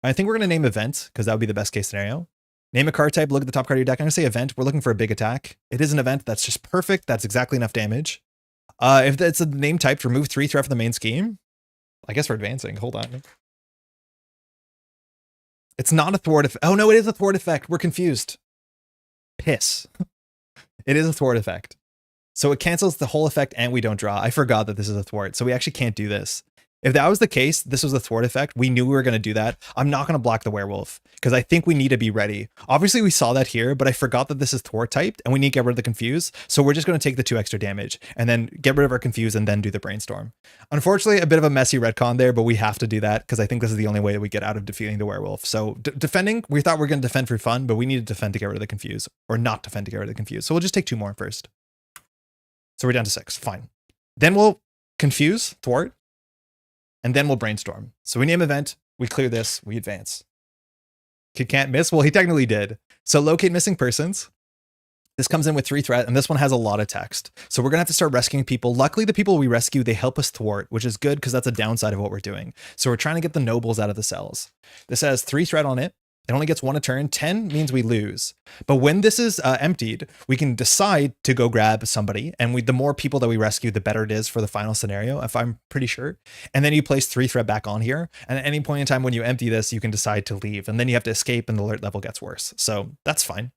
I think we're going to name Event because that would be the best case scenario. Name a card type, look at the top card of your deck. I'm going to say Event. We're looking for a big attack. It is an event that's just perfect. That's exactly enough damage. If it's a name type, remove 3 threat from the main scheme. I guess we're advancing. Hold on. It's not a thwart effect. Oh no, it is a thwart effect. We're confused. Piss. It is a thwart effect. So it cancels the whole effect and we don't draw. I forgot that this is a thwart, so we actually can't do this. If that was the case, this was a thwart effect. We knew we were going to do that. I'm not going to block the werewolf because I think we need to be ready. Obviously, we saw that here, but I forgot that this is thwart typed and we need to get rid of the confuse. So we're just going to take the 2 extra damage and then get rid of our confuse and then do the brainstorm. Unfortunately, a bit of a messy retcon there, but we have to do that because I think this is the only way that we get out of defeating the werewolf. So defending, we thought we were going to defend for fun, but we need to defend to get rid of the confuse or not defend to get rid of the confuse. So we'll just take 2 more first. So we're down to 6. Fine. Then we'll confuse, thwart, and then we'll brainstorm. So we name event, we clear this, we advance. Kid can't miss. Well, he technically did. So locate missing persons. This comes in with 3 threat, and this one has a lot of text. So we're going to have to start rescuing people. Luckily, the people we rescue, they help us thwart, which is good because that's a downside of what we're doing. So we're trying to get the nobles out of the cells. This has 3 threat on it. It only gets 1 a turn. 10 means we lose. But when this is emptied, we can decide to go grab somebody. And the more people that we rescue, the better it is for the final scenario, if I'm pretty sure. And then you place 3 threat back on here. And at any point in time when you empty this, you can decide to leave. And then you have to escape and the alert level gets worse. So that's fine.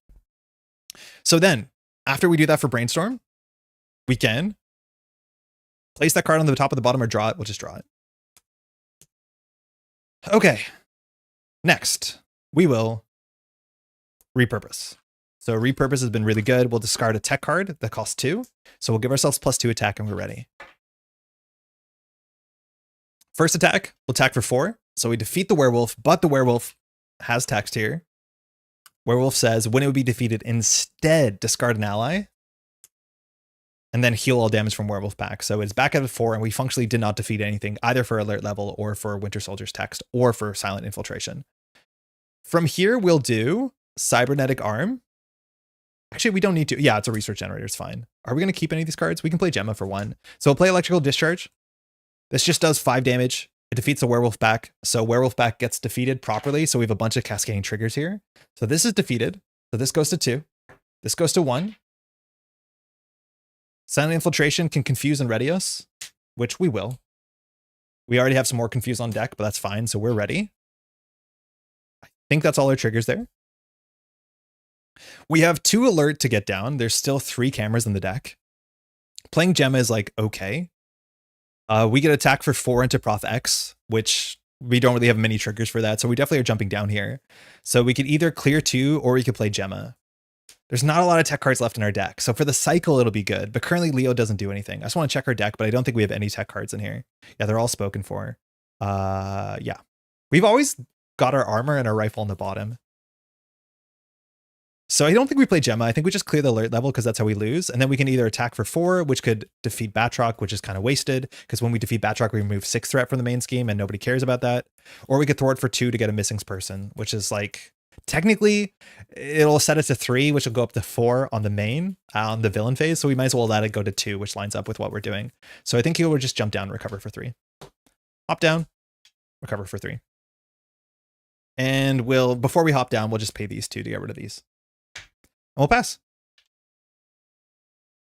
So then, after we do that for Brainstorm, we can place that card on the top or the bottom or draw it. We'll just draw it. Okay. Next, we will repurpose. So repurpose has been really good. We'll discard a tech card that costs 2. So we'll give ourselves +2 attack and we're ready. First attack, we'll attack for 4. So we defeat the werewolf, but the werewolf has text here. Werewolf says when it would be defeated, instead discard an ally and then heal all damage from werewolf back. So it's back at 4 and we functionally did not defeat anything either for alert level or for Winter Soldier's text or for silent infiltration. From here, we'll do cybernetic arm. Actually, we don't need to. Yeah, it's a research generator. It's fine. Are we going to keep any of these cards? We can play Gemma for 1. So we'll play electrical discharge. This just does 5 damage. It defeats the werewolf back. So werewolf back gets defeated properly. So we have a bunch of cascading triggers here. So this is defeated. So this goes to 2. This goes to 1. Silent infiltration can confuse and ready us, which we will. We already have some more confuse on deck, but that's fine. So we're ready. I think that's all our triggers there. We have 2 alert to get down. There's still 3 cameras in the deck. Playing Gemma is like, okay. We get attack for 4 into Prof X, which we don't really have many triggers for that. So we definitely are jumping down here. So we could either clear 2 or we could play Gemma. There's not a lot of tech cards left in our deck. So for the cycle, it'll be good. But currently Leo doesn't do anything. I just want to check our deck, but I don't think we have any tech cards in here. Yeah, they're all spoken for. Yeah. We've always got our armor and our rifle on the bottom. So I don't think we play Gemma. I think we just clear the alert level because that's how we lose. And then we can either attack for 4, which could defeat Batroc, which is kind of wasted because when we defeat Batroc, we remove 6 threat from the main scheme and nobody cares about that. Or we could thwart for 2 to get a missing person, which is like, technically it'll set it to 3, which will go up to 4 on the main, on the villain phase. So we might as well let it go to 2, which lines up with what we're doing. So I think he will just jump down and recover for 3. Hop down, recover for 3. And before we hop down, we'll just pay these 2 to get rid of these. And we'll pass.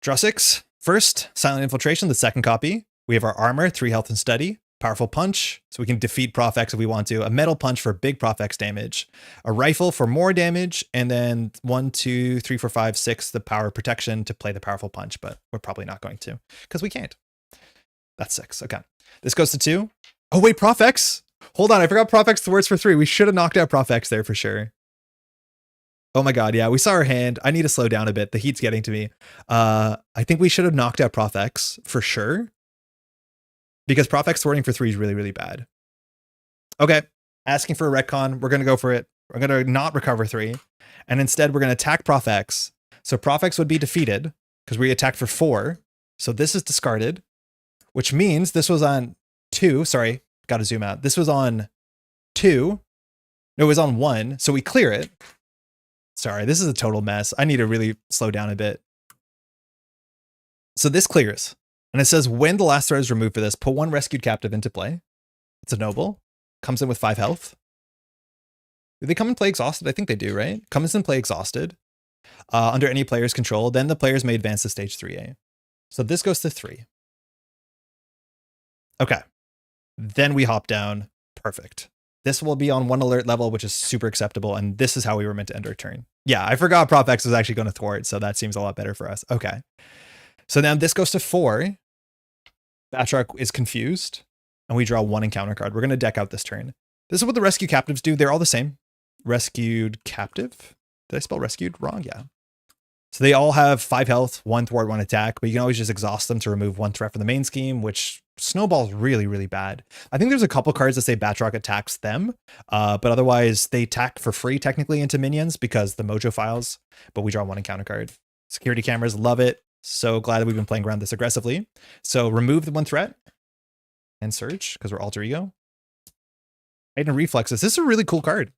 Draw 6. First, silent infiltration, the second copy. We have our armor, 3 health and steady. Powerful punch, so we can defeat Prof X if we want to. A metal punch for big Prof X damage. A rifle for more damage. And then 1, 2, 3, 4, 5, 6, the power protection to play the powerful punch. But we're probably not going to because we can't. That's 6. Okay. This goes to 2. Oh, wait, Prof X. Hold on. I forgot Prof X thwarts for 3. We should have knocked out Prof X there for sure. Oh my god, yeah, we saw our hand. I need to slow down a bit. The heat's getting to me. I think we should have knocked out Prof X for sure. Because Prof X thwarting for 3 is really, really bad. Okay, asking for a retcon. We're going to go for it. We're going to not recover 3. And instead, we're going to attack Prof X. So Prof X would be defeated because we attacked for 4. So this is discarded, which means this was on 2. Sorry, got to zoom out. This was on 2. No, it was on 1. So we clear it. Sorry, this is a total mess. I need to really slow down a bit. So this clears. And it says when the last threat is removed for this, put 1 rescued captive into play. It's a noble. Comes in with 5 health. Do they come and play exhausted? I think they do, right? Comes in play exhausted. Under any player's control. Then the players may advance to stage 3A. So this goes to 3. Okay. Then we hop down. Perfect. This will be on 1 alert level, which is super acceptable. And this is how we were meant to end our turn. Yeah, I forgot Prof X was actually going to thwart. So that seems a lot better for us. Okay. So now this goes to 4. Batroc is confused. And we draw 1 encounter card. We're going to deck out this turn. This is what the rescue captives do. They're all the same. Rescued captive. Did I spell rescued wrong? Yeah. So they all have 5 health, 1 thwart, 1 attack, but you can always just exhaust them to remove 1 threat from the main scheme, which snowballs really, really bad. I think there's a couple cards that say Batroc attacks them, but otherwise they attack for free technically into minions because the mojo files, but we draw 1 encounter card. Security cameras, love it. So glad that we've been playing around this aggressively. So remove the 1 threat and search because we're alter ego. Hidden reflexes. This is a really cool card.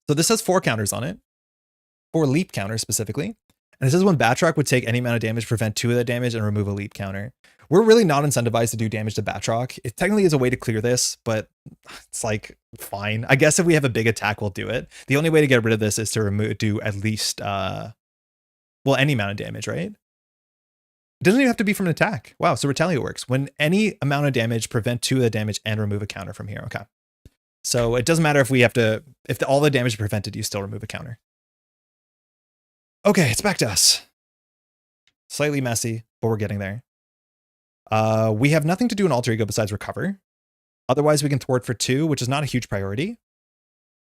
So this has 4 counters on it. 4 leap counters specifically. And it says when Batroc would take any amount of damage, prevent 2 of that damage, and remove a leap counter. We're really not incentivized to do damage to Batroc. It technically is a way to clear this, but it's like, fine. I guess if we have a big attack, we'll do it. The only way to get rid of this is to do at least, well, any amount of damage, right? It doesn't even have to be from an attack. Wow, so Retaliate works. When any amount of damage, prevent 2 of the damage, and remove a counter from here. Okay. So it doesn't matter if we have to, if all the damage is prevented, you still remove a counter. Okay, it's back to us. Slightly messy, but we're getting there. We have nothing to do in alter ego besides recover. Otherwise, we can thwart for 2, which is not a huge priority.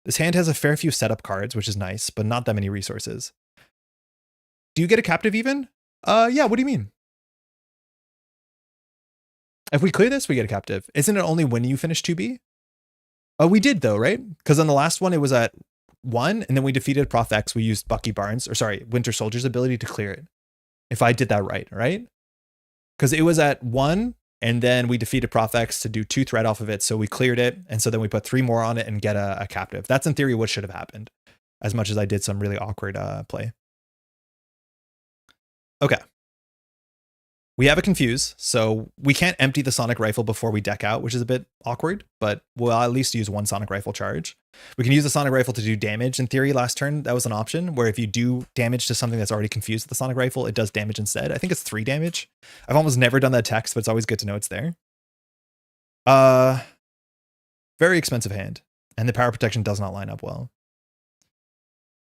This hand has a fair few setup cards, which is nice, but not that many resources. Do you get a captive even? Yeah, what do you mean? If we clear this, we get a captive. Isn't it only when you finish 2B? Oh, we did though, right? Because on the last one, it was at 1, and then we defeated Prof X. We used Bucky Barnes, or sorry, Winter Soldier's ability to clear it. If I did that right? Because it was at 1, and then we defeated Prof X to do 2 threat off of it, so we cleared it, and so then we put 3 more on it and get a captive. That's in theory what should have happened, as much as I did some really awkward play. Okay. We have a confuse, so we can't empty the sonic rifle before we deck out, which is a bit awkward, but we'll at least use 1 sonic rifle charge. We can use the sonic rifle to do damage. In theory, last turn, that was an option, where if you do damage to something that's already confused with the sonic rifle, it does damage instead. I think it's 3 damage. I've almost never done that text, but it's always good to know it's there. Very expensive hand, and the power protection does not line up well.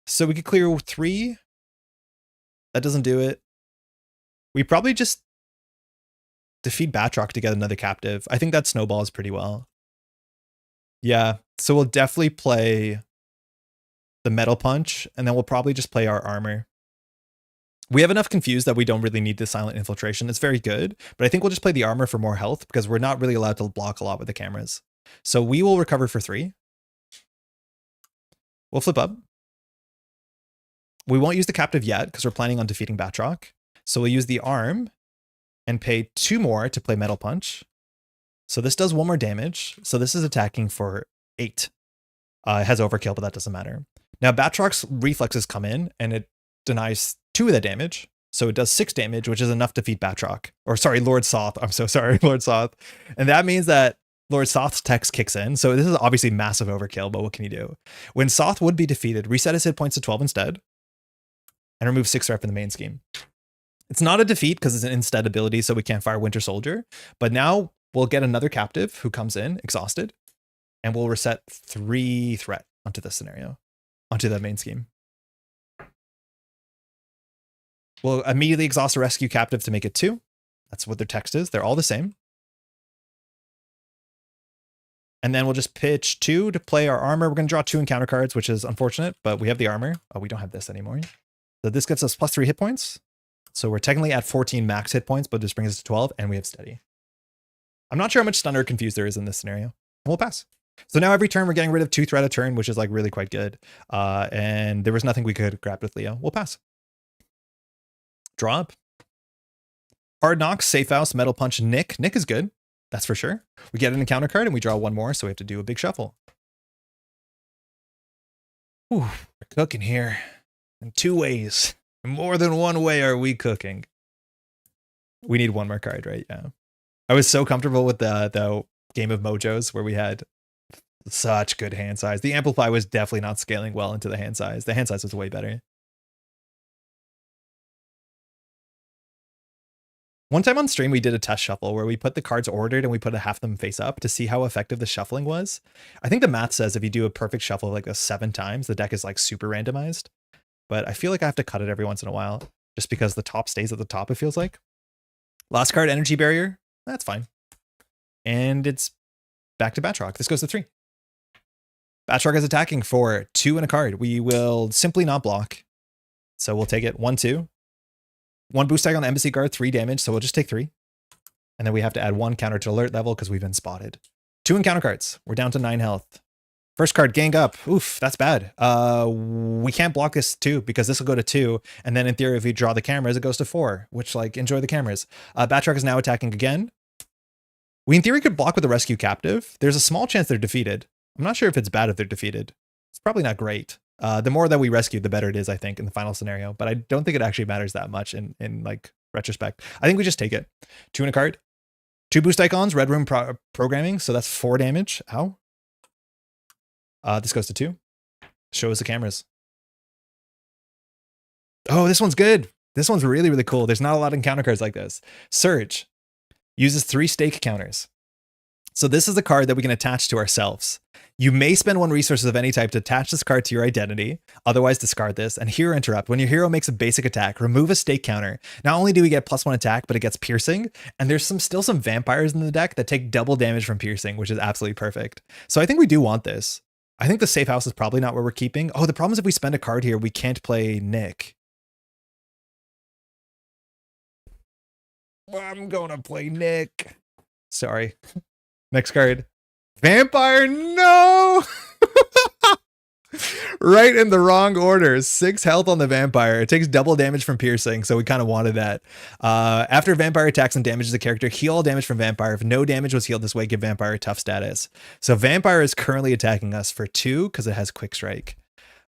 So we could clear 3. That doesn't do it. We probably just defeat Batroc to get another captive. I think that snowballs pretty well. Yeah, so we'll definitely play the Metal Punch, and then we'll probably just play our armor. We have enough confused that we don't really need the Silent Infiltration. It's very good, but I think we'll just play the armor for more health because we're not really allowed to block a lot with the cameras. So we will recover for 3. We'll flip up. We won't use the captive yet because we're planning on defeating Batroc. So we'll use the arm and pay 2 more to play Metal Punch. So this does 1 more damage. So this is attacking for 8. It has overkill, but that doesn't matter. Now Batroc's reflexes come in and it denies 2 of that damage. So it does 6 damage, which is enough to defeat Batroc. Or sorry, Lord Soth. I'm so sorry, Lord Soth. And that means that Lord Soth's text kicks in. So this is obviously massive overkill, but what can you do? When Soth would be defeated, reset his hit points to 12 instead. And remove 6 threat from the main scheme. It's not a defeat because it's an instead ability, so we can't fire Winter Soldier. But now we'll get another captive who comes in exhausted, and we'll reset 3 threat onto this scenario, onto the main scheme. We'll immediately exhaust a rescue captive to make it 2. That's what their text is. They're all the same. And then we'll just pitch 2 to play our armor. We're going to draw 2 encounter cards, which is unfortunate, but we have the armor. Oh, we don't have this anymore. So this gets us plus 3 hit points. So we're technically at 14 max hit points, but this brings us to 12, and we have steady. I'm not sure how much stun or confuse there is in this scenario. We'll pass. So now every turn we're getting rid of 2 threat a turn, which is like really quite good. And there was nothing we could grab with Leo. We'll pass. Draw up. Hard Knocks, Safe House, Metal Punch, Nick. Nick is good. That's for sure. We get an encounter card and we draw 1 more, so we have to do a big shuffle. Ooh, we're cooking here in 2 ways. More than 1 way are we cooking. We need 1 more card, right? Yeah. I was so comfortable with the game of Mojos where we had such good hand size. The Amplify was definitely not scaling well into the hand size. The hand size was way better. One time on stream, we did a test shuffle where we put the cards ordered and we put half them face up to see how effective the shuffling was. I think the math says if you do a perfect shuffle like this 7 times, the deck is like super randomized. But I feel like I have to cut it every once in a while just because the top stays at the top, it feels like. Last card, Energy Barrier. That's fine. And it's back to Batroc. This goes to 3. Batroc is attacking for 2 and a card. We will simply not block. So we'll take it 1, 2. 1 boost tag on the Embassy Guard, 3 damage. So we'll just take 3. And then we have to add 1 counter to alert level because we've been spotted. 2 encounter cards. We're down to 9 health. First card, Gang Up. Oof, that's bad. We can't block this 2 because this will go to 2. And then in theory, if we draw the cameras, it goes to 4, which like enjoy the cameras. Batroc is now attacking again. We in theory could block with a rescue captive. There's a small chance they're defeated. I'm not sure if it's bad if they're defeated. It's probably not great. The more that we rescue, the better it is, I think, in the final scenario. But I don't think it actually matters that much in like retrospect. I think we just take it. 2 and a card. 2 boost icons, Red Room programming. So that's 4 damage. Ow. This goes to 2. Show us the cameras. Oh, this one's good. This one's really, really cool. There's not a lot of encounter cards like this. Surge uses 3 stake counters. So this is a card that we can attach to ourselves. You may spend 1 resource of any type to attach this card to your identity, otherwise discard this, and hero interrupt. When your hero makes a basic attack, remove a stake counter. Not only do we get +1 attack, but it gets piercing, and there's still some vampires in the deck that take double damage from piercing, which is absolutely perfect. So I think we do want this. I think the safe house is probably not where we're keeping. Oh, the problem is if we spend a card here, we can't play Nick. I'm gonna play Nick. Sorry. Next card. Vampire, no! Right in the wrong order. 6 health on the vampire. It takes double damage from piercing, so we kind of wanted that. After vampire attacks and damages a character, heal all damage from vampire. If no damage was healed this way, give vampire a tough status. So vampire is currently attacking us for 2 because it has quick strike.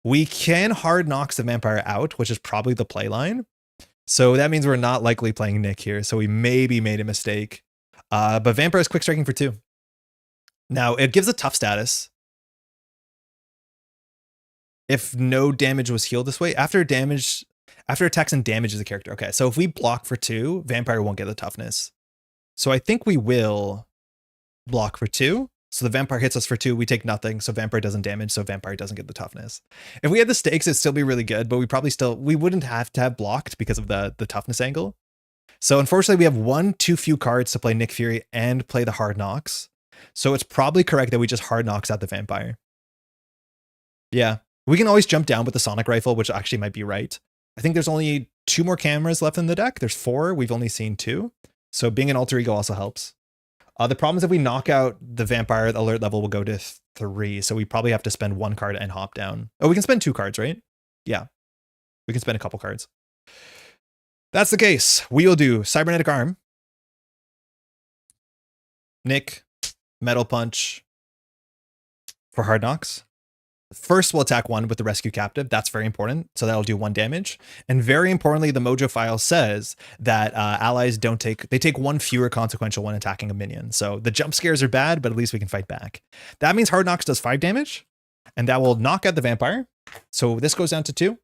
We can hard knocks the vampire out, which is probably the play line. So that means we're not likely playing Nick here, so we maybe made a mistake. But vampire is quick striking for 2. Now, it gives a tough status. If no damage was healed this way, after attacks and damages a character. Okay, so if we block for 2, vampire won't get the toughness. So I think we will block for 2. So the vampire hits us for 2, we take nothing, so vampire doesn't damage, so vampire doesn't get the toughness. If we had the stakes, it'd still be really good, but we wouldn't have to have blocked because of the toughness angle. So unfortunately, we have 1 too few cards to play Nick Fury and play the hard knocks. So it's probably correct that we just hard knocks out the vampire. Yeah, we can always jump down with the sonic rifle, which actually might be right. I think there's only 2 more cameras left in the deck. There's 4. We've only seen 2. So being an alter ego also helps. The problem is if we knock out the vampire, the alert level will go to 3. So we probably have to spend 1 card and hop down. Oh, we can spend 2 cards, right? Yeah, we can spend a couple cards. That's the case. We'll do Cybernetic Arm, Nick, Metal Punch for hard knocks. First, we'll attack 1 with the Rescue Captive. That's very important. So that'll do 1 damage. And very importantly, the Mojo file says that allies take 1 fewer consequential when attacking a minion. So the jump scares are bad, but at least we can fight back. That means hard knocks does 5 damage, and that will knock out the vampire. So this goes down to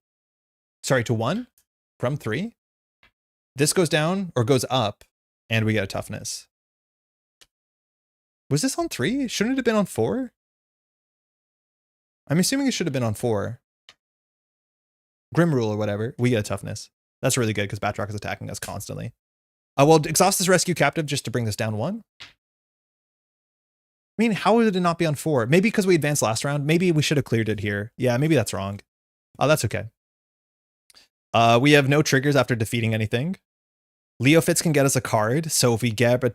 1 from 3. This goes down or goes up, and we get a toughness. Was this on 3? Shouldn't it have been on 4? I'm assuming it should have been on 4. Grim Rule or whatever. We get a toughness. That's really good because Batroc is attacking us constantly. We'll exhaust this Rescue Captive just to bring this down 1. I mean, how would it not be on 4? Maybe because we advanced last round. Maybe we should have cleared it here. Yeah, maybe that's wrong. Oh, that's okay. We have no triggers after defeating anything. Leo Fitz can get us a card. So if we grab a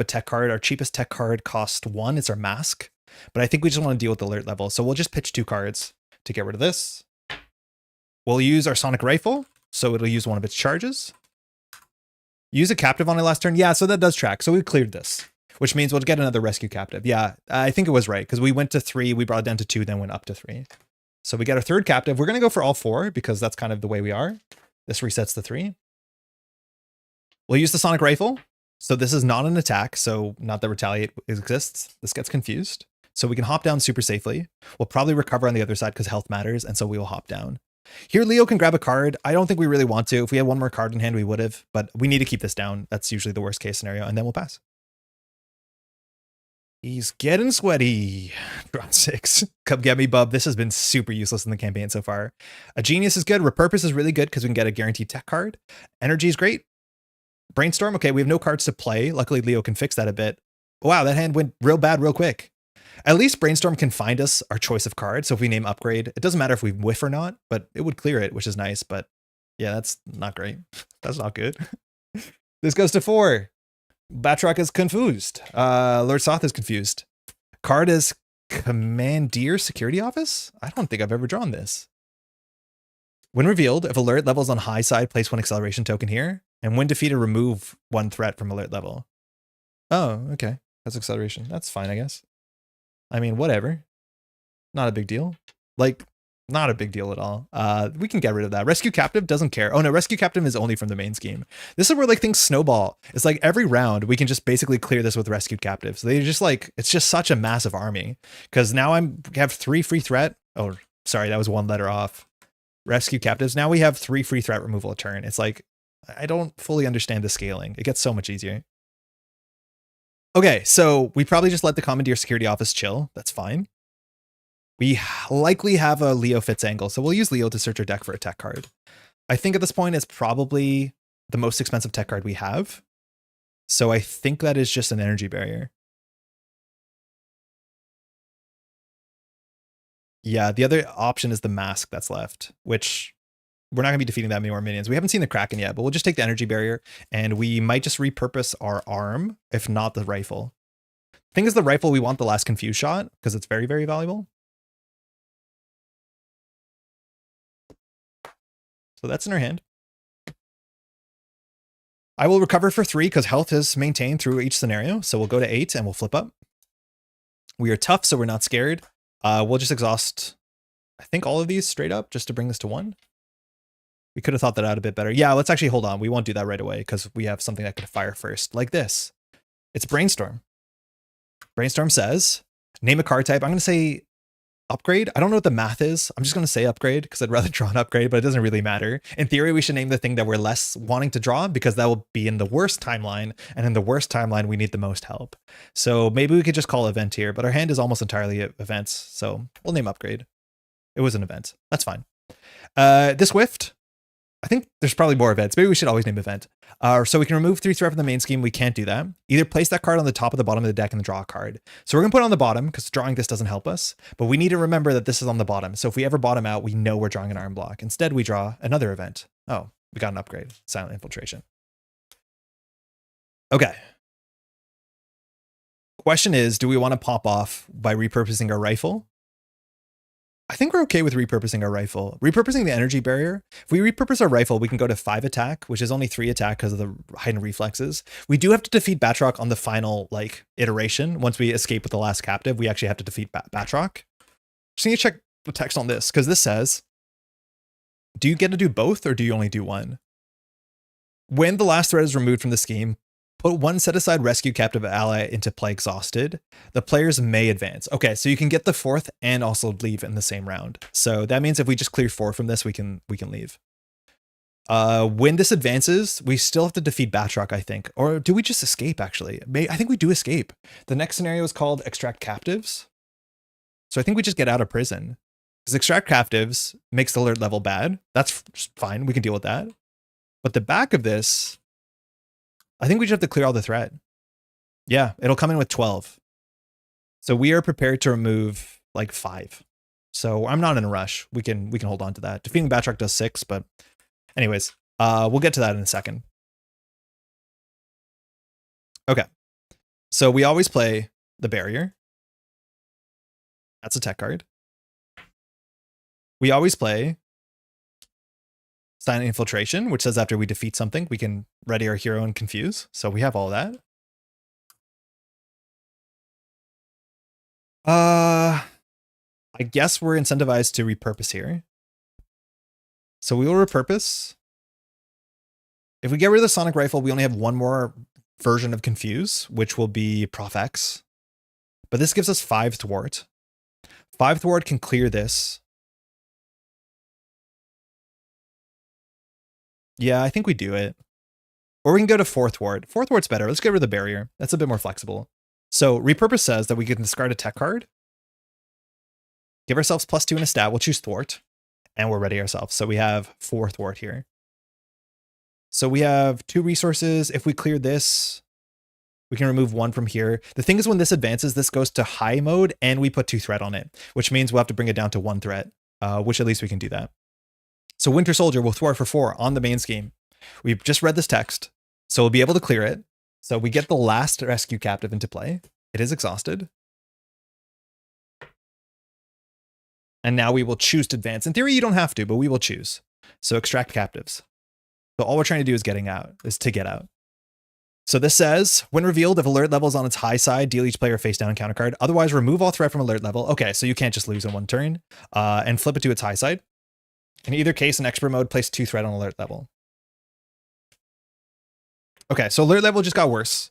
tech card, our cheapest tech card costs 1. It's our mask. But I think we just want to deal with the alert level. So we'll just pitch 2 cards to get rid of this. We'll use our Sonic Rifle. So it'll use 1 of its charges. Use a captive on it last turn. Yeah, so that does track. So we cleared this, which means we'll get another Rescue Captive. Yeah, I think it was right because we went to 3. We brought it down to 2, then went up to 3. So we got our 3rd captive. We're going to go for all 4 because that's kind of the way we are. This resets the 3. We'll use the Sonic Rifle. So this is not an attack. So not that Retaliate exists. This gets confused. So we can hop down super safely. We'll probably recover on the other side because health matters. And so we will hop down. Here, Leo can grab a card. I don't think we really want to. If we had 1 more card in hand, we would have. But we need to keep this down. That's usually the worst case scenario. And then we'll pass. He's getting sweaty. Draw 6. Come get me, bub. This has been super useless in the campaign so far. A Genius is good. Repurpose is really good because we can get a guaranteed tech card. Energy is great. Brainstorm. Okay, we have no cards to play. Luckily, Leo can fix that a bit. Wow, that hand went real bad real quick. At least Brainstorm can find us our choice of cards. So if we name Upgrade, it doesn't matter if we whiff or not, but it would clear it, which is nice. But yeah, that's not great. That's not good. This goes to 4. Batroc is confused. Lord Soth is confused. Card is Commandeer Security Office? I don't think I've ever drawn this. When revealed, if alert level is on high side, place 1 acceleration token here. And when defeated, remove 1 threat from alert level. Oh, okay. That's acceleration. That's fine, I guess. I mean, whatever. Not a big deal. Like, not a big deal at all. We can get rid of that. Rescue Captive doesn't care. Oh no, Rescue Captive is only from the main scheme. This is where like things snowball. It's like every round we can just basically clear this with Rescue Captives. They're just like, it's just such a massive army. Because now I have 3 free threat. Oh, sorry, that was 1 letter off. Rescue Captives. Now we have 3 free threat removal a turn. It's like, I don't fully understand the scaling. It gets so much easier. Okay, so we probably just let the Commandeer Security Office chill. That's fine. We likely have a Leo Fitz angle, so we'll use Leo to search our deck for a tech card. I think at this point it's probably the most expensive tech card we have. So I think that is just an energy barrier. Yeah, the other option is the mask that's left, which we're not going to be defeating that many more minions. We haven't seen the Kraken yet, but we'll just take the energy barrier and we might just repurpose our arm, if not the rifle. Thing is, the rifle, we want the last confuse shot because it's very, very valuable. So that's in our hand. I will recover for 3 because health is maintained through each scenario. So we'll go to 8 and we'll flip up. We are tough, so we're not scared. We'll just exhaust, I think, all of these straight up just to bring this to 1. We could have thought that out a bit better. Yeah, let's actually hold on. We won't do that right away because we have something that could fire first, like this. It's Brainstorm. Brainstorm says, name a card type. I'm going to say upgrade. I don't know what the math is. I'm just going to say upgrade because I'd rather draw an upgrade, but it doesn't really matter. In theory, we should name the thing that we're less wanting to draw because that will be in the worst timeline. And in the worst timeline, we need the most help. So maybe we could just call event here, but our hand is almost entirely events. So we'll name upgrade. It was an event. That's fine. This whiffed. I think there's probably more events. Maybe we should always name event. So we can remove 3 threat from the main scheme. We can't do that. Either place that card on the top or the bottom of the deck and draw a card. So we're going to put it on the bottom because drawing this doesn't help us. But we need to remember that this is on the bottom. So if we ever bottom out, we know we're drawing an arm block. Instead, we draw another event. Oh, we got an upgrade. Silent Infiltration. Okay. Question is, do we want to pop off by repurposing our rifle? I think we're okay with repurposing our rifle. Repurposing the energy barrier. If we repurpose our rifle, we can go to 5 attack, which is only 3 attack because of the heightened reflexes. We do have to defeat Batroc on the final iteration. Once we escape with the last captive, we actually have to defeat Batroc. Just need to check the text on this because this says, do you get to do both or do you only do one? When the last threat is removed from the scheme, put 1 set-aside rescue captive ally into play exhausted. The players may advance. Okay, so you can get the 4th and also leave in the same round. So that means if we just clear 4 from this, we can leave. When this advances, we still have to defeat Batroc, I think. Or do we just escape, actually? I think we do escape. The next scenario is called Extract Captives. So I think we just get out of prison. Because Extract Captives makes the alert level bad. That's fine. We can deal with that. But the back of this, I think we just have to clear all the threat. Yeah, it'll come in with 12. So we are prepared to remove like 5. So I'm not in a rush. We can hold on to that. Defeating Batroc does 6, but anyways, we'll get to that in a second. Okay. So we always play the barrier. That's a tech card. We always play Silent Infiltration, which says after we defeat something, we can ready our hero and confuse. So we have all that. I guess we're incentivized to repurpose here. So we will repurpose. If we get rid of the Sonic Rifle, we only have 1 more version of Confuse, which will be Prof X. But this gives us 5 Thwart. 5 Thwart can clear this. Yeah, I think we do it. Or we can go to 4 Thwart. 4 Thwart's better. Let's get rid of the barrier. That's a bit more flexible. So repurpose says that we can discard a tech card. Give ourselves +2 in a stat. We'll choose Thwart. And we'll ready ourselves. So we have 4 Thwart here. So we have 2 resources. If we clear this, we can remove 1 from here. The thing is, when this advances, this goes to high mode and we put 2 threat on it, which means we'll have to bring it down to 1 threat, which at least we can do that. So Winter Soldier will thwart for 4 on the main scheme. We've just read this text, so we'll be able to clear it. So we get the last rescue captive into play. It is exhausted. And now we will choose to advance. In theory, you don't have to, but we will choose. So extract captives. So all we're trying to do is to get out. So this says, when revealed, if alert level is on its high side, deal each player face down counter card. Otherwise, remove all threat from alert level. Okay, so you can't just lose in 1 turn. And flip it to its high side. In either case, in expert mode, place 2 threat on alert level. Okay, so alert level just got worse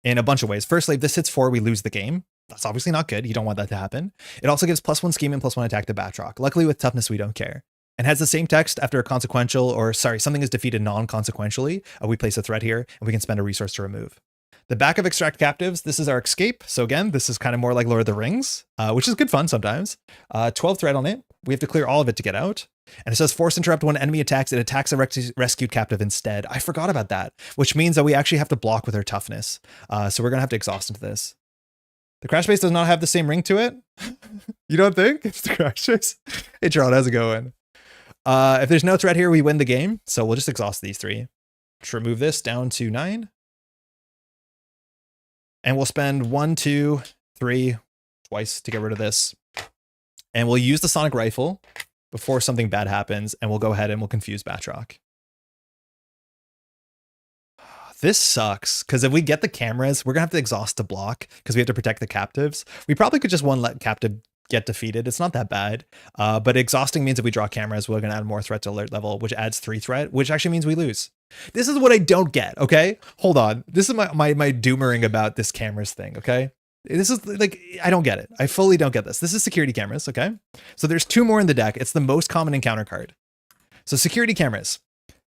in a bunch of ways. Firstly, if this hits 4, we lose the game. That's obviously not good. You don't want that to happen. It also gives +1 scheme and +1 attack to Batroc. Luckily, with toughness, we don't care. And has the same text after a consequential, or sorry, something is defeated non-consequentially. We place a threat here, and we can spend a resource to remove. The back of Extract Captives, this is our escape. So again, this is kind of more like Lord of the Rings, which is good fun sometimes. 12 threat on it. We have to clear all of it to get out. And it says force interrupt when enemy attacks. It attacks a rescued captive instead. I forgot about that, which means that we actually have to block with our toughness. So we're going to have to exhaust into this. The crash base does not have the same ring to it. You don't think? It's the crash base. Hey, Charles, how's it going? If there's no threat here, we win the game. So we'll just exhaust these 3. Let's remove this down to 9. And we'll spend 1, 2, 3 twice to get rid of this. And we'll use the Sonic Rifle before something bad happens. And we'll go ahead and we'll confuse Batroc. This sucks, because if we get the cameras, we're going to have to exhaust to block because we have to protect the captives. We probably could just let captive get defeated. It's not that bad. But exhausting means if we draw cameras, we're going to add more threat to alert level, which adds 3 threat, which actually means we lose. This is what I don't get, okay? Hold on. This is my doomering about this cameras thing, okay? This is like, I don't get it. I fully don't get this. This is security cameras, okay? So there's 2 more in the deck. It's the most common encounter card. So security cameras.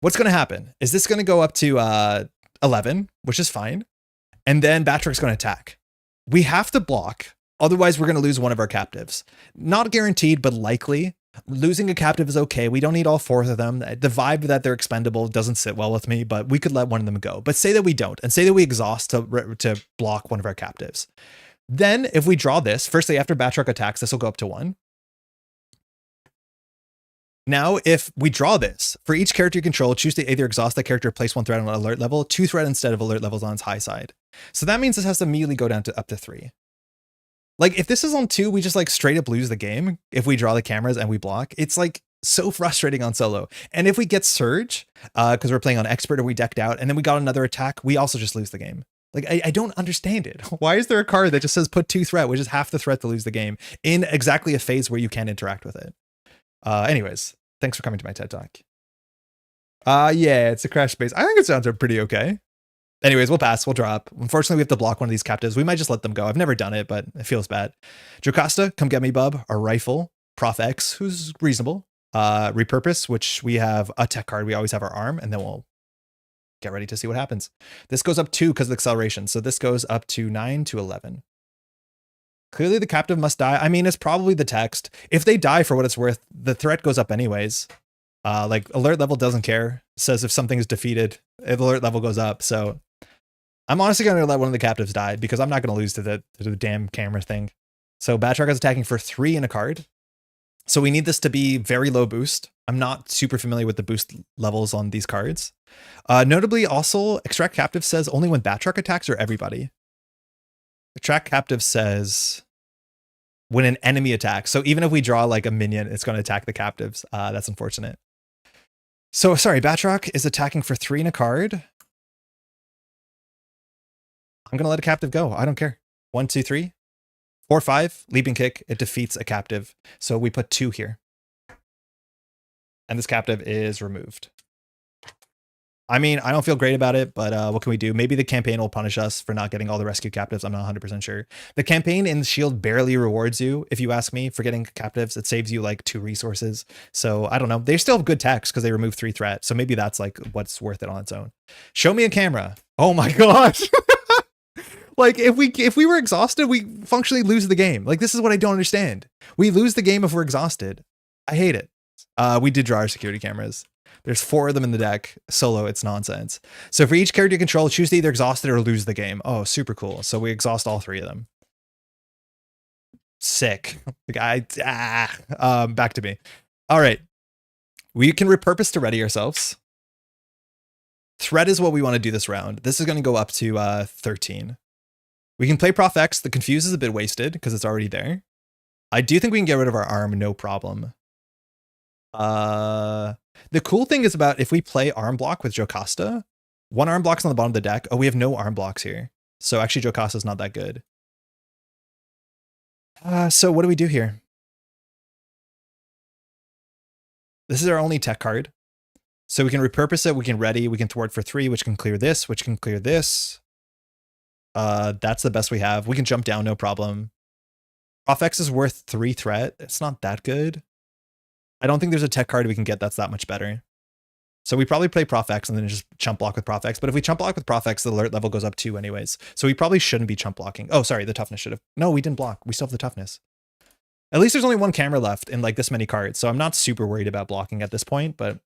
What's going to happen? Is this going to go up to 11, which is fine. And then Batroc's going to attack. We have to block. Otherwise, we're going to lose one of our captives. Not guaranteed, but likely. Losing a captive is okay. We don't need all 4 of them. The vibe that they're expendable doesn't sit well with me, but we could let one of them go. But say that we don't, and say that we exhaust to block one of our captives. Then if we draw this, firstly, after Batroc attacks, this will go up to 1. Now, if we draw this, for each character you control, choose to either exhaust the character or place 1 threat on alert level, 2 threat instead of alert levels on its high side. So that means this has to immediately go down to up to 3. Like, if this is on 2, we just like straight up lose the game if we draw the cameras and we block. It's like so frustrating on solo. And if we get Surge, because we're playing on Expert or we decked out, and then we got another attack, we also just lose the game. Like, I don't understand it. Why is there a card that just says put 2 threat, which is half the threat to lose the game, in exactly a phase where you can't interact with it? Anyways, thanks for coming to my TED Talk. Yeah, it's a crash base. I think it sounds pretty okay. Anyways, we'll pass. We'll drop. Unfortunately, we have to block one of these captives. We might just let them go. I've never done it, but it feels bad. Jocasta, come get me, bub. Our rifle. Prof X, who's reasonable. Repurpose, which we have a tech card. We always have our arm, and then we'll get ready to see what happens. This goes up 2 because of acceleration. So this goes up to 9 to 11. Clearly, the captive must die. I mean, it's probably the text. If they die, for what it's worth, the threat goes up anyways. Like, alert level doesn't care. It says if something is defeated, the alert level goes up. So I'm honestly going to let one of the captives die because I'm not going to lose to the damn camera thing. So Batroc is attacking for 3 in a card. So we need this to be very low boost. I'm not super familiar with the boost levels on these cards. Notably, also, Extract Captive says only when Batroc attacks or everybody. Extract Captive says when an enemy attacks. So even if we draw like a minion, it's going to attack the captives. That's unfortunate. So sorry, Batroc is attacking for 3 in a card. I'm going to let a captive go. I don't care. 1, 2, 3, 4, 5, leaping kick. It defeats a captive. So we put 2 here. And this captive is removed. I mean, I don't feel great about it, but what can we do? Maybe the campaign will punish us for not getting all the rescue captives. I'm not 100% sure. The campaign in Shield barely rewards you, if you ask me, for getting captives. It saves you like 2 resources. So I don't know. They still have good techs because they remove 3 threat. So maybe that's like what's worth it on its own. Show me a camera. Oh my gosh. Like, if we were exhausted, we functionally lose the game. Like, this is what I don't understand. We lose the game if we're exhausted. I hate it. We did draw our security cameras. There's 4 of them in the deck. Solo, it's nonsense. So for each character you control, choose to either exhaust it or lose the game. Oh, super cool. So we exhaust all 3 of them. Sick. Back to me. All right. We can repurpose to ready ourselves. Threat is what we want to do this round. This is going to go up to 13. We can play Prof X. The Confuse is a bit wasted because it's already there. I do think we can get rid of our arm, no problem. The cool thing is about if we play arm block with Jocasta, 1 arm block's on the bottom of the deck. Oh, we have no arm blocks here. So actually Jocasta's not that good. So what do we do here? This is our only tech card. So we can repurpose it, we can ready, we can thwart for 3, which can clear this, which can clear this. That's the best we have. We can jump down, no problem. Prof X is worth 3 threat. It's not that good. I don't think there's a tech card we can get that's that much better. So we probably play Prof X and then just chump block with Prof X. But if we chump block with Prof X, the alert level goes up 2 anyways. So we probably shouldn't be chump blocking. Oh, sorry, the toughness should have. No, we didn't block. We still have the toughness. At least there's only one camera left in like this many cards. So I'm not super worried about blocking at this point. But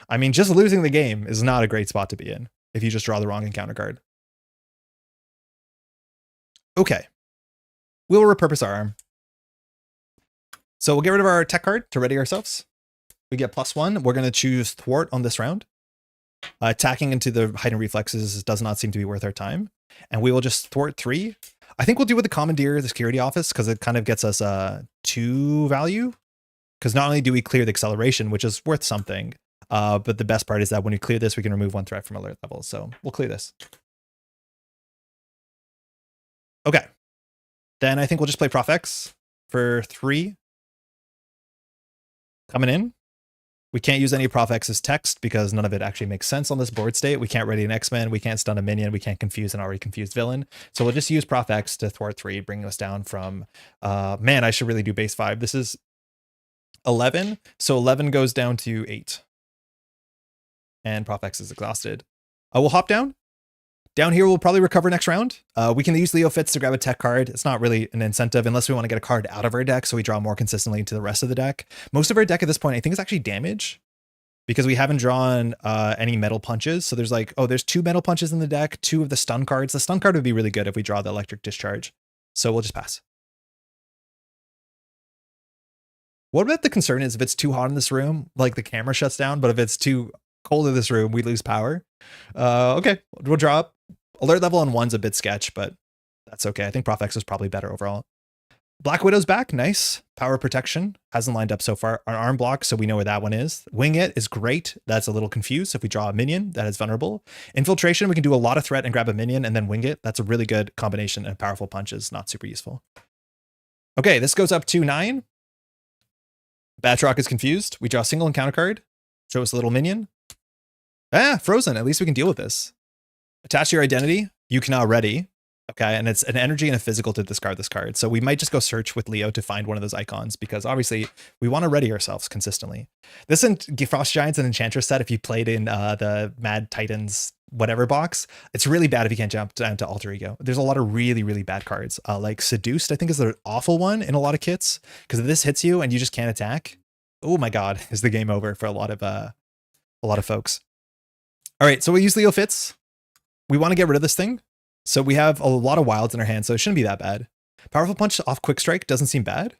I mean, just losing the game is not a great spot to be in if you just draw the wrong encounter card. Okay. We'll repurpose our arm. So we'll get rid of our tech card to ready ourselves. We get +1. We're going to choose Thwart on this round. Attacking into the heightened reflexes does not seem to be worth our time. And we will just Thwart 3. I think we'll do with the Commandeer, the security office, because it kind of gets us 2 value. Because not only do we clear the acceleration, which is worth something, but the best part is that when we clear this, we can remove 1 threat from alert level. So we'll clear this. Okay. Then I think we'll just play Prof X for 3. Coming in. We can't use any of Prof X's text because none of it actually makes sense on this board state. We can't ready an X-Men. We can't stun a minion. We can't confuse an already confused villain. So we'll just use Prof X to thwart 3, bringing us down from, man, I should really do base 5. This is 11. So 11 goes down to 8. And Prof X is exhausted. We'll hop down. Down here, we'll probably recover next round. We can use Leo Fitz to grab a tech card. It's not really an incentive unless we want to get a card out of our deck so we draw more consistently into the rest of the deck. Most of our deck at this point, I think, is actually damage because we haven't drawn any metal punches. So there's like, oh, there's 2 metal punches in the deck, 2 of the stun cards. The stun card would be really good if we draw the electric discharge. So we'll just pass. What about the concern is if it's too hot in this room, like the camera shuts down, but if it's too cold in this room, we lose power. Okay, we'll draw up. Alert level on 1's a bit sketch, but that's okay. I think Prof X is probably better overall. Black Widow's back. Nice. Power protection. Hasn't lined up so far. Our arm block, so we know where that one is. Wing It is great. That's a little confused. If we draw a minion, that is vulnerable. Infiltration, we can do a lot of threat and grab a minion and then wing it. That's a really good combination, and powerful punches, not super useful. Okay, this goes up to 9. Batroc is confused. We draw a single encounter card. Show us a little minion. Frozen. At least we can deal with this. Attach to your identity. You can now ready. Okay, and it's an energy and a physical to discard this card. So we might just go search with Leo to find one of those icons because obviously we want to ready ourselves consistently. This Frost Giants and Enchantress set, if you played in the Mad Titans whatever box, it's really bad if you can't jump down to Alter Ego. There's a lot of really, really bad cards. Like Seduced, I think is the awful one in a lot of kits because if this hits you and you just can't attack, oh my god, is the game over for a lot of folks. All right, so we use Leo Fitz. We want to get rid of this thing. So we have a lot of wilds in our hand, so it shouldn't be that bad. Powerful Punch off Quick Strike doesn't seem bad.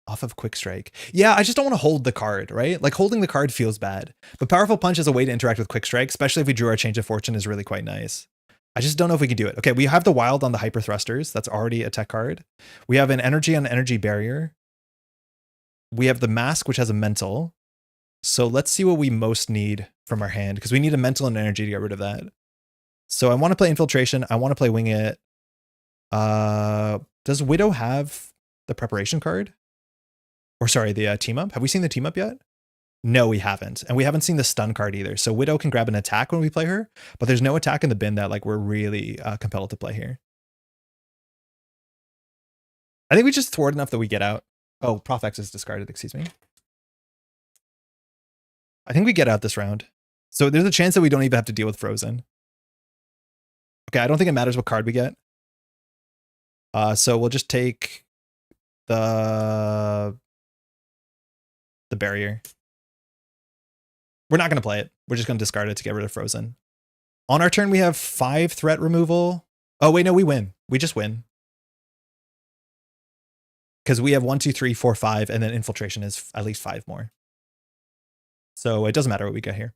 Off of Quick Strike. Yeah, I just don't want to hold the card, right? Like holding the card feels bad. But Powerful Punch as a way to interact with Quick Strike, especially if we drew our Change of Fortune, is really quite nice. I just don't know if we can do it. Okay, we have the wild on the Hyper Thrusters. That's already a tech card. We have an energy on Energy Barrier. We have the Mask, which has a mental. So let's see what we most need from our hand, because we need a mental and energy to get rid of that. So I want to play Infiltration. I want to play Wing It. Does Widow have the preparation card? Or sorry, the team up? Have we seen the team up yet? No, we haven't. And we haven't seen the stun card either. So Widow can grab an attack when we play her, but there's no attack in the bin that like we're really compelled to play here. I think we just thwart enough that we get out. Oh, Prof X is discarded, excuse me. I think we get out this round. So there's a chance that we don't even have to deal with Frozen. Okay, I don't think it matters what card we get. So we'll just take the barrier. We're not going to play it. We're just going to discard it to get rid of Frozen. On our turn, we have 5 threat removal. Oh, wait, no, we win. We just win. Because we have 1, 2, 3, 4, 5, and then Infiltration is at least 5 more. So it doesn't matter what we get here.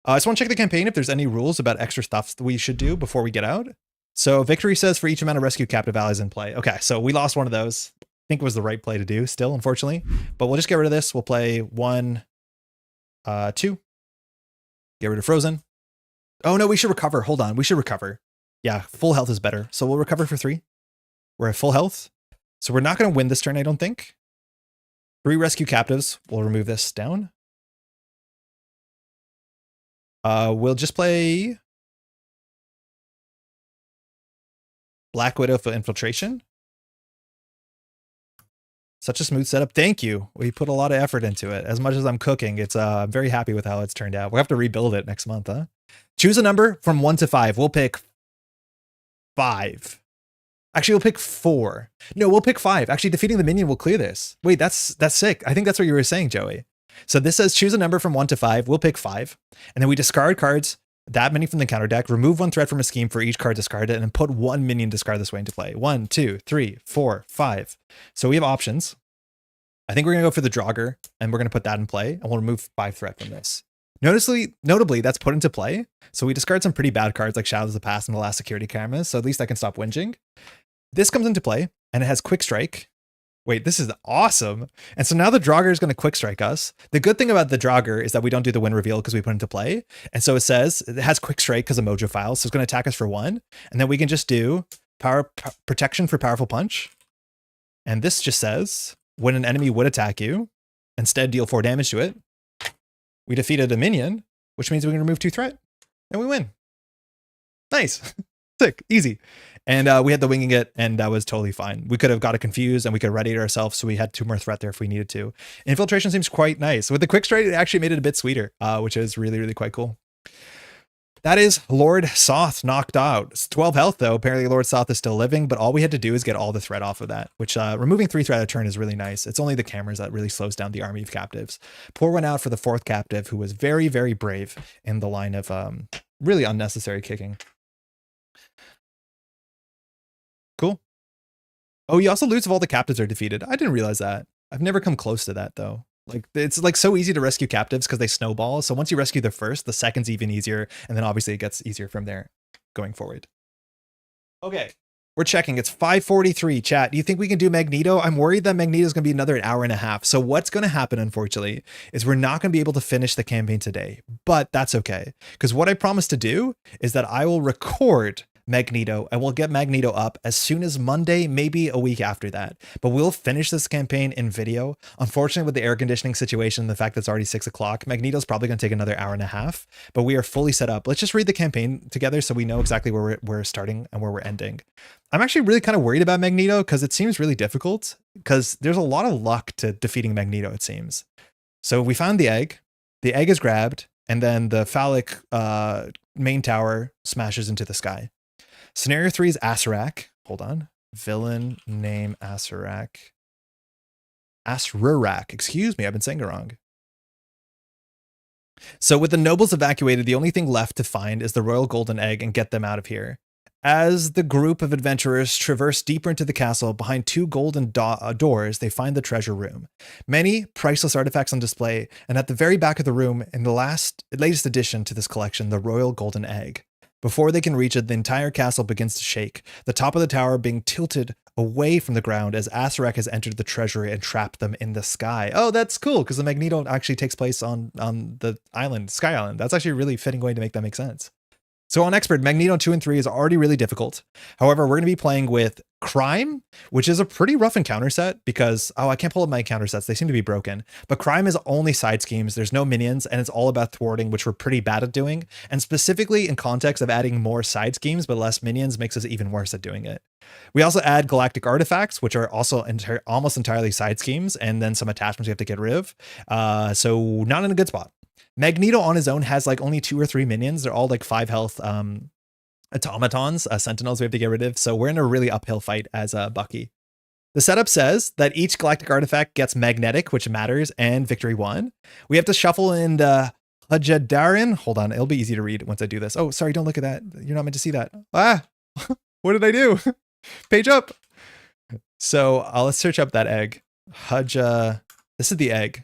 I just want to check the campaign if there's any rules about extra stuff that we should do before we get out. So Victory says for each amount of rescue captive allies in play. Okay, so we lost one of those. I think it was the right play to do still, unfortunately. But we'll just get rid of this. We'll play 1, 2. Get rid of Frozen. Oh no, we should recover. Hold on, we should recover. Yeah, full health is better. So we'll recover for 3. We're at full health. So we're not going to win this turn, I don't think. 3 rescue captives. We'll remove this down. We'll just play Black Widow for Infiltration. Such a smooth setup. Thank you. We put a lot of effort into it. As much as I'm cooking, it's I'm very happy with how it's turned out. We'll have to rebuild it next month, huh? Choose a number from 1 to 5. We'll pick 5. Actually, we'll pick 4. No, we'll pick 5. Actually, defeating the minion will clear this. Wait, that's sick. I think that's what you were saying, Joey. So this says choose a number from 1 to 5. We'll pick 5. And then we discard cards, that many from the counter deck, remove 1 threat from a scheme for each card discarded, and then put 1 minion discard this way into play. 1, 2, 3, 4, 5. So we have options. I think we're going to go for the Draugr, and we're going to put that in play, and we'll remove 5 threat from this. Notably, that's put into play. So we discard some pretty bad cards like Shadows of the Past and the last security cameras. So at least I can stop whinging. This comes into play, and it has Quick Strike. Wait, this is awesome. And so now the Draugr is going to Quick Strike us. The good thing about the Draugr is that we don't do the win reveal because we put it into play. And so it says it has Quick Strike because of Mojo Files. So it's going to attack us for 1. And then we can just do protection for Powerful Punch. And this just says when an enemy would attack you, instead deal 4 damage to it. We defeated a minion, which means we can remove 2 threat. And we win. Nice. Sick. Easy. And we had the winging it, and that was totally fine. We could have got it confused, and we could ready it ourselves, so we had 2 more threat there if we needed to. Infiltration seems quite nice. With the quick strike, it actually made it a bit sweeter, which is really, really quite cool. That is Lord Soth knocked out. It's 12 health, though. Apparently, Lord Soth is still living, but all we had to do is get all the threat off of that, which removing 3 threat a turn is really nice. It's only the cameras that really slows down the army of captives. Pour one out for the 4th captive, who was very, very brave in the line of really unnecessary kicking. Cool. Oh, you also lose if all the captives are defeated. I didn't realize that. I've never come close to that, though. Like, it's like so easy to rescue captives because they snowball. So once you rescue the first, the second's even easier. And then obviously it gets easier from there going forward. Okay. We're checking. It's 5:43. Chat, do you think we can do Magneto? I'm worried that Magneto is going to be another hour and a half. So what's going to happen, unfortunately, is we're not going to be able to finish the campaign today. But that's okay. Because what I promised to do is that I will record Magneto, and we'll get Magneto up as soon as Monday, maybe a week after that. But we'll finish this campaign in video. Unfortunately, with the air conditioning situation, the fact that it's already 6 o'clock, Magneto's probably going to take another hour and a half, but we are fully set up. Let's just read the campaign together so we know exactly where we're starting and where we're ending. I'm actually really kind of worried about Magneto because it seems really difficult because there's a lot of luck to defeating Magneto, it seems. So we found the egg is grabbed, and then the phallic main tower smashes into the sky. Scenario 3 is Acererak. Hold on. Villain name Acererak. Acererak. Excuse me, I've been saying it wrong. So with the nobles evacuated, the only thing left to find is the royal golden egg and get them out of here. As the group of adventurers traverse deeper into the castle, behind 2 golden doors, they find the treasure room. Many priceless artifacts on display, and at the very back of the room, in the latest addition to this collection, the royal golden egg. Before they can reach it, the entire castle begins to shake, the top of the tower being tilted away from the ground as Acererak has entered the treasury and trapped them in the sky. Oh, that's cool, because the Magneto actually takes place on the island, Sky Island. That's actually a really fitting way to make that make sense. So on Expert, Magneto 2 and 3 is already really difficult. However, we're going to be playing with Crime, which is a pretty rough encounter set because, I can't pull up my encounter sets. They seem to be broken. But Crime is only side schemes. There's no minions, and it's all about thwarting, which we're pretty bad at doing. And specifically in context of adding more side schemes but less minions makes us even worse at doing it. We also add galactic artifacts, which are also almost entirely side schemes, and then some attachments we have to get rid of. So not in a good spot. Magneto on his own has like only 2 or 3 minions. They're all like 5 health automatons, sentinels we have to get rid of. So we're in a really uphill fight as Bucky. The setup says that each galactic artifact gets magnetic, which matters, and victory 1. We have to shuffle in the Hajadarin. Hold on, it'll be easy to read once I do this. Oh, sorry, don't look at that. You're not meant to see that. Ah, what did I do? Page up. So let's search up that egg. This is the egg.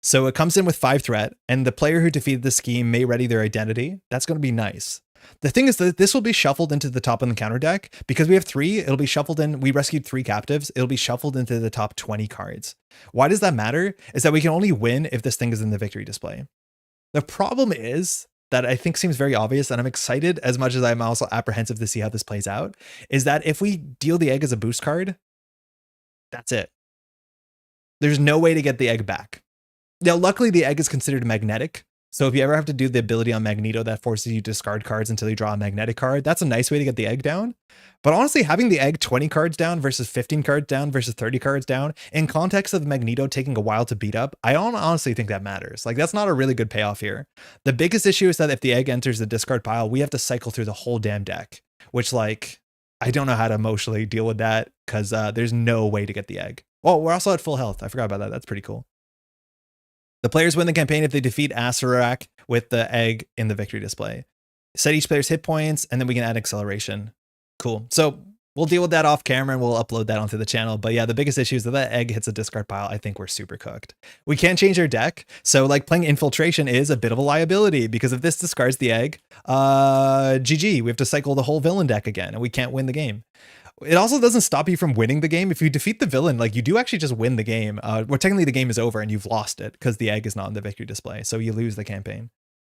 So it comes in with 5 threat, and the player who defeated the scheme may ready their identity. That's going to be nice. The thing is that this will be shuffled into the top of the counter deck. Because we have 3, it'll be shuffled in. We rescued 3 captives. It'll be shuffled into the top 20 cards. Why does that matter? Is that we can only win if this thing is in the victory display. The problem is that I think seems very obvious, and I'm excited as much as I'm also apprehensive to see how this plays out, is that if we deal the egg as a boost card, that's it. There's no way to get the egg back. Now, luckily, the egg is considered magnetic, So if you ever have to do the ability on Magneto that forces you to discard cards until you draw a magnetic card, that's a nice way to get the egg down. But honestly, having the egg 20 cards down versus 15 cards down versus 30 cards down, in context of Magneto taking a while to beat up, I don't honestly think that matters. Like, that's not a really good payoff here. The biggest issue is that if the egg enters the discard pile, we have to cycle through the whole damn deck, which, like, I don't know how to emotionally deal with that because there's no way to get the egg. Oh, we're also at full health. I forgot about that. That's pretty cool. The players win the campaign if they defeat Acererak with the egg in the victory display. Set each player's hit points, and then we can add acceleration. Cool. So we'll deal with that off camera and we'll upload that onto the channel. But yeah, the biggest issue is that that egg hits a discard pile. I think we're super cooked. We can't change our deck. So like playing Infiltration is a bit of a liability because if this discards the egg, GG, we have to cycle the whole villain deck again and we can't win the game. It also doesn't stop you from winning the game. If you defeat the villain, like you do actually just win the game. Well, technically the game is over and you've lost it because the egg is not in the victory display. So you lose the campaign.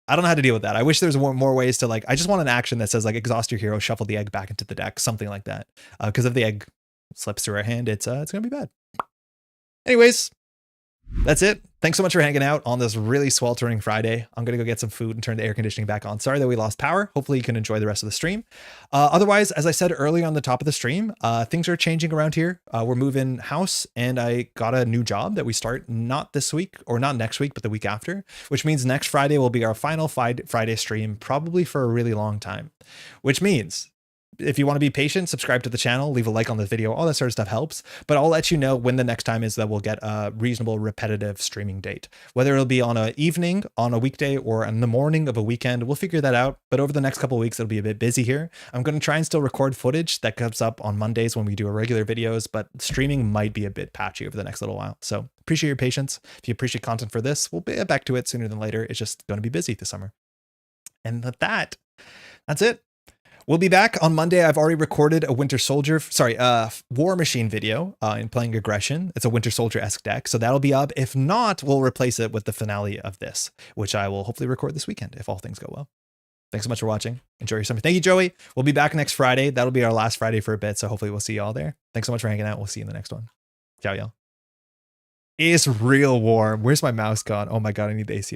I don't know how to deal with that. I wish there was more ways to like, I just want an action that says like exhaust your hero, shuffle the egg back into the deck, something like that. Because if the egg slips through our hand, it's going to be bad. Anyways, that's it. Thanks so much for hanging out on this really sweltering Friday. I'm going to go get some food and turn the air conditioning back on. Sorry that we lost power. Hopefully you can enjoy the rest of the stream. Otherwise, as I said earlier on the top of the stream, things are changing around here. We're moving house and I got a new job that we start not this week or not next week, but the week after, which means next Friday will be our final Friday stream, probably for a really long time, which means if you want to be patient, subscribe to the channel, leave a like on the video, all that sort of stuff helps. But I'll let you know when the next time is that we'll get a reasonable repetitive streaming date. Whether it'll be on an evening, on a weekday, or in the morning of a weekend, we'll figure that out. But over the next couple of weeks, it'll be a bit busy here. I'm going to try and still record footage that comes up on Mondays when we do our regular videos, but streaming might be a bit patchy over the next little while. So appreciate your patience. If you appreciate content for this, we'll get back to it sooner than later. It's just going to be busy this summer. And with that, that's it. We'll be back on Monday. I've already recorded a War Machine video in playing Aggression. It's a Winter Soldier-esque deck, so that'll be up. If not, we'll replace it with the finale of this, which I will hopefully record this weekend if all things go well. Thanks so much for watching. Enjoy your summer. Thank you, Joey. We'll be back next Friday. That'll be our last Friday for a bit, so hopefully we'll see you all there. Thanks so much for hanging out. We'll see you in the next one. Ciao, y'all. It's real warm. Where's my mouse gone? Oh my God, I need the AC on.